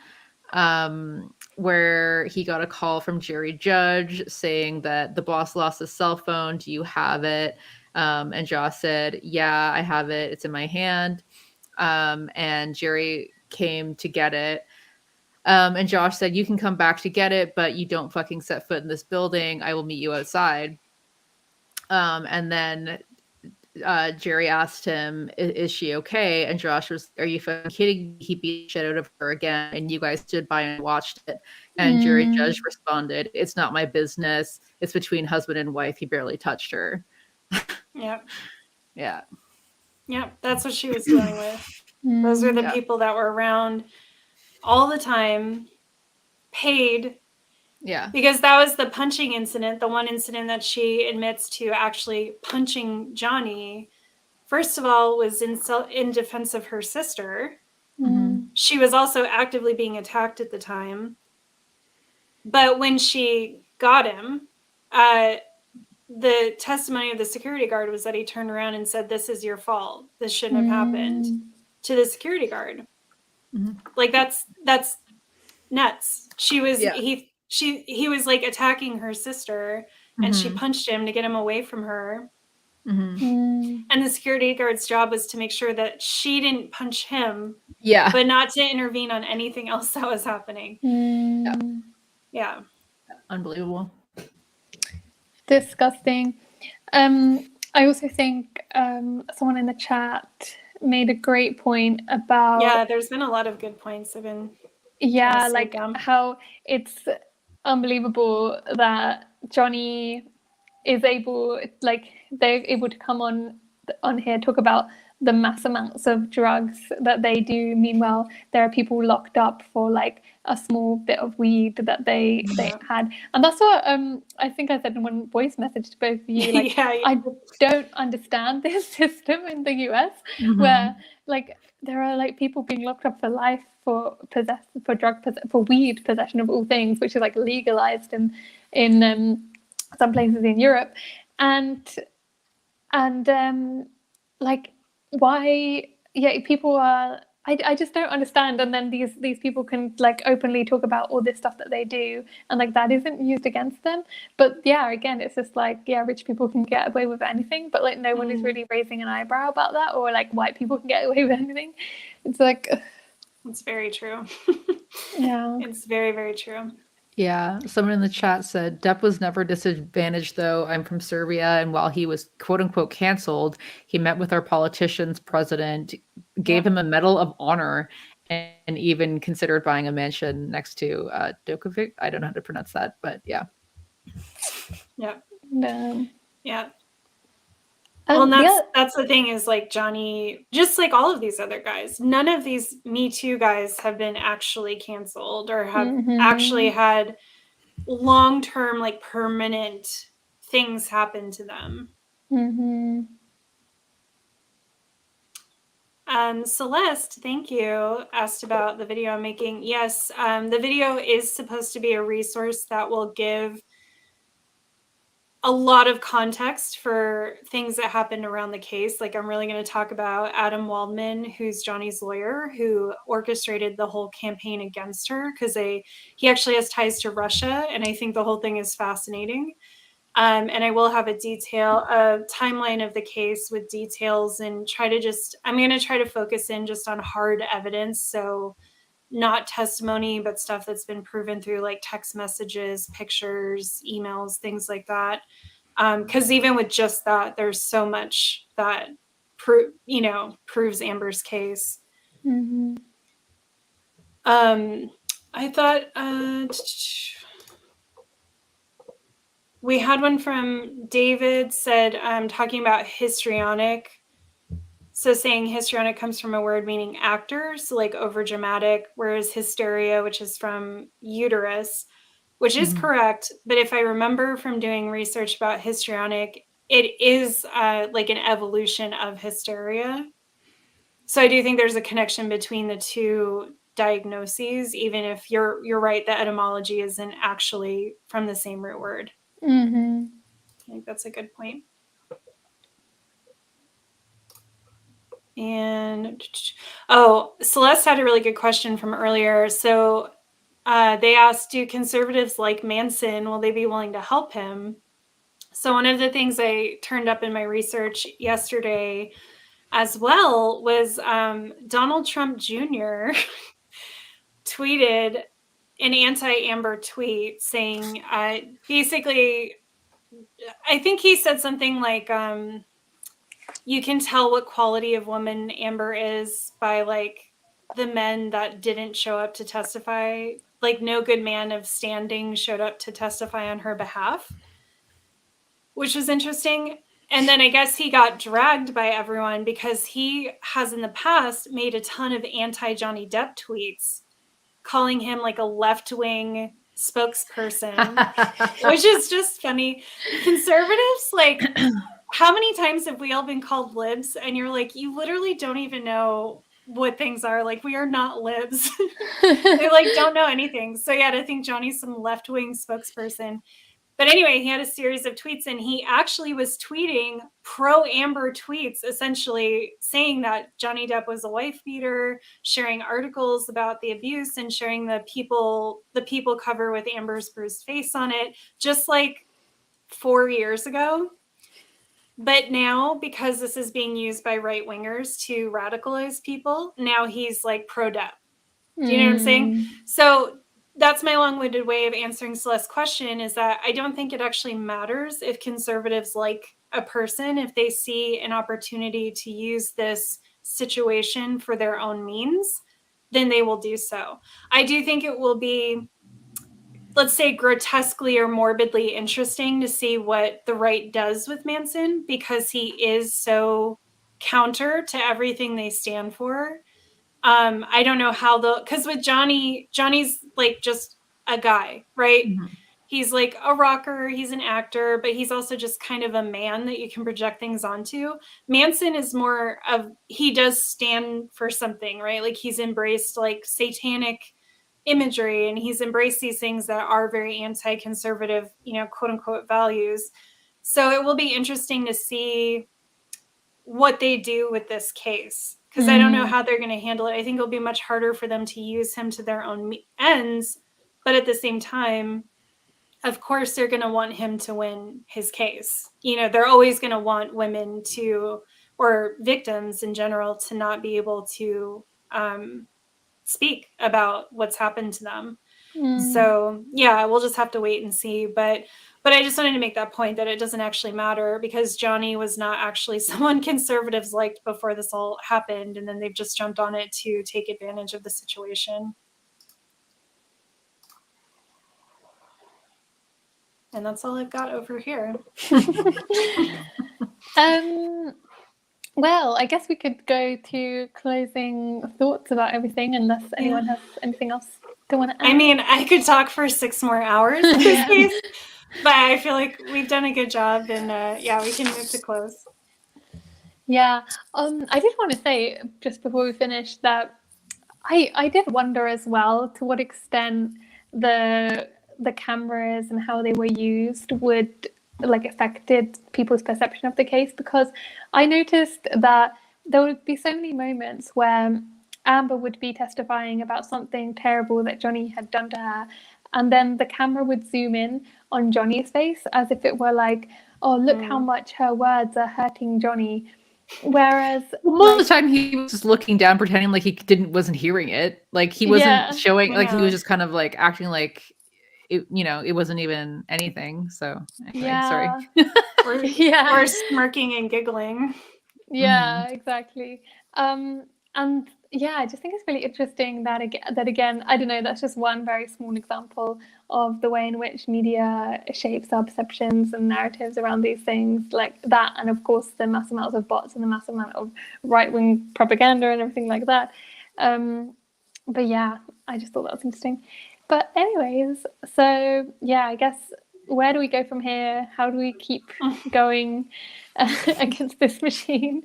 where he got a call from Jerry Judge saying that the boss lost his cell phone. Do you have it? And Josh said, yeah, I have it. It's in my hand. And Jerry came to get it. And Josh said, you can come back to get it, but you don't fucking set foot in this building. I will meet you outside. And then Jerry asked him, is she okay? And Josh was, are you fucking kidding me? He beat the shit out of her again, and you guys stood by and watched it. And Jerry Judge responded, it's not my business. It's between husband and wife. He barely touched her. Yep. Yeah. Yep. That's what she was dealing with. Those are the people that were around all the time, paid. Yeah. Because that was the punching incident, the one incident that she admits to actually punching Johnny. First of all, was in defense of her sister. She was also actively being attacked at the time. But when she got him, the testimony of the security guard was that he turned around and said, this is your fault. This shouldn't have happened, to the security guard. Like that's nuts. She was he was like attacking her sister, and she punched him to get him away from her. And the security guard's job was to make sure that she didn't punch him, but not to intervene on anything else that was happening. Yeah. Unbelievable. Disgusting. I also think someone in the chat made a great point about... Yeah, there's been a lot of good points. I've been... Yeah, like how it's unbelievable that Johnny is able, like, they're able to come on here, talk about the mass amounts of drugs that they do. Meanwhile, there are people locked up for like a small bit of weed that they had. And that's what I think I said in one voice message to both of you. Like, I don't understand this system in the US where like there are like people being locked up for life for weed possession of all things, which is like legalized in some places in Europe, and like why people are, I just don't understand. And then these people can like openly talk about all this stuff that they do, and like that isn't used against them. But yeah, again, it's just like, rich people can get away with anything, but like no one is really raising an eyebrow about that, or like white people can get away with anything. It's like, it's very true. Yeah, it's very, very true. Yeah, someone in the chat said Depp was never disadvantaged, though. I'm from Serbia, and while he was quote unquote canceled, he met with our politician's president, gave him a Medal of Honor, and even considered buying a mansion next to Decoding. I don't know how to pronounce that, but yeah. Yeah. Yeah. Well, and that's the thing is like Johnny, just like all of these other guys, none of these Me Too guys have been actually canceled or have actually had long-term, like permanent things happen to them. Celeste, thank you, asked about the video I'm making. Yes, the video is supposed to be a resource that will give a lot of context for things that happened around the case. Like, I'm really going to talk about Adam Waldman, who's Johnny's lawyer, who orchestrated the whole campaign against her, because he actually has ties to Russia, and I think the whole thing is fascinating. And I will have a timeline of the case with details, and I'm going to try to focus in just on hard evidence. So not testimony, but stuff that's been proven through like text messages, pictures, emails, things like that. Because even with just that, there's so much that proves Amber's case. Mm-hmm. I thought we had one from David said, talking about histrionic. So saying histrionic comes from a word meaning actor, so like over dramatic, whereas hysteria, which is from uterus, which is correct. But if I remember from doing research about histrionic, it is like an evolution of hysteria. So I do think there's a connection between the two diagnoses, even if you're right, the etymology isn't actually from the same root word. Mm-hmm. I think that's a good point. And Celeste had a really good question from earlier. So they asked, do conservatives like Manson, will they be willing to help him? So one of the things I turned up in my research yesterday as well was Donald Trump Jr. tweeted an anti-Amber tweet saying, basically, I think he said something like, you can tell what quality of woman Amber is by like the men that didn't show up to testify. Like no good man of standing showed up to testify on her behalf, which was interesting. And then I guess he got dragged by everyone because he has in the past made a ton of anti-Johnny Depp tweets calling him like a left-wing spokesperson, which is just funny. Conservatives, like, how many times have we all been called libs? And you're like, you literally don't even know what things are. Like, we are not libs. They like don't know anything. So yeah, I think Johnny's some left-wing spokesperson. But anyway, he had a series of tweets and he actually was tweeting pro-Amber tweets, essentially saying that Johnny Depp was a wife beater, sharing articles about the abuse and sharing the people cover with Amber's bruised face on it, just like 4 years ago. But now, because this is being used by right-wingers to radicalize people, now he's like pro-Depp. Do you know what I'm saying? So that's my long-winded way of answering Celeste's question, is that I don't think it actually matters if conservatives like a person, if they see an opportunity to use this situation for their own means, then they will do so. I do think it will be, let's say, grotesquely or morbidly interesting to see what the right does with Manson, because he is so counter to everything they stand for. I don't know how because with Johnny's like just a guy, right? Mm-hmm. He's like a rocker, he's an actor, but he's also just kind of a man that you can project things onto. Manson is more of, he does stand for something, right? Like he's embraced like satanic imagery and he's embraced these things that are very anti-conservative, quote unquote values. So it will be interesting to see what they do with this case, because I don't know how they're going to handle it. I think it'll be much harder for them to use him to their own ends, but at the same time, of course, they're going to want him to win his case. They're always going to want women to, or victims in general, to not be able to speak about what's happened to them. So yeah, we'll just have to wait and see. But I just wanted to make that point that it doesn't actually matter, because Johnny was not actually someone conservatives liked before this all happened, and then they've just jumped on it to take advantage of the situation. And that's all I've got over here. Well, I guess we could go to closing thoughts about everything, unless anyone has anything else they want to add. I mean, I could talk for 6 more hours in this case, but I feel like we've done a good job, and we can move to close. Yeah, I did want to say, just before we finish, that I did wonder as well to what extent the cameras and how they were used would affected people's perception of the case, because I noticed that there would be so many moments where Amber would be testifying about something terrible that Johnny had done to her, and then the camera would zoom in on Johnny's face as if it were like, oh, look how much her words are hurting Johnny. Whereas most of the time he was just looking down, pretending like he wasn't hearing it. Like he wasn't showing, like he was just kind of like acting like it, it wasn't even anything. So anyway, sorry. Or smirking and giggling. Yeah, exactly. And yeah, I just think it's really interesting that again, I don't know, that's just one very small example of the way in which media shapes our perceptions and narratives around these things, like that, and of course the mass amounts of bots and the mass amount of right-wing propaganda and everything like that. But yeah, I just thought that was interesting. But anyways, so yeah, I guess where do we go from here? How do we keep going against this machine?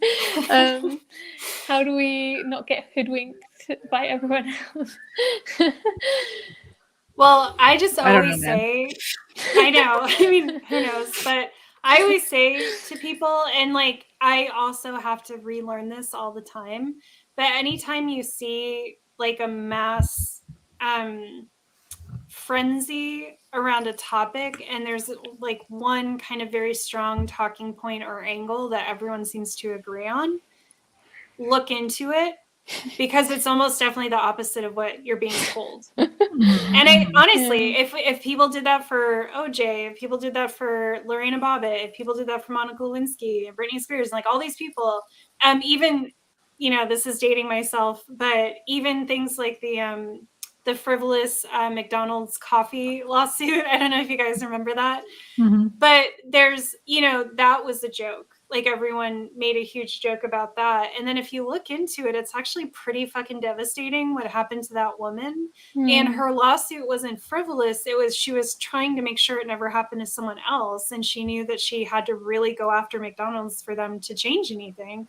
How do we not get hoodwinked by everyone else? Well, I just always say, I know, I mean, who knows, but I always say to people, and like, I also have to relearn this all the time, but anytime you see like a mass frenzy around a topic and there's like one kind of very strong talking point or angle that everyone seems to agree on, look into it, because it's almost definitely the opposite of what you're being told. And I honestly, if people did that for OJ, if people did that for Lorena Bobbitt, if people did that for Monica Lewinsky and Britney Spears, like all these people, even, you know, this is dating myself, but even things like the frivolous McDonald's coffee lawsuit. I don't know if you guys remember that, but there's, you know, that was a joke. Like everyone made a huge joke about that. And then if you look into it, it's actually pretty fucking devastating what happened to that woman. And her lawsuit wasn't frivolous. It was, she was trying to make sure it never happened to someone else. And she knew that she had to really go after McDonald's for them to change anything.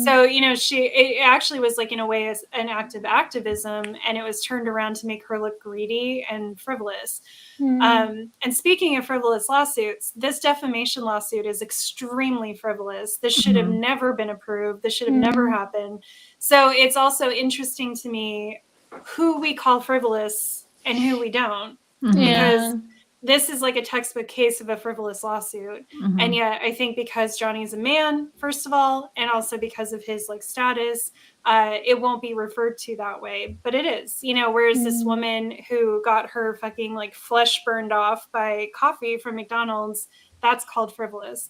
So, you know, it actually was like in a way an act of activism, and it was turned around to make her look greedy and frivolous. And speaking of frivolous lawsuits, this defamation lawsuit is extremely frivolous. This should have never been approved. This should have never happened. So it's also interesting to me who we call frivolous and who we don't, because this is like a textbook case of a frivolous lawsuit. And yet I think because Johnny's a man, first of all, and also because of his like status, it won't be referred to that way, but it is, you know, whereas this woman who got her fucking like flesh burned off by coffee from McDonald's, that's called frivolous.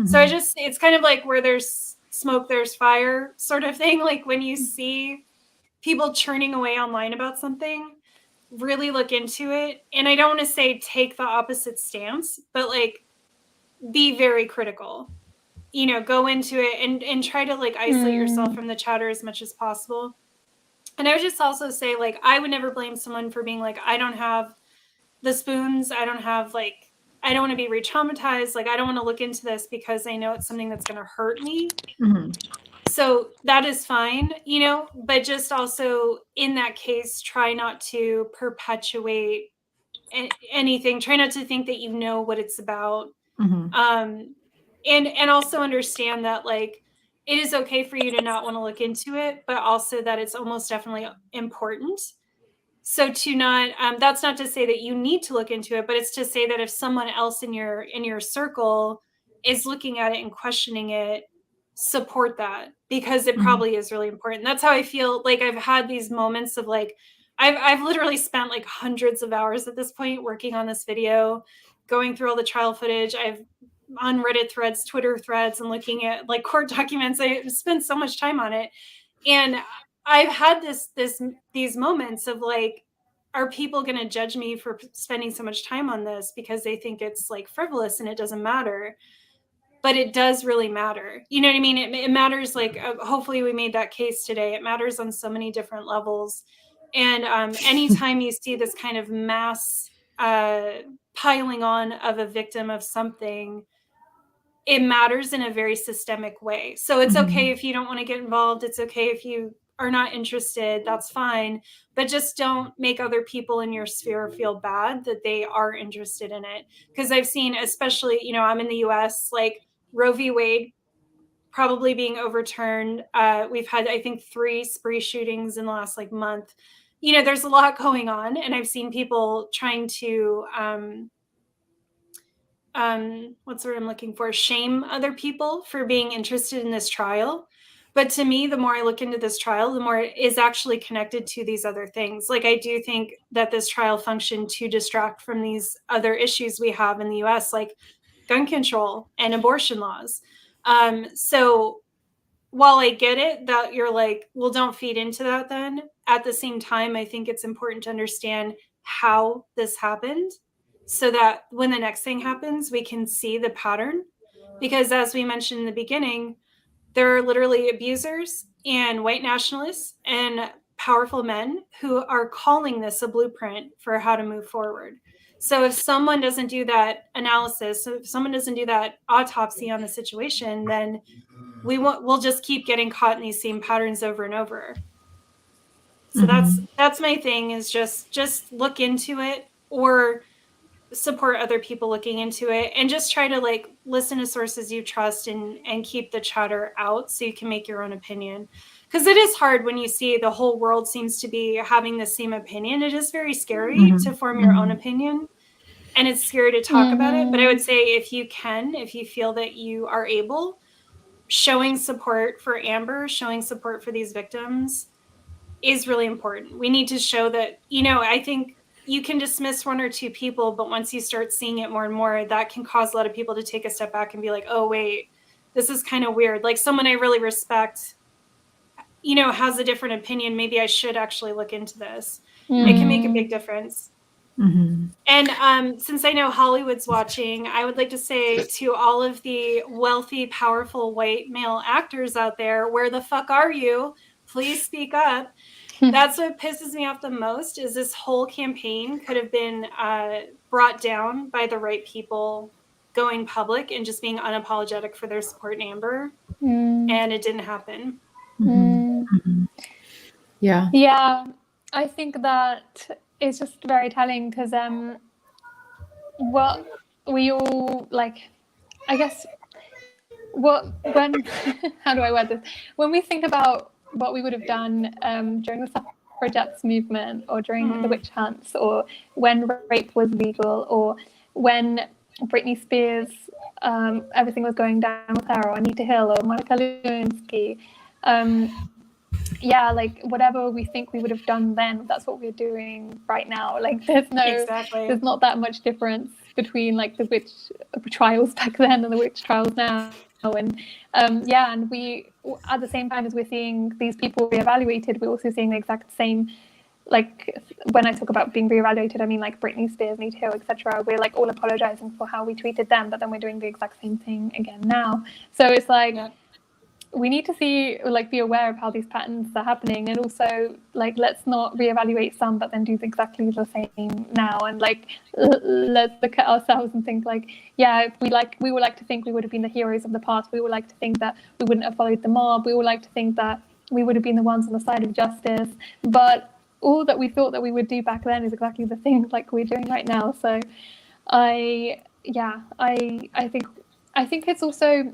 So it's kind of like where there's smoke, there's fire sort of thing. Like when you see people churning away online about something, really look into it. And I don't want to say take the opposite stance, but like be very critical, you know, go into it and try to like isolate yourself from the chatter as much as possible. And I would just also say, like, I would never blame someone for being like, I don't have the spoons. I don't have like, I don't want to be re-traumatized. Like, I don't want to look into this because I know it's something that's going to hurt me. So that is fine, you know, but just also in that case, try not to perpetuate anything. Try not to think that you know what it's about. And also understand that like, it is okay for you to not want to look into it, but also that it's almost definitely important. So to not, that's not to say that you need to look into it, but it's to say that if someone else in your circle is looking at it and questioning it, support that, because it probably is really important. That's how I feel. Like I've had these moments of like, I've literally spent like hundreds of hours at this point working on this video, going through all the trial footage. I've on Reddit threads, Twitter threads, and looking at like court documents. I spent so much time on it. And I've had these moments of like, are people going to judge me for spending so much time on this because they think it's like frivolous and it doesn't matter? But it does really matter. You know what I mean? It matters. Like, hopefully we made that case today. It matters on so many different levels. And anytime you see this kind of mass piling on of a victim of something, it matters in a very systemic way. So it's okay if you don't want to get involved. It's okay if you are not interested. That's fine. But just don't make other people in your sphere feel bad that they are interested in it. Because I've seen, especially, you know, I'm in the US, like Roe v. Wade probably being overturned. We've had, I think, 3 spree shootings in the last like month. You know, there's a lot going on. And I've seen people trying to, what's the word I'm looking for? Shame other people for being interested in this trial. But to me, the more I look into this trial, the more it is actually connected to these other things. Like, I do think that this trial functioned to distract from these other issues we have in the US, like gun control and abortion laws. So while I get it that you're like, well, don't feed into that then, at the same time, I think it's important to understand how this happened so that when the next thing happens, we can see the pattern. Because as we mentioned in the beginning, there are literally abusers and white nationalists and powerful men who are calling this a blueprint for how to move forward. So if someone doesn't do that analysis, if someone doesn't do that autopsy on the situation, then we'll just keep getting caught in these same patterns over and over. So that's my thing, is just look into it, or support other people looking into it, and just try to like listen to sources you trust and keep the chatter out so you can make your own opinion. Because it is hard when you see the whole world seems to be having the same opinion. It is very scary to form your own opinion, and it's scary to talk about it. But I would say if you feel that you are able, showing support for Amber, showing support for these victims is really important. We need to show that, I think you can dismiss one or two people, but once you start seeing it more and more, that can cause a lot of people to take a step back and be like, oh, wait, this is kind of weird. Like someone I really respect, has a different opinion. Maybe I should actually look into this. It can make a big difference. And since I know Hollywood's watching, I would like to say to all of the wealthy, powerful white male actors out there, where the fuck are you? Please speak up. That's what pisses me off the most, is this whole campaign could have been brought down by the right people going public and just being unapologetic for their support in Amber. And it didn't happen. Yeah, I think that it's just very telling, because what we all I guess when how do I word this? When we think about what we would have done during the suffragettes movement, or during the witch hunts, or when rape was legal, or when Britney Spears, everything was going down with her, or Anita Hill, or Monica Lewinsky, whatever we think we would have done then, that's what we're doing right now. There's not that much difference between the witch trials back then and the witch trials now. And and we, at the same time as we're seeing these people reevaluated, we're also seeing the exact same, when I talk about being reevaluated, I mean Britney Spears, Anita Hill, etc. We're all apologizing for how we treated them, but then we're doing the exact same thing again now. So it's we need to be aware of how these patterns are happening, and also let's not reevaluate some but then do exactly the same now. And let's look at ourselves and think we would like to think we would have been the heroes of the past. We would like to think that we wouldn't have followed the mob. We would like to think that we would have been the ones on the side of justice, but all that we thought that we would do back then is exactly the thing we're doing right now. So I think it's also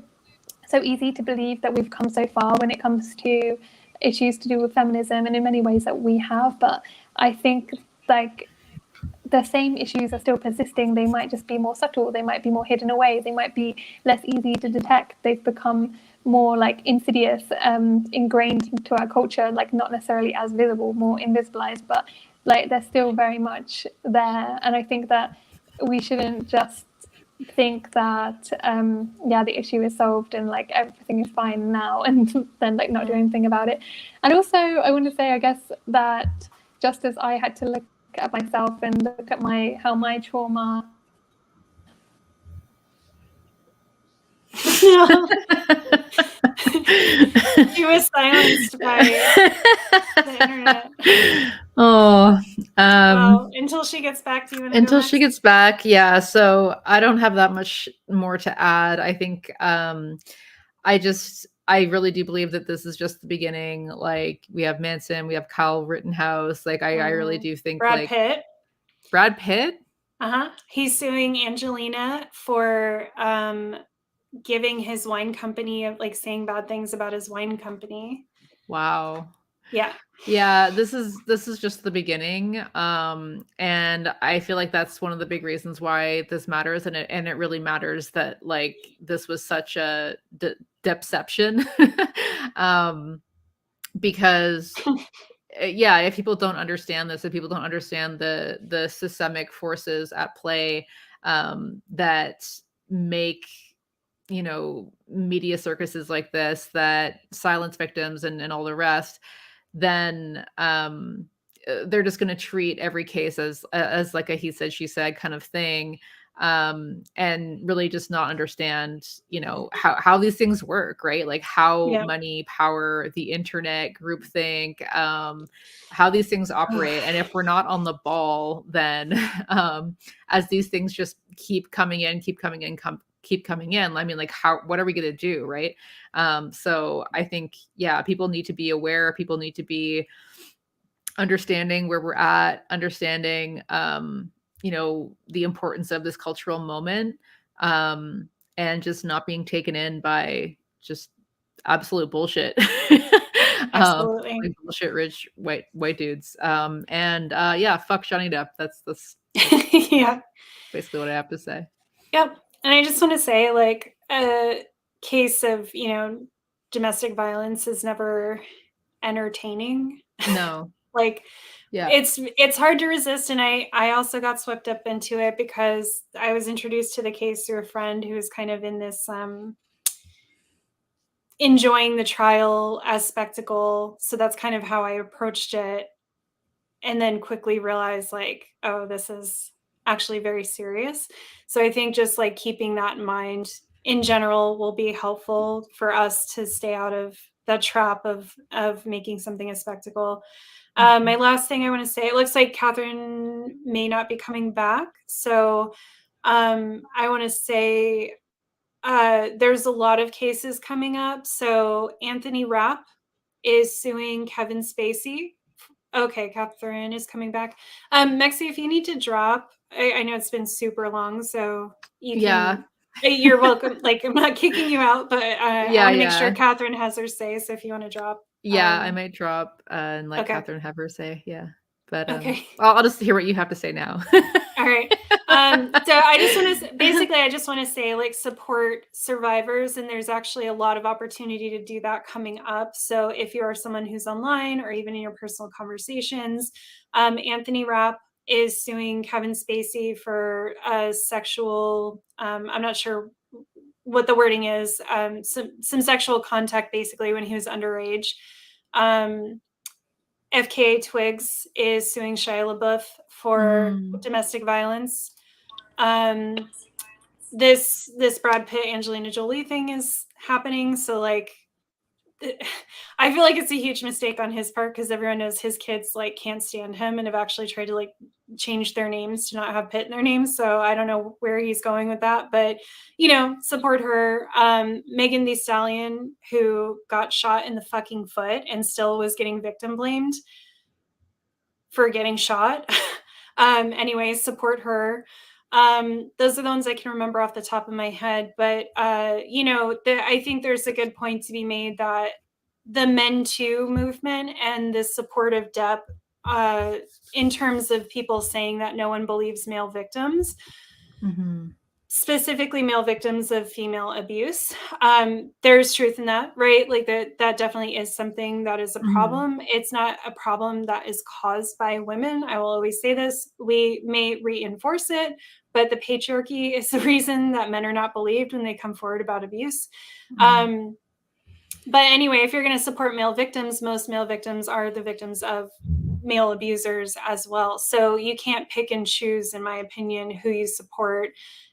so easy to believe that we've come so far when it comes to issues to do with feminism, and in many ways that we have. But I think the same issues are still persisting. They might just be more subtle. They might be more hidden away. They might be less easy to detect. They've become more insidious, ingrained into our culture, not necessarily as visible, more invisibilized, but they're still very much there. And I think that we shouldn't just think that the issue is solved and everything is fine now, and then not do anything about it. And also I want to say, I guess, that just as I had to look at myself and look at how my trauma She was silenced by the internet. Until she gets back to you. Until she gets back, yeah. So I don't have that much more to add. I think I really do believe that this is just the beginning. We have Manson, we have Kyle Rittenhouse. I really do think Brad Pitt. Brad Pitt? He's suing Angelina for giving his wine company, saying bad things about his wine company. Wow. Yeah, this is just the beginning, and I feel that's one of the big reasons why this matters, and it really matters that this was such a Depp-Ception, because if people don't understand this, if people don't understand the systemic forces at play that make you know, media circuses like this that silence victims and all the rest, then they're just going to treat every case as like a he said she said kind of thing, and really just not understand, you know, how these things work, right? Like how Yeah. money, power, the internet, groupthink, how these things operate. And if we're not on the ball, then as these things just keep coming in, keep coming in, keep coming in, I mean, like what are we going to do, right? So I think, yeah, people need to be aware. People need to be understanding where we're at, understanding, you know, the importance of this cultural moment, and just not being taken in by just absolute bullshit. Absolutely. Like bullshit rich white dudes. And yeah, fuck Johnny Depp. That's Yeah. basically what I have to say. Yep. And I just want to say, like, a case of, you know, domestic violence is never entertaining. No. Like, Yeah. it's hard to resist. And I also got swept up into it because I was introduced to the case through a friend who was kind of in this enjoying the trial as spectacle. So that's kind of how I approached it. And then quickly realized, like, oh, this is actually very serious. So I think just like keeping that in mind in general will be helpful for us to stay out of the trap of making something a spectacle. My last thing I want to say, it looks like Catherine may not be coming back. So I want to say there's a lot of cases coming up. So Anthony Rapp is suing Kevin Spacey. Okay, Catherine is coming back. Mexi, if you need to drop, I know it's been super long, so you can. Yeah. You're welcome. Like, I'm not kicking you out, but I want to make sure Catherine has her say. So if you want to drop, yeah, I might drop and let Catherine have her say. Yeah, but I'll just hear what you have to say now. All right. So I just want to basically, I just want to say, like, support survivors, and there's actually a lot of opportunity to do that coming up. So if you are someone who's online or even in your personal conversations, Anthony Rapp is suing Kevin Spacey for sexual. I'm not sure what the wording is. Some sexual contact, basically, when he was underage. FKA Twigs is suing Shia LaBeouf for domestic violence. This Brad Pitt, Angelina Jolie thing is happening. So, like, I feel like it's a huge mistake on his part because everyone knows his kids, like, can't stand him and have actually tried to, like, change their names to not have Pitt in their names. So I don't know where he's going with that, but, you know, support her. Megan Thee Stallion, who got shot in the fucking foot and still was getting victim blamed for getting shot. Anyway, support her. Those are the ones I can remember off the top of my head. But, you know, I think there's a good point to be made that the Men Too movement and the support of Depp, in terms of people saying that no one believes male victims, specifically male victims of female abuse, there's truth in that, right? Like that definitely is something that is a problem. It's not a problem that is caused by women. I will always say this. We may reinforce it, but the patriarchy is the reason that men are not believed when they come forward about abuse. But anyway, if you're going to support male victims, most male victims are the victims of male abusers as well. So you can't pick and choose, in my opinion, who you support.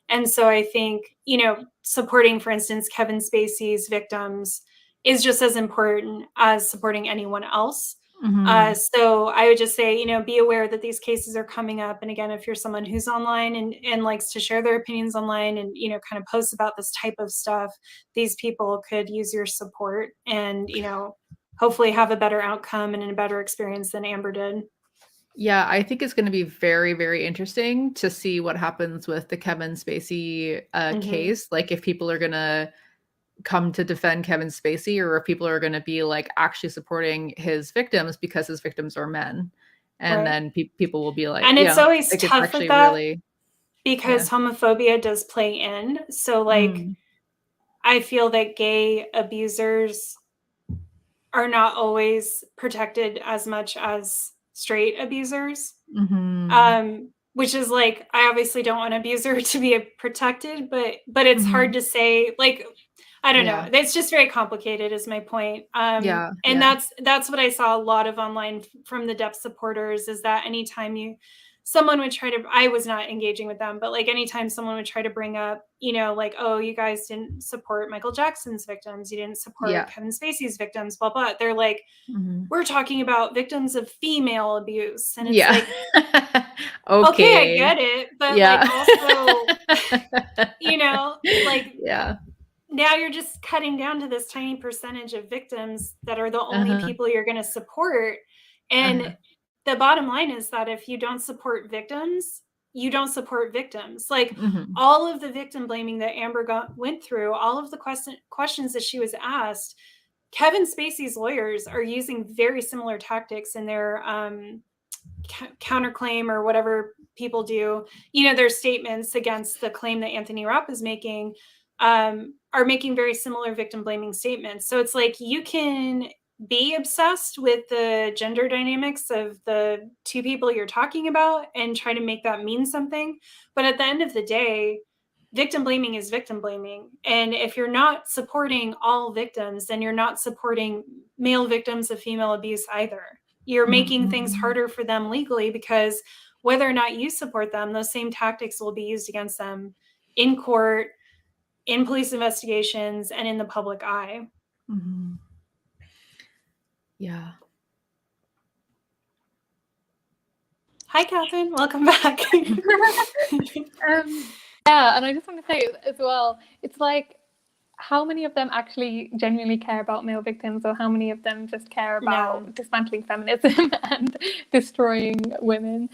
And so I think, you know, supporting, for instance, Kevin Spacey's victims is just as important as supporting anyone else. So I would just say, you know, be aware that these cases are coming up. And again, if you're someone who's online and likes to share their opinions online and, you know, kind of post about this type of stuff, these people could use your support and, you know, hopefully have a better outcome and a better experience than Amber did. Yeah, I think it's going to be very, very interesting to see what happens with the Kevin Spacey case. Like, if people are going to come to defend Kevin Spacey, or if people are going to be like actually supporting his victims because his victims are men. And then people will be like, and it's always like, tough it's with that really, because homophobia does play in. So, like, I feel that gay abusers are not always protected as much as straight abusers. which is like, I obviously don't want an abuser to be protected, but it's hard to say, like, I don't know. It's just very complicated is my point. And that's what I saw a lot of online from the Depp supporters, is that anytime someone would try to, I was not engaging with them, but like anytime someone would try to bring up, you know, like, oh, you guys didn't support Michael Jackson's victims, you didn't support Kevin Spacey's victims, blah, blah. They're like, we're talking about victims of female abuse. And it's like, okay, I get it. But like also, you know, like, now you're just cutting down to this tiny percentage of victims that are the only people you're going to support. And the bottom line is that if you don't support victims, you don't support victims. Like all of the victim blaming that Amber went through, all of the questions that she was asked, Kevin Spacey's lawyers are using very similar tactics in their counterclaim or whatever people do. You know, their statements against the claim that Anthony Rapp is making are making very similar victim blaming statements. So it's like, you can be obsessed with the gender dynamics of the two people you're talking about and try to make that mean something. But at the end of the day, victim blaming is victim blaming. And if you're not supporting all victims, then you're not supporting male victims of female abuse either. You're making things harder for them legally, because whether or not you support them, those same tactics will be used against them in court, in police investigations, and in the public eye. Yeah. Hi, Catherine. Welcome back. Yeah, and I just want to say as well, it's like, how many of them actually genuinely care about male victims, or how many of them just care about dismantling feminism and destroying women?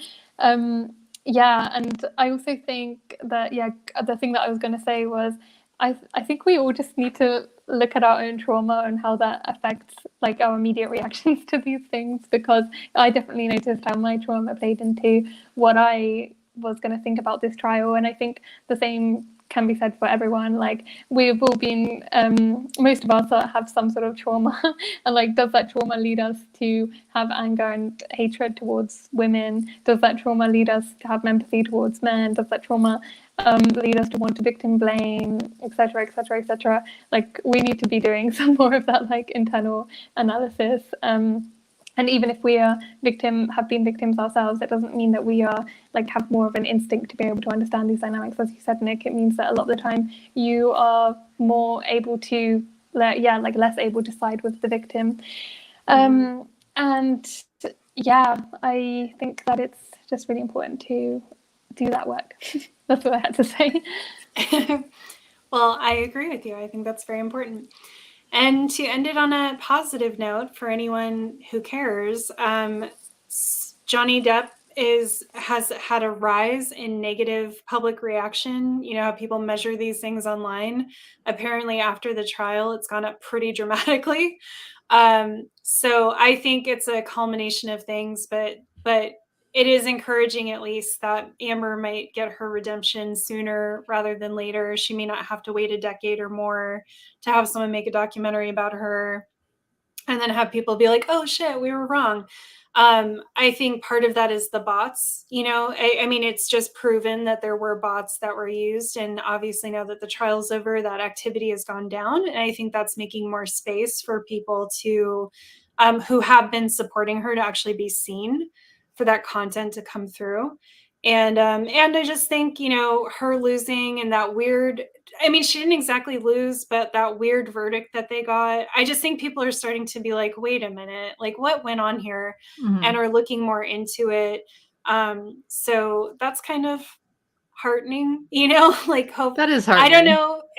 Yeah, and I also think that, the thing that I was going to say was, I think we all just need to look at our own trauma and how that affects like our immediate reactions to these things, because I definitely noticed how my trauma played into what I was going to think about this trial. And I think the same can be said for everyone. Like, we've all been, most of us have some sort of trauma, and like, does that trauma lead us to have anger and hatred towards women? Does that trauma lead us to have empathy towards men? Does that trauma lead us to want to victim blame, etc., etc., etc.? Like, we need to be doing some more of that like internal analysis. And even if we have been victims ourselves, it doesn't mean that we are like have more of an instinct to be able to understand these dynamics. As you said, Nick, it means that a lot of the time you are more able to, less able to side with the victim. And I think that it's just really important to do that work. That's what I had to say. Well, I agree with you. I think that's very important. And to end it on a positive note for anyone who cares, Johnny Depp has had a rise in negative public reaction. You know how people measure these things online. Apparently, after the trial, it's gone up pretty dramatically. So I think it's a culmination of things, but it is encouraging, at least, that Amber might get her redemption sooner rather than later. She may not have to wait a decade or more to have someone make a documentary about her and then have people be like, oh shit, we were wrong. I think part of that is the bots. You know, I mean, it's just proven that there were bots that were used. And obviously now that the trial's over, that activity has gone down. And I think that's making more space for people to, who have been supporting her, to actually be seen, for that content to come through. And I just think, you know, her losing and that weird, I mean, she didn't exactly lose, but that weird verdict that they got, I just think people are starting to be like, wait a minute, like what went on here, and are looking more into it. So that's kind of heartening, you know, like hope. That is heartening.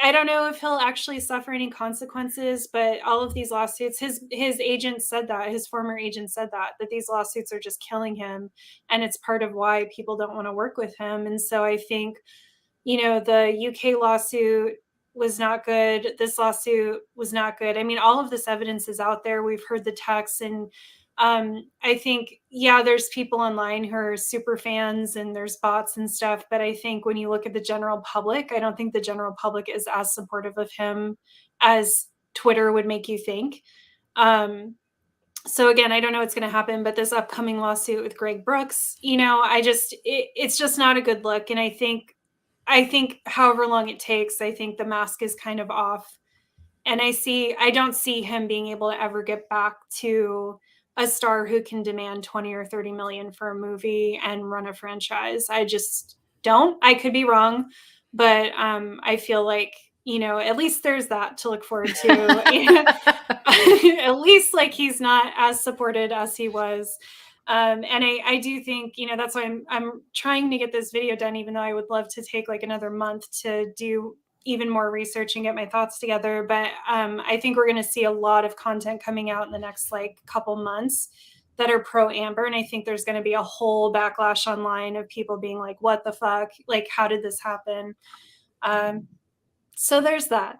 I don't know if he'll actually suffer any consequences, but all of these lawsuits, his agent said that, his former agent said that these lawsuits are just killing him, and it's part of why people don't want to work with him. And so I think, you know, the UK lawsuit was not good. This lawsuit was not good. I mean, all of this evidence is out there. We've heard the texts, and I think, there's people online who are super fans and there's bots and stuff. But I think when you look at the general public, I don't think the general public is as supportive of him as Twitter would make you think. So again, I don't know what's going to happen, but this upcoming lawsuit with Greg Brooks, you know, it's just not a good look. And I think however long it takes, I think the mask is kind of off. And I don't see him being able to ever get back to a star who can demand 20 or 30 million for a movie and run a franchise. I just don't. I could be wrong, but I feel like, you know, at least there's that to look forward to. At least like he's not as supported as he was. And I do think, you know, that's why I'm trying to get this video done, even though I would love to take like another month to do even more research and get my thoughts together. But I think we're going to see a lot of content coming out in the next like couple months that are pro Amber. And I think there's going to be a whole backlash online of people being like, what the fuck? Like, how did this happen? So there's that.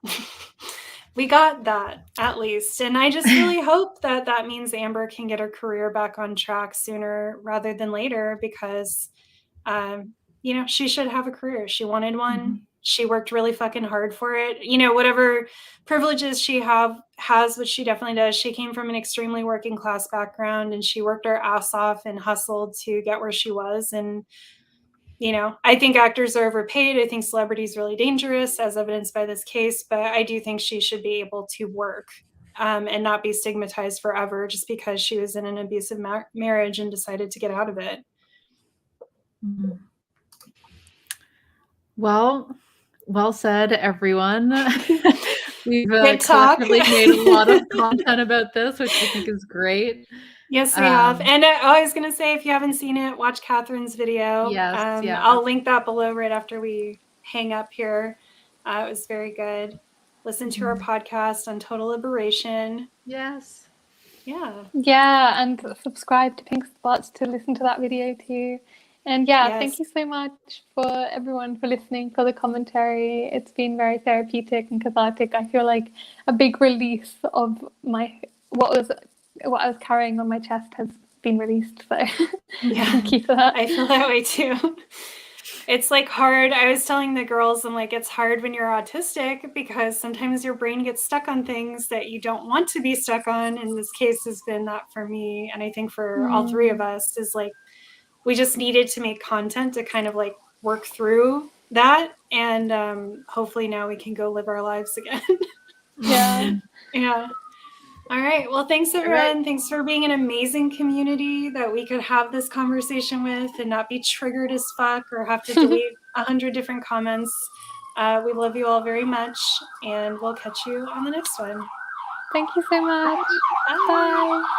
We got that at least. And I just really hope that that means Amber can get her career back on track sooner rather than later, because, you know, she should have a career. She wanted one. Mm-hmm. She worked really fucking hard for it. You know, whatever privileges she has, which she definitely does. She came from an extremely working class background, and she worked her ass off and hustled to get where she was. And, you know, I think actors are overpaid. I think celebrity is really dangerous, as evidenced by this case. But I do think she should be able to work and not be stigmatized forever just because she was in an abusive marriage and decided to get out of it. Mm-hmm. Well said, everyone. We've collectively made a lot of content about this, which I think is great. Yes, we have. And I was going to say, if you haven't seen it, watch Catherine's video. Yes, yeah. I'll link that below right after we hang up here. It was very good. Listen to our podcast on Total Liberation. Yes. Yeah. Yeah, and subscribe to Pink Spots to listen to that video too. And yeah, yes. Thank you so much for everyone for listening, for the commentary. It's been very therapeutic and cathartic. I feel like a big release of what I was carrying on my chest has been released. So yeah, thank you for that. I feel that way too. It's like hard. I was telling the girls, I'm like, it's hard when you're autistic because sometimes your brain gets stuck on things that you don't want to be stuck on. And this case has been that for me. And I think for all three of us is like, we just needed to make content to kind of like work through that. And hopefully now we can go live our lives again. Yeah. Yeah. All right. Well, thanks everyone. Right. Thanks for being an amazing community that we could have this conversation with and not be triggered as fuck or have to delete 100 different comments. We love you all very much, and we'll catch you on the next one. Thank you so much. Bye. Bye.